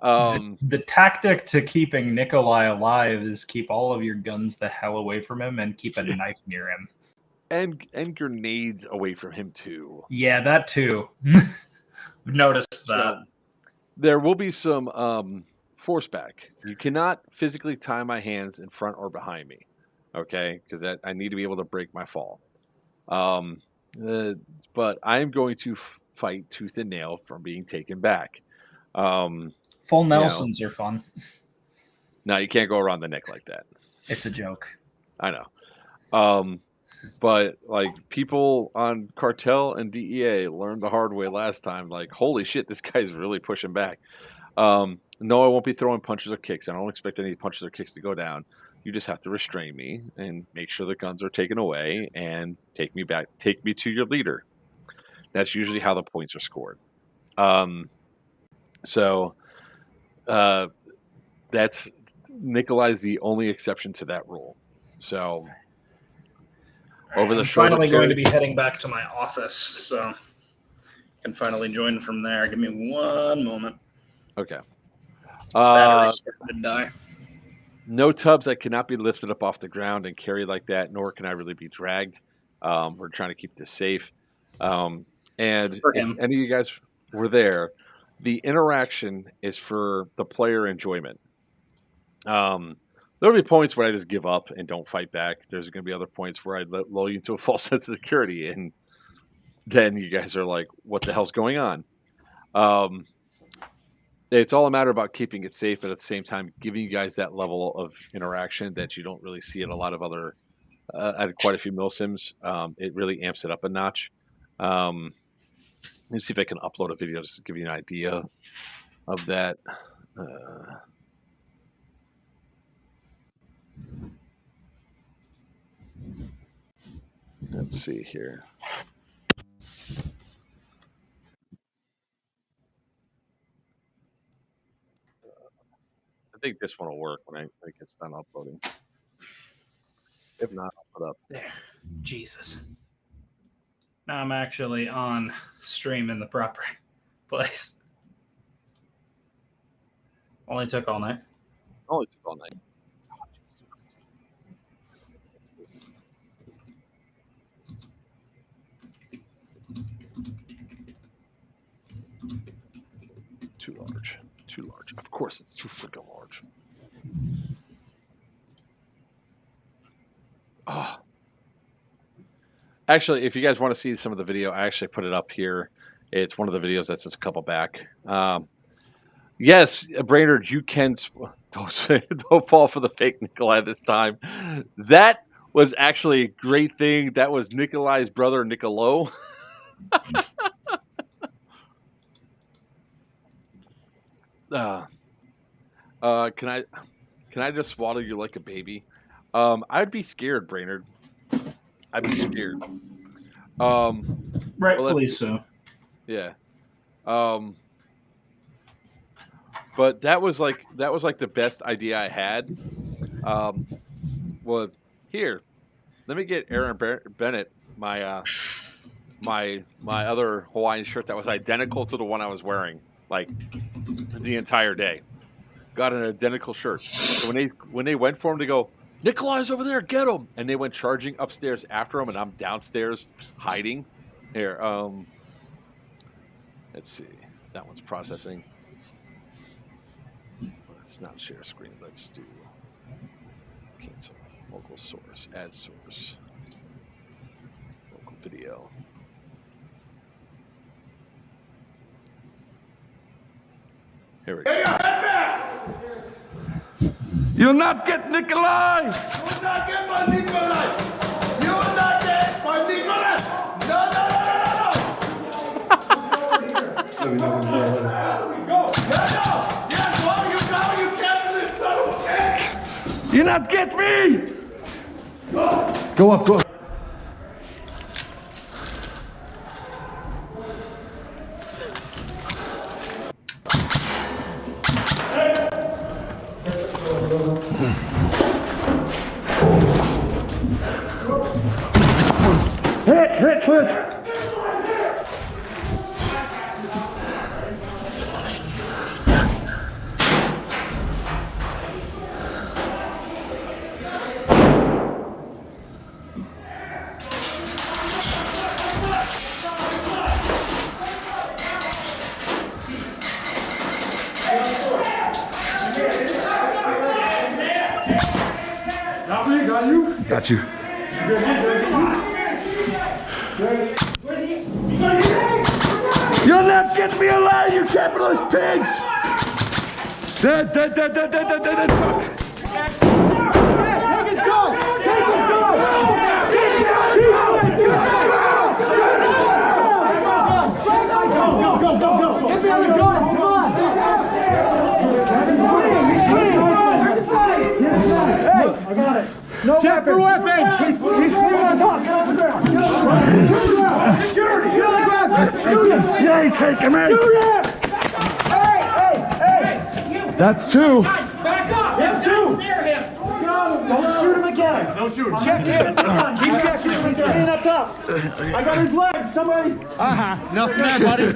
The tactic to keeping Nikolai alive is keep all of your guns the hell away from him and keep a knife near him. And grenades away from him too. Yeah, that too. Noticed that. So, there will be some force back. You cannot physically tie my hands in front or behind me, okay? Because I need to be able to break my fall. But I'm going to fight tooth and nail from being taken back. Full Nelsons are fun. No, you can't go around the neck like that. It's a joke. I know. But like people on Cartel and DEA learned the hard way last time. Like, holy shit, this guy's really pushing back. No, I won't be throwing punches or kicks. I don't expect any punches or kicks to go down. You just have to restrain me and make sure the guns are taken away and take me to your leader. That's usually how the points are scored. So that's Nikolai's the only exception to that rule. So over the shoulder. I'm finally going to be heading back to my office, so I can finally join from there. Give me one moment. Okay. Battery started to die. No tubs that cannot be lifted up off the ground and carried like that, nor can I really be dragged. We're trying to keep this safe. And if any of you guys were there, the interaction is for the player enjoyment. There'll be points where I just give up and don't fight back. There's going to be other points where I lull you into a false sense of security, and then you guys are like, what the hell's going on? It's all a matter about keeping it safe, but at the same time, giving you guys that level of interaction that you don't really see at a lot of other, at quite a few milsims. It really amps it up a notch. Let me see if I can upload a video just to give you an idea of that. Let's see here. I think this one will work when it gets done uploading. If not, I'll put up. There. Jesus. Now I'm actually on stream in the proper place. Only took all night. Only took all night. Too large. Too large. Of course, it's too freaking large. Oh. Actually, if you guys want to see some of the video, I actually put it up here. It's one of the videos that's just a couple back. Yes, Brainerd, you can don't fall for the fake Nikolai this time. That was actually a great thing. That was Nikolai's brother, Nicolo. Can I just swaddle you like a baby? I'd be scared, Brainerd. I'd be scared. Rightfully so. Yeah. But that was like the best idea I had. Well, here, let me get Aaron Bennett my other Hawaiian shirt that was identical to the one I was wearing like the entire day. Got an identical shirt. So when they went for him to go, Nikolai's over there, get him, and they went charging upstairs after him, and I'm downstairs hiding. Here, let's see. That one's processing. Let's not share screen. Let's do cancel. Local source. Add source. Local video. Here we go. You'll not get Nikolai! You will not get my Nikolai! You will not get my Nikolai! No, no, no, no, no! Go! Yes, well, you can't do this, son of a bitch! You not get me! Go up, go up. Hit! Got you. You'll not get me alive, you capitalist pigs! Dead. Take his gun! Take his gun! Go! Get me on the gun! Come on! Hey, I got it. No check for weapons! He's clean on top! Get off the ground! Get off the ground! Security! Get on the ground! Yeah, take him in! Hey! That's two! Back up! That's two! Don't shoot him again! Don't shoot him! Check him! Keep checking him! He's clean up top! I got his legs! Somebody! Nothing there, buddy!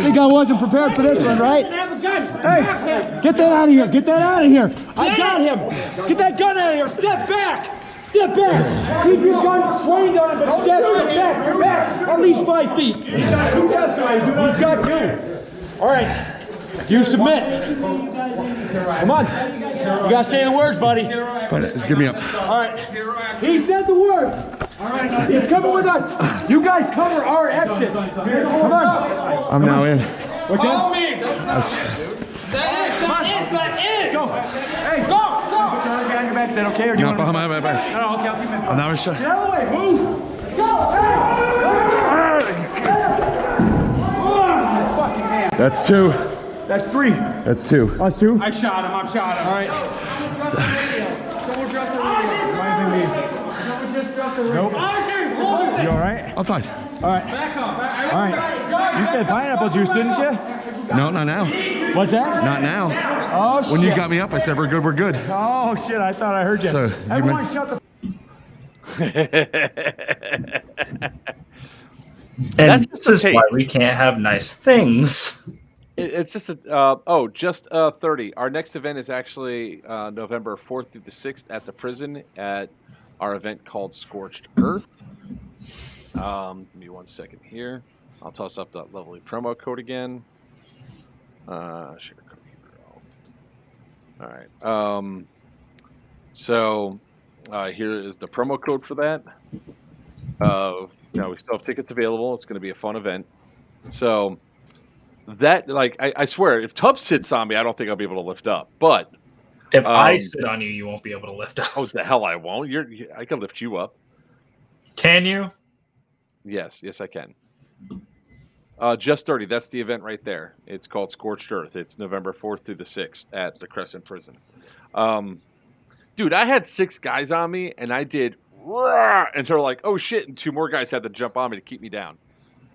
Think I wasn't prepared for this one, right? Hey! Get that out of here! Get that out of here! I got him! Get that gun out of here! Step back! Step back! Keep your gun swinged on, but step back! You're back! At least 5 feet! He's got two guys already! He's got two! Alright. You submit. Come on. You gotta say the words, buddy. Give me up. Alright. He said the words! Alright. He's coming with us! You guys cover our exit! Come on! I'm now in. What's that? Follow me! That is! Go! Hey, go! Put your other guy on your back. Is that okay? Or do you want behind my back. No, okay, I'll keep him. I'm now in. Get out of the way! Move! Go! Hey! That's two. That's three. That's two. That's two? I shot him. I'm shot him. All right. Someone dropped the radio. Might be me. Someone just dropped the radio. Nope. You all right? I'm fine. All right. Back up. All right. You said pineapple juice, didn't you? No, not now. What's that? Not now. Oh, shit. When you got me up, I said, we're good, we're good. Oh, shit. I thought I heard you. So, everyone shut the... And That's this just a is why we taste. can't have nice things. It's just a just 30. Our next event is actually November 4th through the 6th at the prison at our event called Scorched Earth. Give me 1 second here. I'll toss up that lovely promo code again. Share code URL. All right. So here is the promo code for that. We still have tickets available. It's going to be a fun event. So that, like, I swear, if Tubbs sits on me, I don't think I'll be able to lift up. But If I sit on you, you won't be able to lift up. oh, the hell I won't. I can lift you up. Can you? Yes, I can. Just 30. That's the event right there. It's called Scorched Earth. It's November 4th through the 6th at the Crescent Prison. Dude, I had 6 guys on me, and I did, and they're like, oh shit, and 2 more guys had to jump on me to keep me down.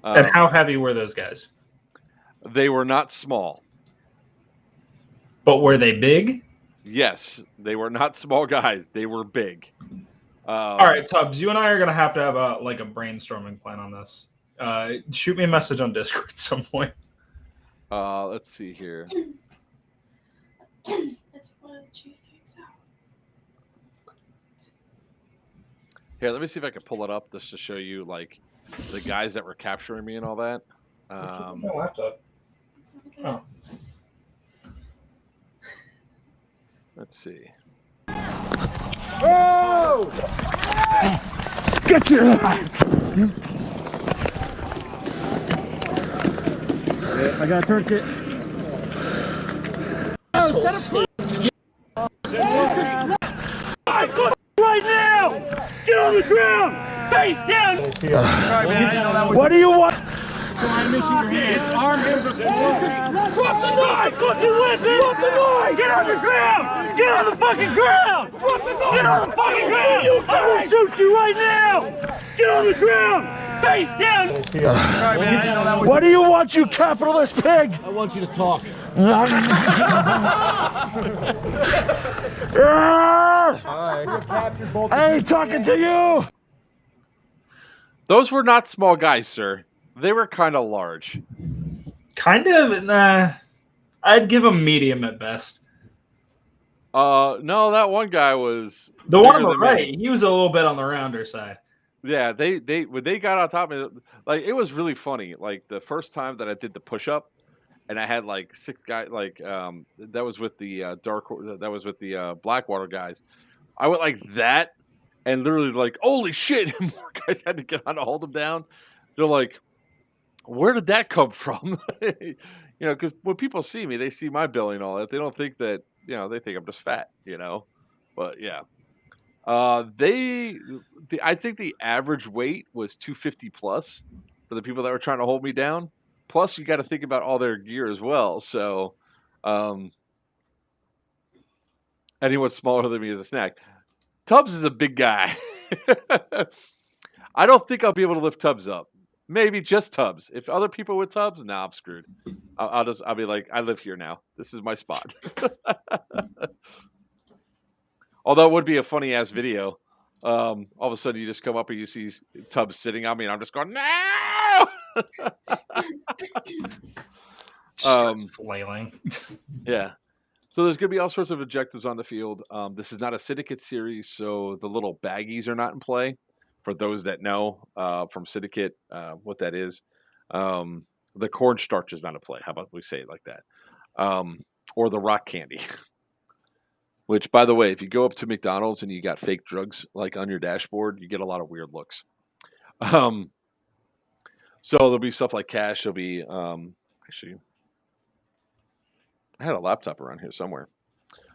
And how heavy were those guys? They were not small. But were they big? Yes, they were not small guys. They were big. All right, Tubbs, you and I are going to have a brainstorming plan on this. Shoot me a message on Discord at some point. Let's see here. It's one of the cheesecakes out. Here, let me see if I can pull it up just to show you, like, the guys that were capturing me and all that. My laptop. Oh. Let's see. Oh! Get your I got a tourniquet. Oh, set up right now! Get on the ground! Face down! Sorry, man. What do you want? His arm is drop the knife! Fucking with it! Drop the knife! Get on the ground! Get on the fucking ground! Drop the knife! Get on the fucking ground! I will shoot you right now! Get on the ground! Face down! Sorry, man. What do you want, you capitalist pig? I want you to talk. I ain't talking to you! Those were not small guys, sir. They were kind of large. Kind of, nah. I'd give them medium at best. No, that one guy was the one on bigger the than me. right. He was a little bit on the rounder side. Yeah, they when they got on top of it, like, it was really funny. Like, the first time that I did the push up, and I had like 6 guys, like, that was with the Blackwater guys. I went like that, and literally like, holy shit! More guys had to get on to hold them down. They're like, where did that come from? Because when people see me, they see my belly and all that. They don't think that, they think I'm just fat, But yeah, I think the average weight was 250 plus for the people that were trying to hold me down. Plus, you got to think about all their gear as well. So, anyone smaller than me is a snack. Tubbs is a big guy. I don't think I'll be able to lift Tubbs up. Maybe just Tubbs. If other people with Tubbs, nah, I'm screwed. I'll be like, I live here now. This is my spot. Although it would be a funny ass video. All of a sudden you just come up and you see Tubbs sitting on me, and I'm just going, no. Flailing. Yeah. So there's going to be all sorts of objectives on the field. This is not a syndicate series, so the little baggies are not in play. For those that know from syndicate what that is, the cornstarch is not in play. How about we say it like that? Or the rock candy. Which, by the way, if you go up to McDonald's and you got fake drugs like on your dashboard, you get a lot of weird looks. So there'll be stuff like cash. There'll be actually, I had a laptop around here somewhere.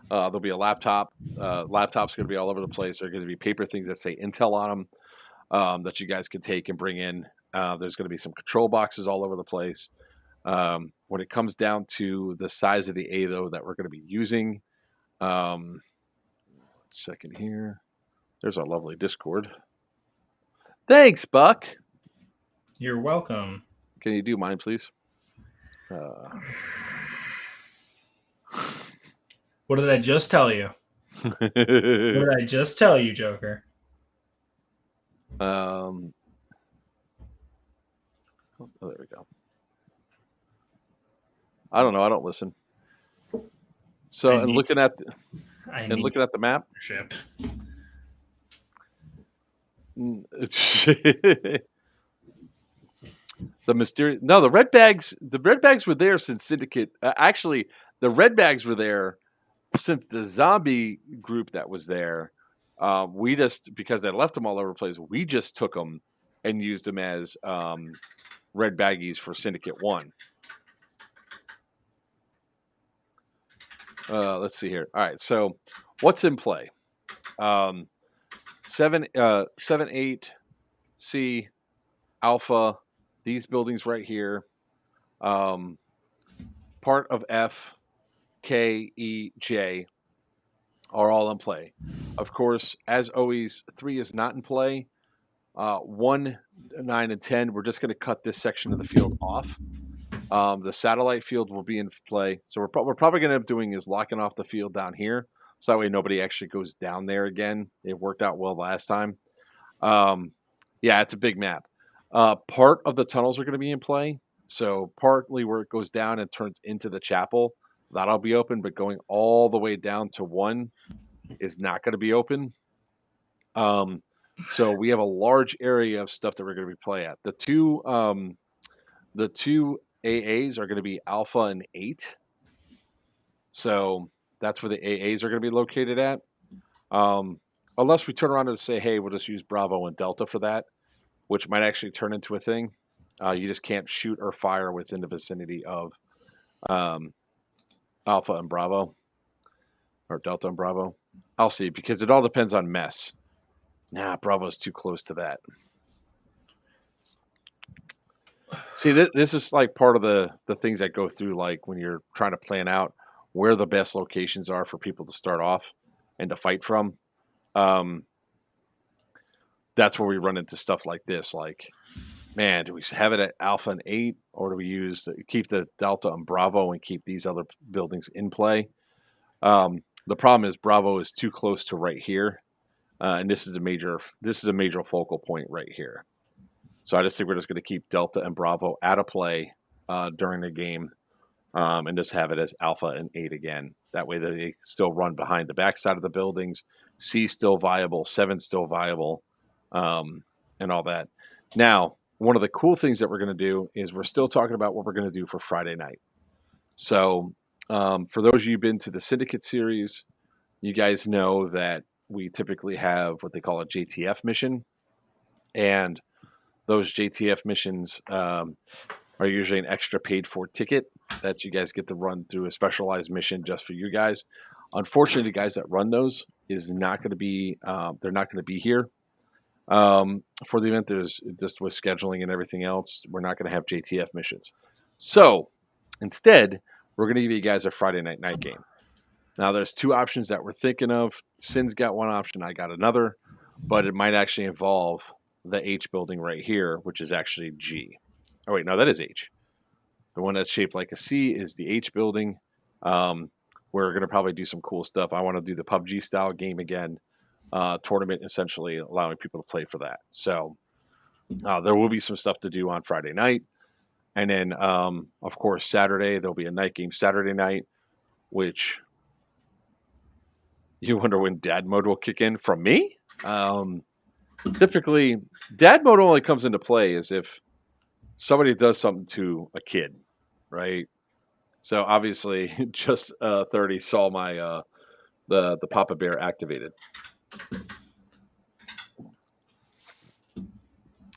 There'll be a laptop. Laptops are going to be all over the place. There are going to be paper things that say Intel on them that you guys can take and bring in. There's going to be some control boxes all over the place. When it comes down to the size of the A, though, that we're going to be using, 1 second here. There's our lovely Discord. Thanks, Buck. You're welcome. Can you do mine, please? What did I just tell you? What did I just tell you, Joker? Oh, there we go. I don't know. I don't listen. So, and looking at the map, the mysterious. No, the red bags. The red bags were there since Syndicate. Actually, the red bags were there since the zombie group that was there. We just, because they left them all over the place, we just took them and used them as red baggies for Syndicate 1. Let's see here. All right, so what's in play? 7, 8, C, Alpha, these buildings right here. Part of F, K, E, J are all in play. Of course, as always, 3 is not in play. 1, 9, and 10, we're just going to cut this section of the field off. The satellite field will be in play. So we're probably going to end up doing is locking off the field down here. So that way nobody actually goes down there again. It worked out well last time. Yeah, it's a big map. Part of the tunnels are going to be in play. So partly where it goes down and turns into the chapel, that'll be open. But going all the way down to 1 is not going to be open. So we have a large area of stuff that we're going to be playing at. The two AAs are going to be Alpha and 8. So that's where the AAs are going to be located at. Unless we turn around and say, hey, we'll just use Bravo and Delta for that, which might actually turn into a thing. You just can't shoot or fire within the vicinity of Alpha and Bravo, or Delta and Bravo. I'll see, because it all depends on mess. Nah, Bravo's too close to that. See, this is like part of the things that go through, like when you're trying to plan out where the best locations are for people to start off and to fight from. That's where we run into stuff like this. Like, man, do we have it at Alpha and 8, or do we keep the Delta and Bravo and keep these other buildings in play? The problem is Bravo is too close to right here, and this is a major focal point right here. So I just think we're just going to keep Delta and Bravo out of play during the game, and just have it as Alpha and 8 again. That way they still run behind the backside of the buildings. C still viable, 7 still viable, and all that. Now, one of the cool things that we're going to do is we're still talking about what we're going to do for Friday night. So for those of you who've been to the Syndicate series, you guys know that we typically have what they call a JTF mission. And those JTF missions are usually an extra paid for ticket that you guys get to run through a specialized mission just for you guys. Unfortunately, the guys that run those is not going to be, they're not going to be here for the event. There's just with scheduling and everything else, we're not going to have JTF missions. So instead, we're going to give you guys a Friday night game. Now, there's 2 options that we're thinking of. Sin's got one option, I got another, but it might actually involve the H building right here, which is actually G. Oh, wait, no, that is H. The one that's shaped like a C is the H building. We're going to probably do some cool stuff. I want to do the PUBG style game again, tournament, essentially allowing people to play for that. So there will be some stuff to do on Friday night. And then, of course, Saturday, there'll be a night game Saturday night, which you wonder when dad mode will kick in from me. Typically, dad mode only comes into play as if somebody does something to a kid, right? So obviously, just 30 saw my the Papa Bear activated.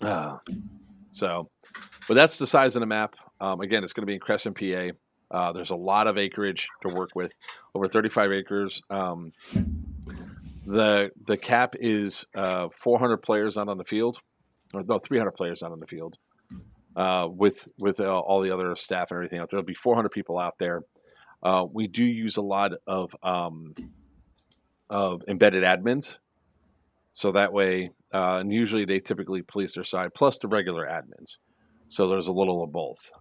So, but that's the size of the map. Again, it's going to be in Crescent, PA. There's a lot of acreage to work with, over 35 acres. The cap is 400 players out on the field, or no, 300 players out on the field. With all the other staff and everything else, there'll be 400 people out there. We do use a lot of embedded admins, so that way, and usually they typically police their side plus the regular admins. So there's a little of both.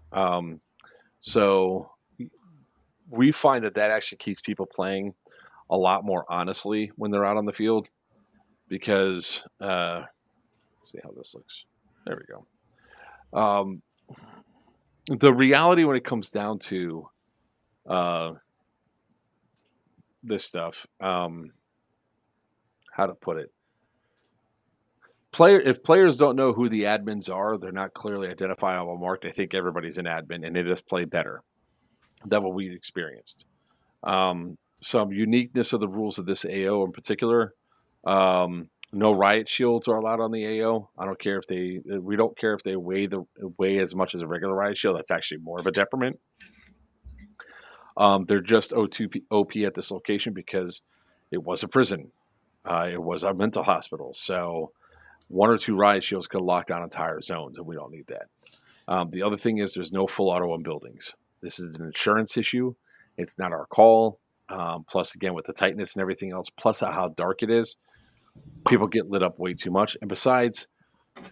So we find that actually keeps people playing a lot more honestly when they're out on the field, because see how this looks. There we go. The reality when it comes down to this stuff, how to put it. If players don't know who the admins are, they're not clearly identifiable marked. I think everybody's an admin, and they just play better. That's what we experienced. Some uniqueness of the rules of this AO in particular. No riot shields are allowed on the AO. I don't care if we don't care if they weigh as much as a regular riot shield. That's actually more of a detriment. They're just OP at this location because it was a prison. It was a mental hospital. So 1 or 2 riot shields could lock down entire zones, and we don't need that. The other thing is there's no full auto on buildings. This is an insurance issue. It's not our call. Plus, again, with the tightness and everything else, plus how dark it is, people get lit up way too much. And besides,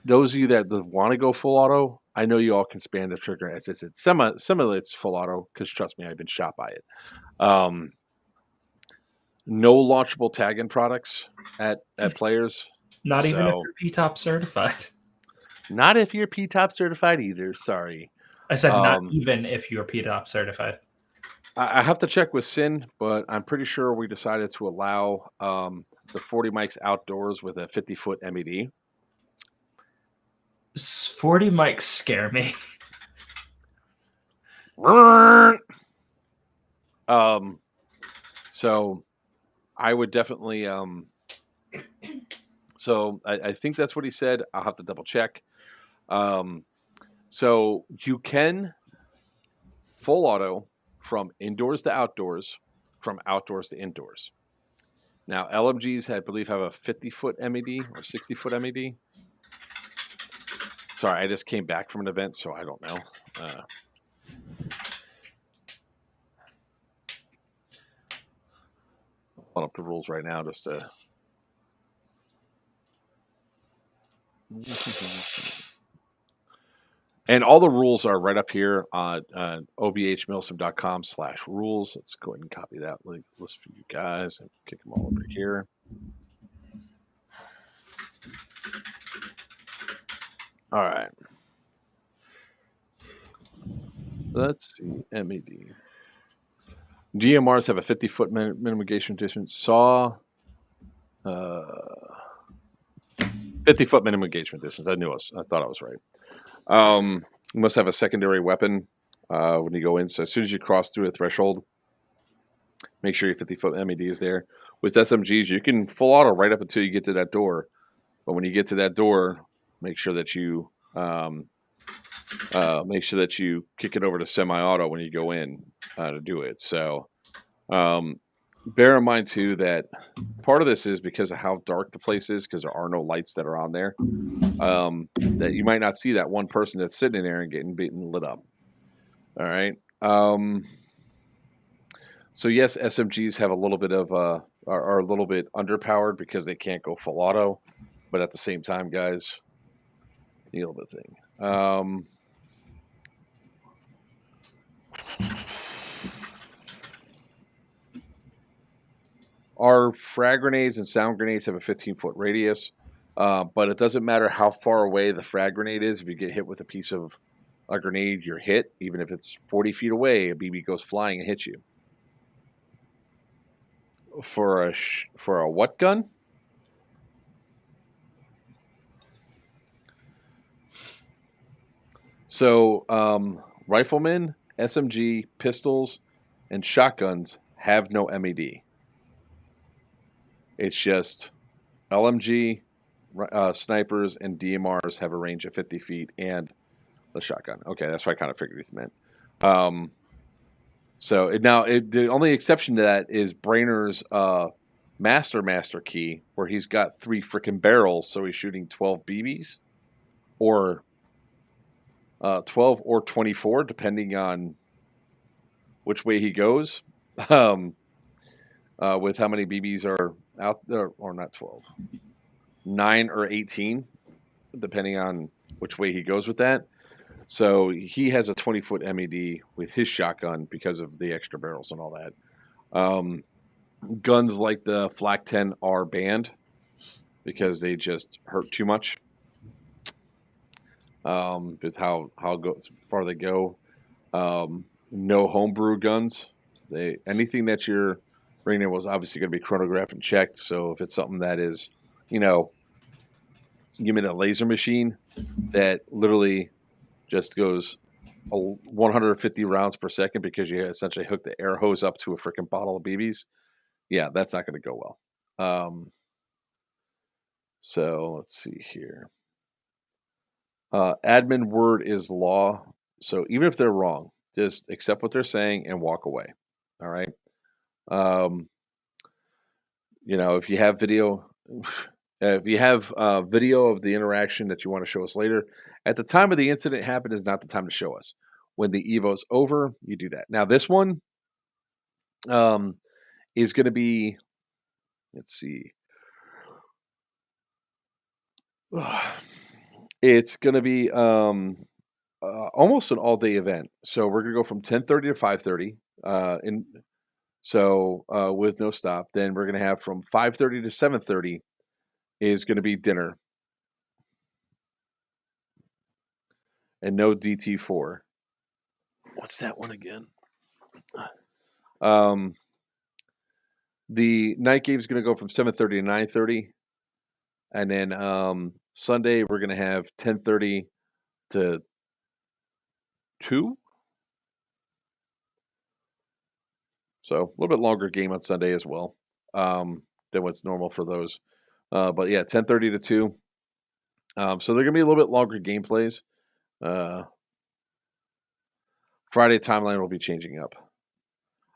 those of you that want to go full auto, I know you all can spam the trigger as it simulates full auto because trust me, I've been shot by it. No launchable tag-in products at players. Not even if you're P-top certified. Not if you're P-top certified either. Sorry. I said not even if you're P-top certified. I have to check with Sin, but I'm pretty sure we decided to allow the 40 mics outdoors with a 50-foot MED. 40 mics scare me. So I would definitely so I think that's what he said. I'll have to double check. So you can full auto from indoors to outdoors, from outdoors to indoors. Now LMGs I believe have a 50-foot MED or 60-foot MED. Sorry, I just came back from an event, so I don't know. Pulling up the rules right now just to. And all the rules are right up here on obhmilsim.com/rules. Let's go ahead and copy that list for you guys and kick them all over here. All right. Let's see. MED. GMRs have a 50-foot minimization distance. Saw 50-foot minimum engagement distance. I thought I was right. You must have a secondary weapon when you go in. So as soon as you cross through a threshold, make sure your 50-foot MED is there. With SMGs, you can full auto right up until you get to that door. But when you get to that door, make sure that you kick it over to semi-auto when you go in to do it. So bear in mind too that part of this is because of how dark the place is, because there are no lights that are on there, that you might not see that one person that's sitting in there and getting beaten lit up. All right. So yes, SMGs have a little bit of are a little bit underpowered because they can't go full auto, but at the same time, guys, you know the thing. Our frag grenades and sound grenades have a 15-foot radius, but it doesn't matter how far away the frag grenade is. If you get hit with a piece of a grenade, you're hit. Even if it's 40 feet away, a BB goes flying and hits you. For a what gun? So riflemen, SMG, pistols, and shotguns have no MED. It's just LMG, snipers, and DMRs have a range of 50 feet, and the shotgun. Okay, that's what I kind of figured this meant. The only exception to that is Brainer's master key, where he's got 3 freaking barrels, so he's shooting 12 BBs, or 12 or 24, depending on which way he goes. With how many BBs are out there, or not 12, 9 or 18, depending on which way he goes with that. So he has a 20-foot MED with his shotgun because of the extra barrels and all that. Guns like the Flak 10 are banned because they just hurt too much. with how far they go. No homebrew guns. Anything that you're bringing in was obviously going to be chronographed and checked. So if it's something that is, you know, give me a laser machine that literally just goes 150 rounds per second because you essentially hook the air hose up to a freaking bottle of BBs. Yeah, that's not going to go well. So let's see here. Admin word is law. So even if they're wrong, just accept what they're saying and walk away. All right. Um, if you have video, video of the interaction that you want to show us later, at the time of the incident happened is not the time to show us. When the Evo's over, you do that. Now this one is going to be, let's see, it's going to be almost an all day event. So we're going to go from 10:30 to 5:30 with no stop. Then we're going to have from 5:30 to 7:30 is going to be dinner and no DT4. What's that one again? The night game is going to go from 7:30 to 9:30, and then Sunday we're going to have 10:30 to 2. So a little bit longer game on Sunday as well than what's normal for those. But yeah, 10:30 to 2. So they're going to be a little bit longer gameplays. Friday timeline will be changing up.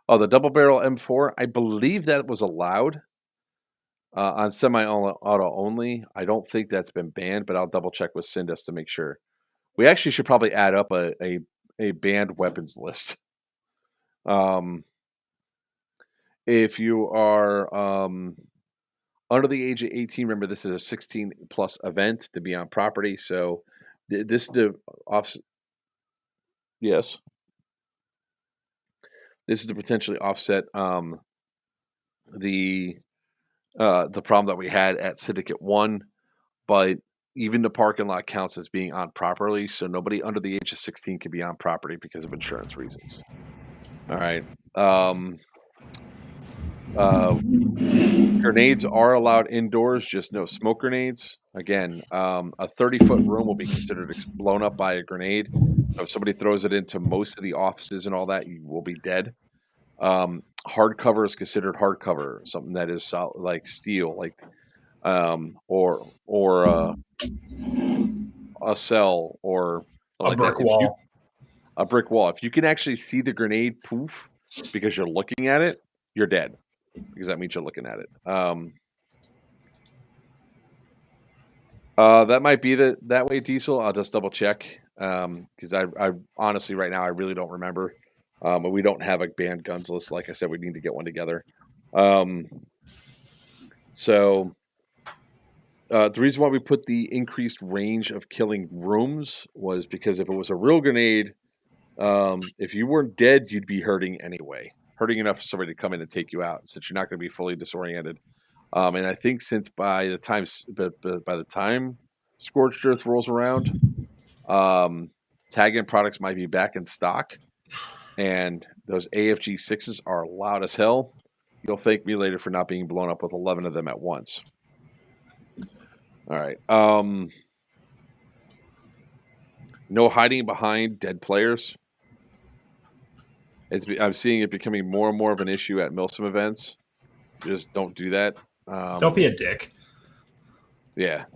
Oh, the double barrel M4, I believe that was allowed on semi-auto only. I don't think that's been banned, but I'll double check with Syndas to make sure. We actually should probably add up a banned weapons list. If you are under the age of 18, remember this is a 16 plus event to be on property. So this is the offset. Yes. This is to potentially offset the problem that we had at Syndicate 1, but even the parking lot counts as being on property, so nobody under the age of 16 can be on property because of insurance reasons. All right. Grenades are allowed indoors, just no smoke grenades. Again, a 30-foot room will be considered blown up by a grenade. So if somebody throws it into most of the offices and all that, you will be dead. Hardcover is considered hardcover, something that is solid, like steel, like or a cell or a brick wall. A brick wall. If you can actually see the grenade poof because you're looking at it, you're dead because that means you're looking at it. That might be that way, Diesel. I'll just double check because I honestly right now I really don't remember. But we don't have a banned guns list. Like I said, we need to get one together. So the reason why we put the increased range of killing rooms was because if it was a real grenade, if you weren't dead, you'd be hurting anyway. Hurting enough for somebody to come in and take you out, since you're not going to be fully disoriented. And I think since by the time Scorched Earth rolls around, tag-in products might be back in stock, and those AFG 6s are loud as hell. You'll thank me later for not being blown up with 11 of them at once. All right. No hiding behind dead players. I'm seeing it becoming more and more of an issue at Milsim events. Just don't do that. Don't be a dick. Yeah.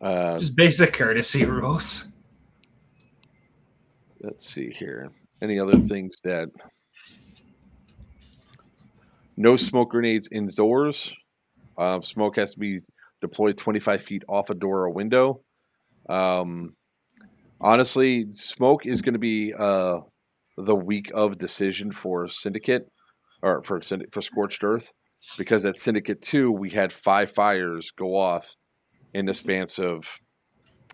Just basic courtesy rules. Let's see here. Any other things that... No smoke grenades indoors. Smoke has to be deployed 25 feet off a door or window. Honestly, smoke is going to be the week of decision for Syndicate, or for Scorched Earth, because at Syndicate 2, we had 5 fires go off in the span of,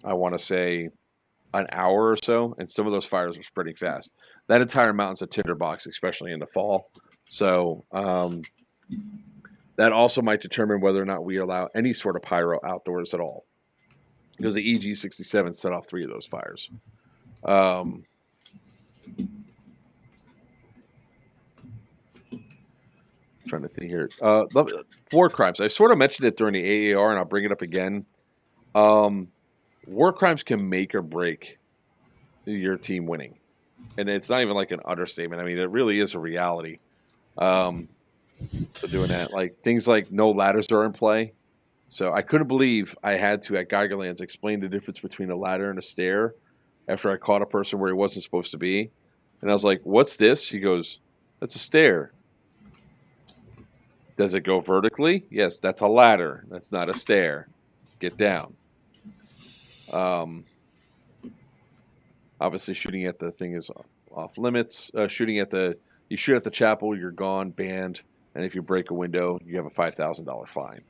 I want to say, an hour or so, and some of those fires were spreading fast. That entire mountain's a tinderbox, especially in the fall. So that also might determine whether or not we allow any sort of pyro outdoors at all. because the EG-67 set off 3 of those fires. Trying to think here. War crimes. I sort of mentioned it during the AAR, and I'll bring it up again. War crimes can make or break your team winning, and it's not even like an understatement. I mean, it really is a reality. So doing that, like things like no ladders are in play. So I couldn't believe I had to at Geigerlands explain the difference between a ladder and a stair after I caught a person where he wasn't supposed to be, and I was like, "What's this?" He goes, "That's a stair." Does it go vertically? Yes, that's a ladder. That's not a stair. Get down. Obviously, shooting at the thing is off limits. You shoot at the chapel, you're gone, banned, and if you break a window, you have a $5,000 fine.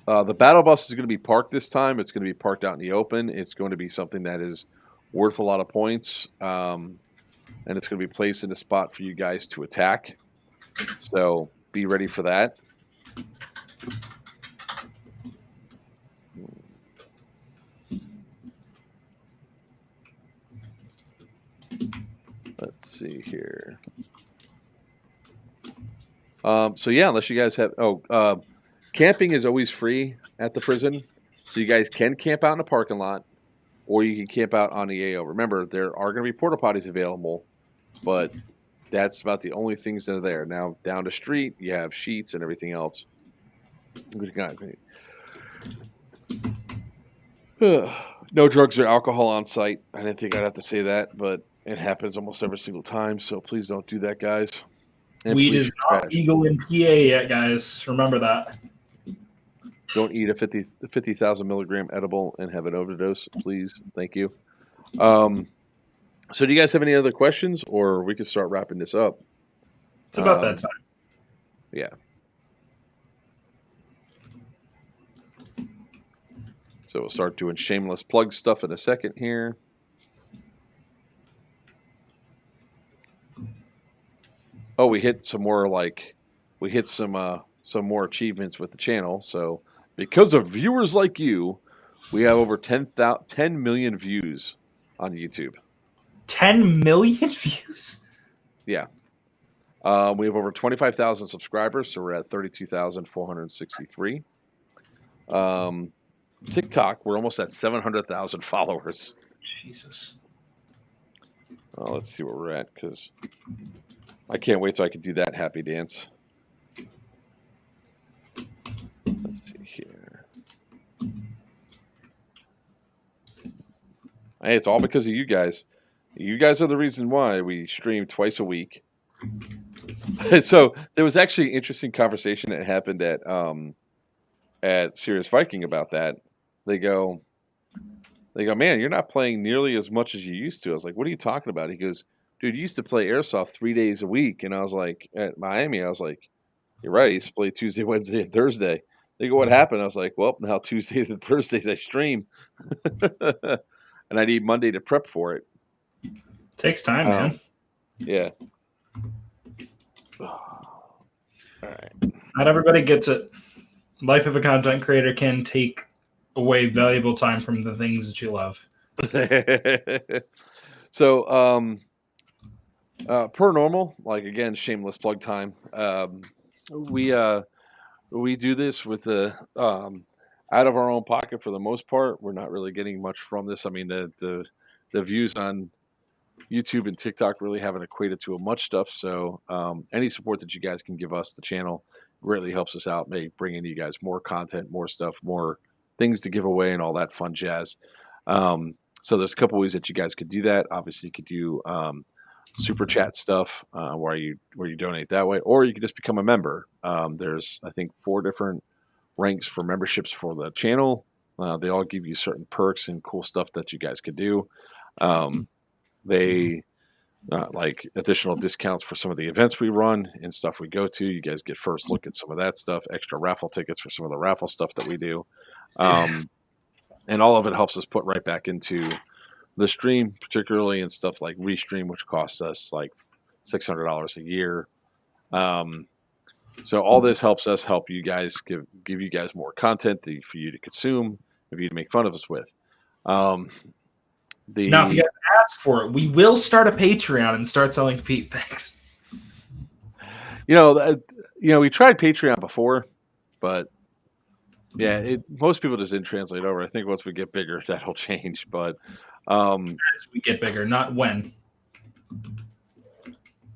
The battle bus is going to be parked this time. It's going to be parked out in the open. It's going to be something that is worth a lot of points. And it's going to be placed in a spot for you guys to attack. So be ready for that. Let's see here. So yeah, unless you guys have camping is always free at the prison. So you guys can camp out in the parking lot, or you can camp out on the AO. Remember, there are going to be porta potties available, but that's about the only things that are there. Now, down the street, you have sheets and everything else. No drugs or alcohol on site. I didn't think I'd have to say that, but it happens almost every single time. So please don't do that, guys. And Weed is not legal in PA yet, guys. Remember that. Don't eat a 50,000 milligram edible and have an overdose, please. Thank you. So do you guys have any other questions, or we can start wrapping this up? It's about that time. Yeah. So we'll start doing shameless plug stuff in a second here. Oh, we hit some more some more achievements with the channel. So because of viewers like you, we have over 10 million views on YouTube. 10 million views? Yeah. We have over 25,000 subscribers, so we're at 32,463. TikTok, we're almost at 700,000 followers. Jesus. Let's see where we're at, because I can't wait till I can do that happy dance. Let's see here. Hey, it's all because of you guys. You guys are the reason why we stream twice a week. So there was actually an interesting conversation that happened at Serious Viking about that. They go, man, you're not playing nearly as much as you used to. I was like, what are you talking about? He goes, dude, you used to play Airsoft 3 days a week. And I was like, at Miami, I was like, you're right. I used to play Tuesday, Wednesday, and Thursday. They go, what happened? I was like, well, now Tuesdays and Thursdays I stream. And I need Monday to prep for it. Takes time, man. Yeah. All right. Not everybody gets it. Life of a content creator can take away valuable time from the things that you love. So, per normal, like again, shameless plug time. We do this with the out of our own pocket for the most part. We're not really getting much from this. I mean, the views on YouTube and TikTok really haven't equated to much stuff. So any support that you guys can give us, the channel, greatly helps us out. Maybe bringing you guys more content, more stuff, more things to give away, and all that fun jazz. So there's a couple ways that you guys could do that. Obviously, you could do super chat stuff where you donate that way, or you could just become a member. There's I think 4 different ranks for memberships for the channel. They all give you certain perks and cool stuff that you guys could do. They like additional discounts for some of the events we run and stuff we go to. You guys get first look at some of that stuff, extra raffle tickets for some of the raffle stuff that we do. And all of it helps us put right back into the stream, particularly in stuff like Restream, which costs us like $600 a year. So all this helps us help you guys, give you guys more content for you to consume, for you to make fun of us with. Um, Now, if you the guys ask for it, we will start a Patreon and start selling feet pics. you know we tried Patreon before, but yeah, most people just didn't translate over. I think once we get bigger, that'll change. But As we get bigger, not when.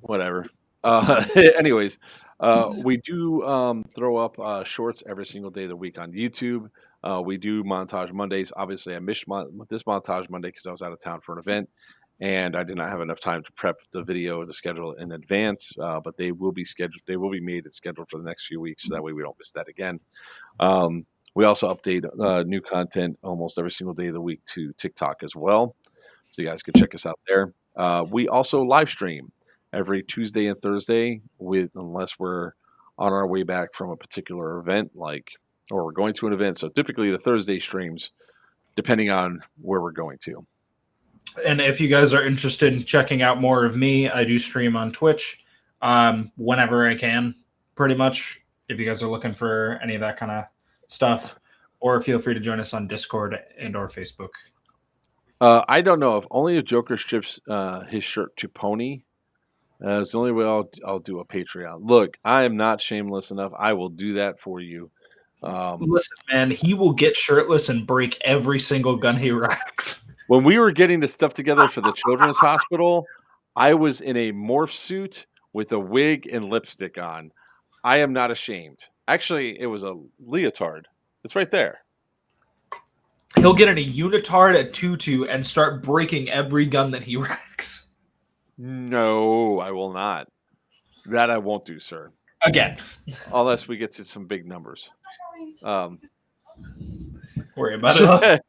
whatever. Anyways, we do throw up shorts every single day of the week on YouTube. We do montage Mondays. Obviously, I missed this montage Monday because I was out of town for an event, and I did not have enough time to prep the video to schedule it in advance. But they will be scheduled. They will be made and scheduled for the next few weeks, so that way we don't miss that again. We also update new content almost every single day of the week to TikTok as well, so you guys can check us out there. We also live stream every Tuesday and Thursday, unless we're on our way back from a particular event, or we're going to an event. So typically the Thursday streams, depending on where we're going to. And if you guys are interested in checking out more of me, I do stream on Twitch whenever I can, pretty much. If you guys are looking for any of that kind of stuff, or feel free to join us on Discord and or Facebook. I don't know if Joker strips his shirt to Pony. It's the only way I'll do a Patreon. Look, I am not shameless enough. I will do that for you. Listen, man, he will get shirtless and break every single gun he rocks. When we were getting the stuff together for the children's hospital, I was in a morph suit with a wig and lipstick on. I am not ashamed. Actually, it was a leotard. It's right there. He'll get in a unitard at tutu and start breaking every gun that he racks. No, I will not. That I won't do, sir. Again. Unless we get to some big numbers. Worry about it.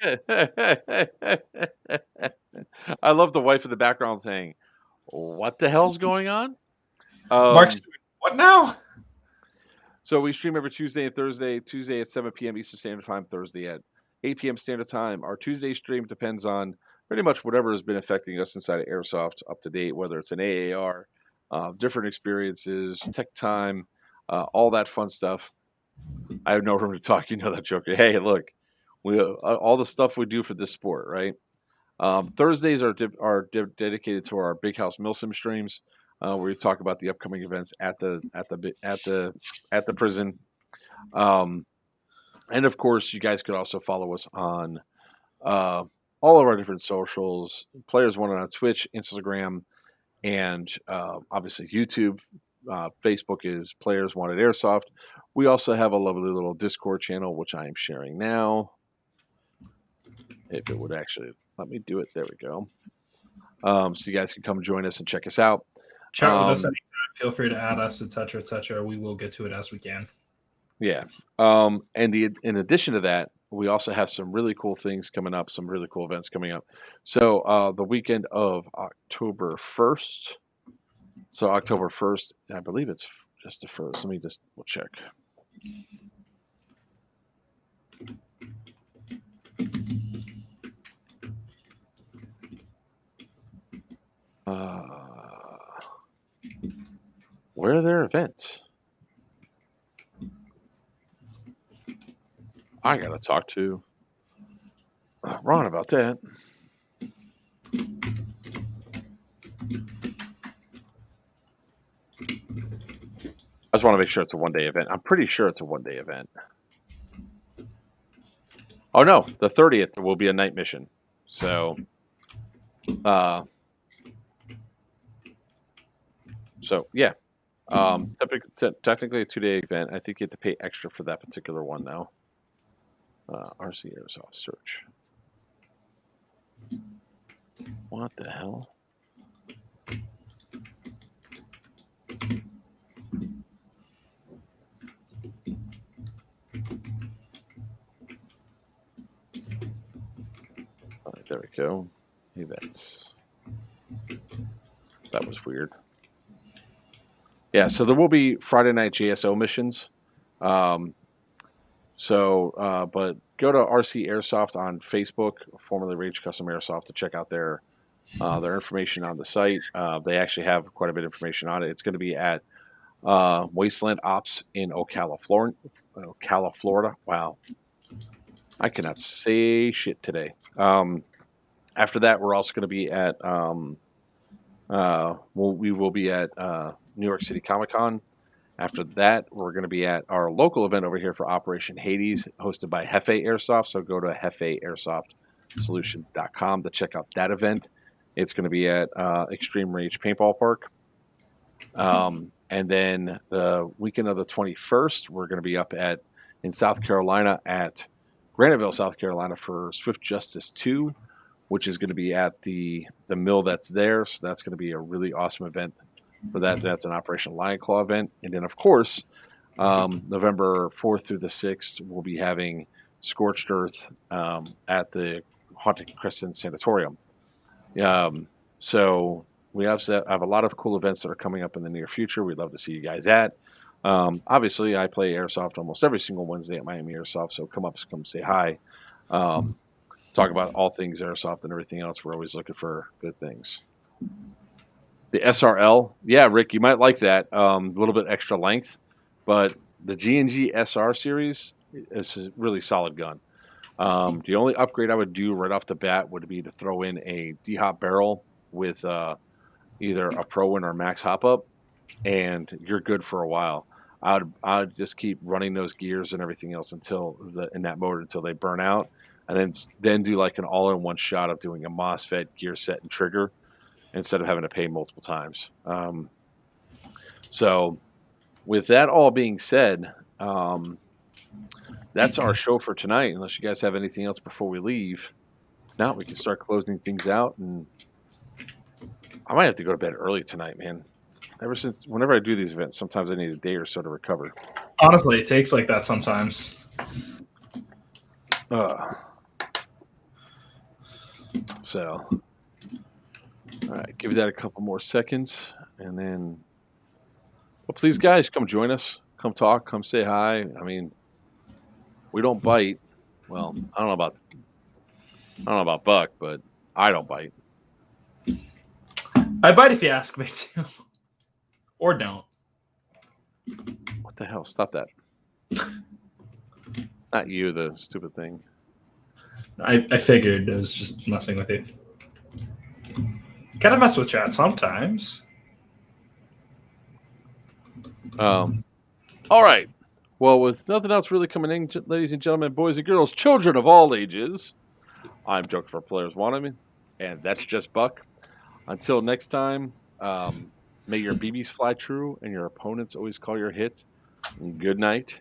I love the wife in the background saying, "What the hell's going on?" Mark's doing what now? So we stream every Tuesday and Thursday. Tuesday at 7 p.m. Eastern Standard Time. Thursday at 8 p.m. Standard Time. Our Tuesday stream depends on pretty much whatever has been affecting us inside of Airsoft up to date, whether it's an AAR, different experiences, tech time, all that fun stuff. I have no room to talk. You know that joke. Hey, look, we all the stuff we do for this sport, right? Thursdays are dedicated to our Big House Milsim streams, where we talk about the upcoming events at the prison. And of course, you guys could also follow us on all of our different socials. Players Wanted on Twitch, Instagram, and obviously YouTube. Facebook is Players Wanted Airsoft. We also have a lovely little Discord channel, which I am sharing now. If it would actually let me do it. There we go. So you guys can come join us and check us out. Chat with us anytime. Feel free to add us, etc., etc. We will get to it as we can. Yeah. And in addition to that, we also have some really cool things coming up, some really cool events coming up. So the weekend of October 1st. So October 1st, I believe it's just the 1st. Let me just check. Where are their events? I gotta talk to Ron about that. I just want to make sure it's a one-day event. I'm pretty sure it's a one-day event. Oh no, the 30th will be a night mission. So, yeah. Technically a 2-day event. I think you have to pay extra for that particular one now. RC Airsoft search. What the hell? There we go. Events. That was weird. Yeah, so there will be Friday night JSO missions. But go to RC Airsoft on Facebook, formerly Rage Custom Airsoft, to check out their information on the site. They actually have quite a bit of information on it. It's going to be at Wasteland Ops in Ocala, Florida. Wow, I cannot say shit today. After that, we're also going to be at we will be at New York City Comic Con. After that, we're going to be at our local event over here for Operation Hades, hosted by Hefe Airsoft. So go to hefeairsoft.solutions.com to check out that event. It's going to be at Extreme Range Paintball Park. And then the weekend of the 21st, we're going to be up in South Carolina at Graniteville, South Carolina for Swift Justice 2, which is going to be at the mill that's there. So that's going to be a really awesome event for that. That's an Operation Lion Claw event. And then, of course, November 4th through the 6th, we'll be having Scorched Earth at the Haunted Crescent Sanatorium. So we have a lot of cool events that are coming up in the near future. We'd love to see you guys at. Obviously, I play Airsoft almost every single Wednesday at Miami Airsoft, so come say hi. Talk about all things Airsoft and everything else. We're always looking for good things. The SRL, yeah, Rick, you might like that. A little bit extra length, but the G&G SR series is a really solid gun. The only upgrade I would do right off the bat would be to throw in a D-Hop barrel with either a Pro Win or Max Hop Up, and you're good for a while. I'd just keep running those gears and everything else in that motor until they burn out, and then do like an all-in-one shot of doing a MOSFET, gear set, and trigger instead of having to pay multiple times. So with that all being said, that's our show for tonight, unless you guys have anything else before we leave. Now we can start closing things out, and I might have to go to bed early tonight, man. Whenever I do these events, sometimes I need a day or so to recover. Honestly, it takes like that sometimes. So, all right, give that a couple more seconds, and then, well, please, guys, come join us. Come talk. Come say hi. I mean, we don't bite. Well, I don't know about Buck, but I don't bite. I bite if you ask me to, or don't. What the hell? Stop that. Not you, the stupid thing. I figured it was just messing with you. Kind of mess with chat sometimes. All right. Well, with nothing else really coming in, ladies and gentlemen, boys and girls, children of all ages, I'm Joker for Players Wanted, and that's just Buck. Until next time, may your BBs fly true and your opponents always call your hits. Good night.